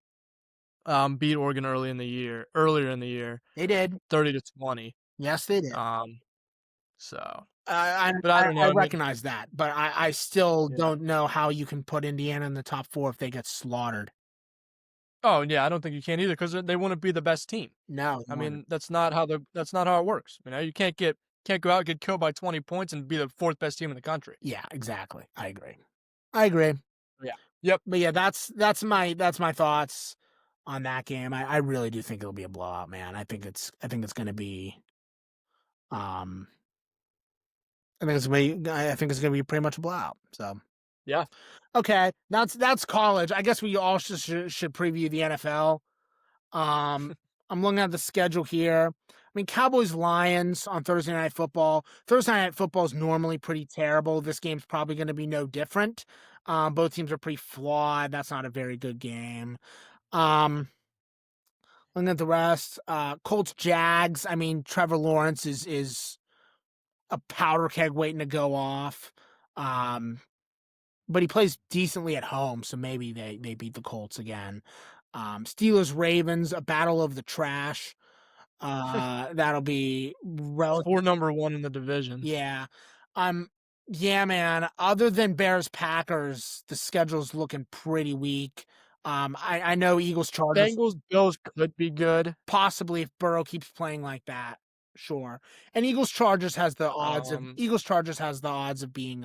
S2: beat Oregon earlier in the year.
S1: They did.
S2: 30-20.
S1: Yes, they did.
S2: So.
S1: I
S2: don't know.
S1: I recognize that, but I still
S2: Yeah.
S1: don't know how you can put Indiana in the top 4 if they get slaughtered.
S2: Oh yeah, I don't think you can either because they wouldn't be the best team.
S1: No,
S2: I mean, that's not how it works. You can't go out and get killed by 20 points and be the 4th best team in the country.
S1: yeah, exactly. I agree.
S2: Yeah. Yep.
S1: But yeah, that's my thoughts on that game. I really do think it'll be a blowout, man. I think it's going to be I think it's going to be pretty much a blowout. So
S2: Yeah.
S1: okay, that's college. I guess we all should preview the NFL. I'm looking at the schedule here. I mean, Cowboys Lions on Thursday Night Football. Thursday Night Football is normally pretty terrible. This game's probably going to be no different. Both teams are pretty flawed. That's not a very good game. Looking at the rest, Colts Jags. I mean, Trevor Lawrence is a powder keg waiting to go off. But he plays decently at home, so maybe they beat the Colts again. Steelers Ravens, a battle of the trash. That'll be
S2: For number 1 in the division.
S1: Yeah. Yeah, man. Other than Bears Packers, the schedule's looking pretty weak. I know Eagles Chargers
S2: Bengals Bills could be good.
S1: possibly if Burrow keeps playing like that. Sure. And Eagles Chargers has the odds of being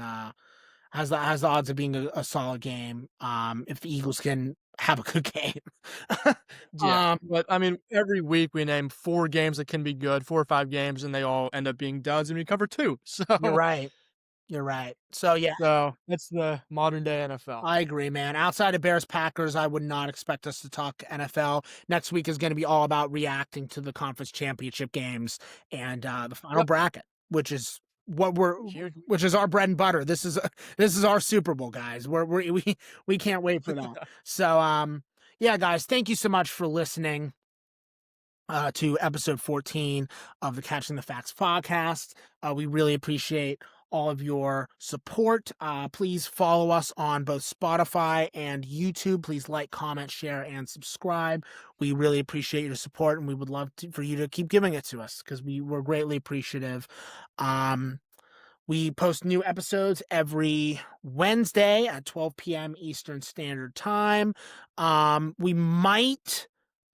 S1: has the odds of being a solid game. If the Eagles can have a good game.
S2: Yeah. But I mean, every week we name 4 games that can be good, 4 or 5 games, and they all end up being duds, and we cover 2. So
S1: You're right. So yeah.
S2: So that's the modern day NFL.
S1: I agree, man. Outside of Bears Packers, I would not expect us to talk NFL. Next week is going to be all about reacting to the conference championship games and the final bracket, which is which is our bread and butter. This is our Super Bowl, guys. We can't wait for that. So yeah, guys, thank you so much for listening to episode 14 of the Catching the Facts podcast. We really appreciate all of your support. Please follow us on both Spotify and YouTube. Please like, comment, share, and subscribe. We really appreciate your support, and we would love for you to keep giving it to us because we're greatly appreciative. We post new episodes every Wednesday at 12 p.m. Eastern Standard Time. We might,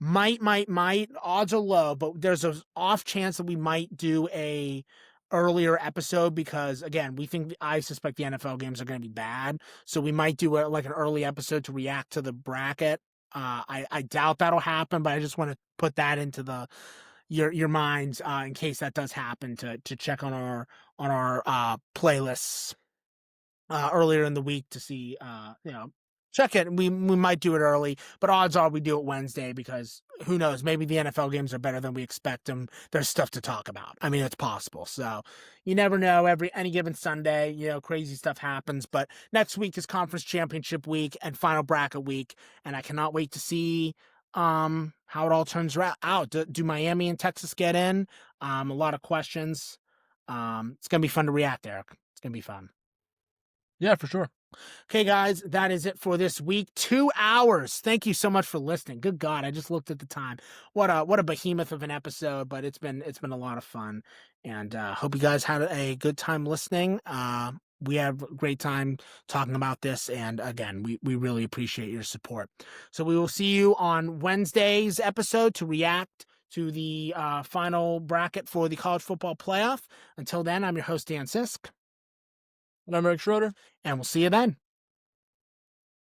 S1: odds are low, but there's an off chance that we might do a earlier episode because, again, I suspect the NFL games are going to be bad. So we might do an early episode to react to the bracket. I doubt that'll happen, but I just want to put that into your minds in case that does happen to check on our playlists earlier in the week to see check it. We might do it early, but odds are we do it Wednesday because who knows, maybe the NFL games are better than we expect them. There's stuff to talk about. I mean, it's possible. So you never know. Any given Sunday, crazy stuff happens, but next week is conference championship week and final bracket week. And I cannot wait to see how it all turns out. Do Miami and Texas get in? A lot of questions. It's going to be fun to react, Eric. It's going to be fun.
S2: Yeah, for sure.
S1: Okay, guys, that is it for this week. 2 hours. Thank you so much for listening. Good God, I just looked at the time. What a behemoth of an episode, but it's been a lot of fun, and hope you guys had a good time listening. We have a great time talking about this, and again, we really appreciate your support. So we will see you on Wednesday's episode to react to the final bracket for the college football playoff. Until then, I'm your host, Dan Sisk.
S2: And I'm Eric Schroeder.
S1: And we'll see you then.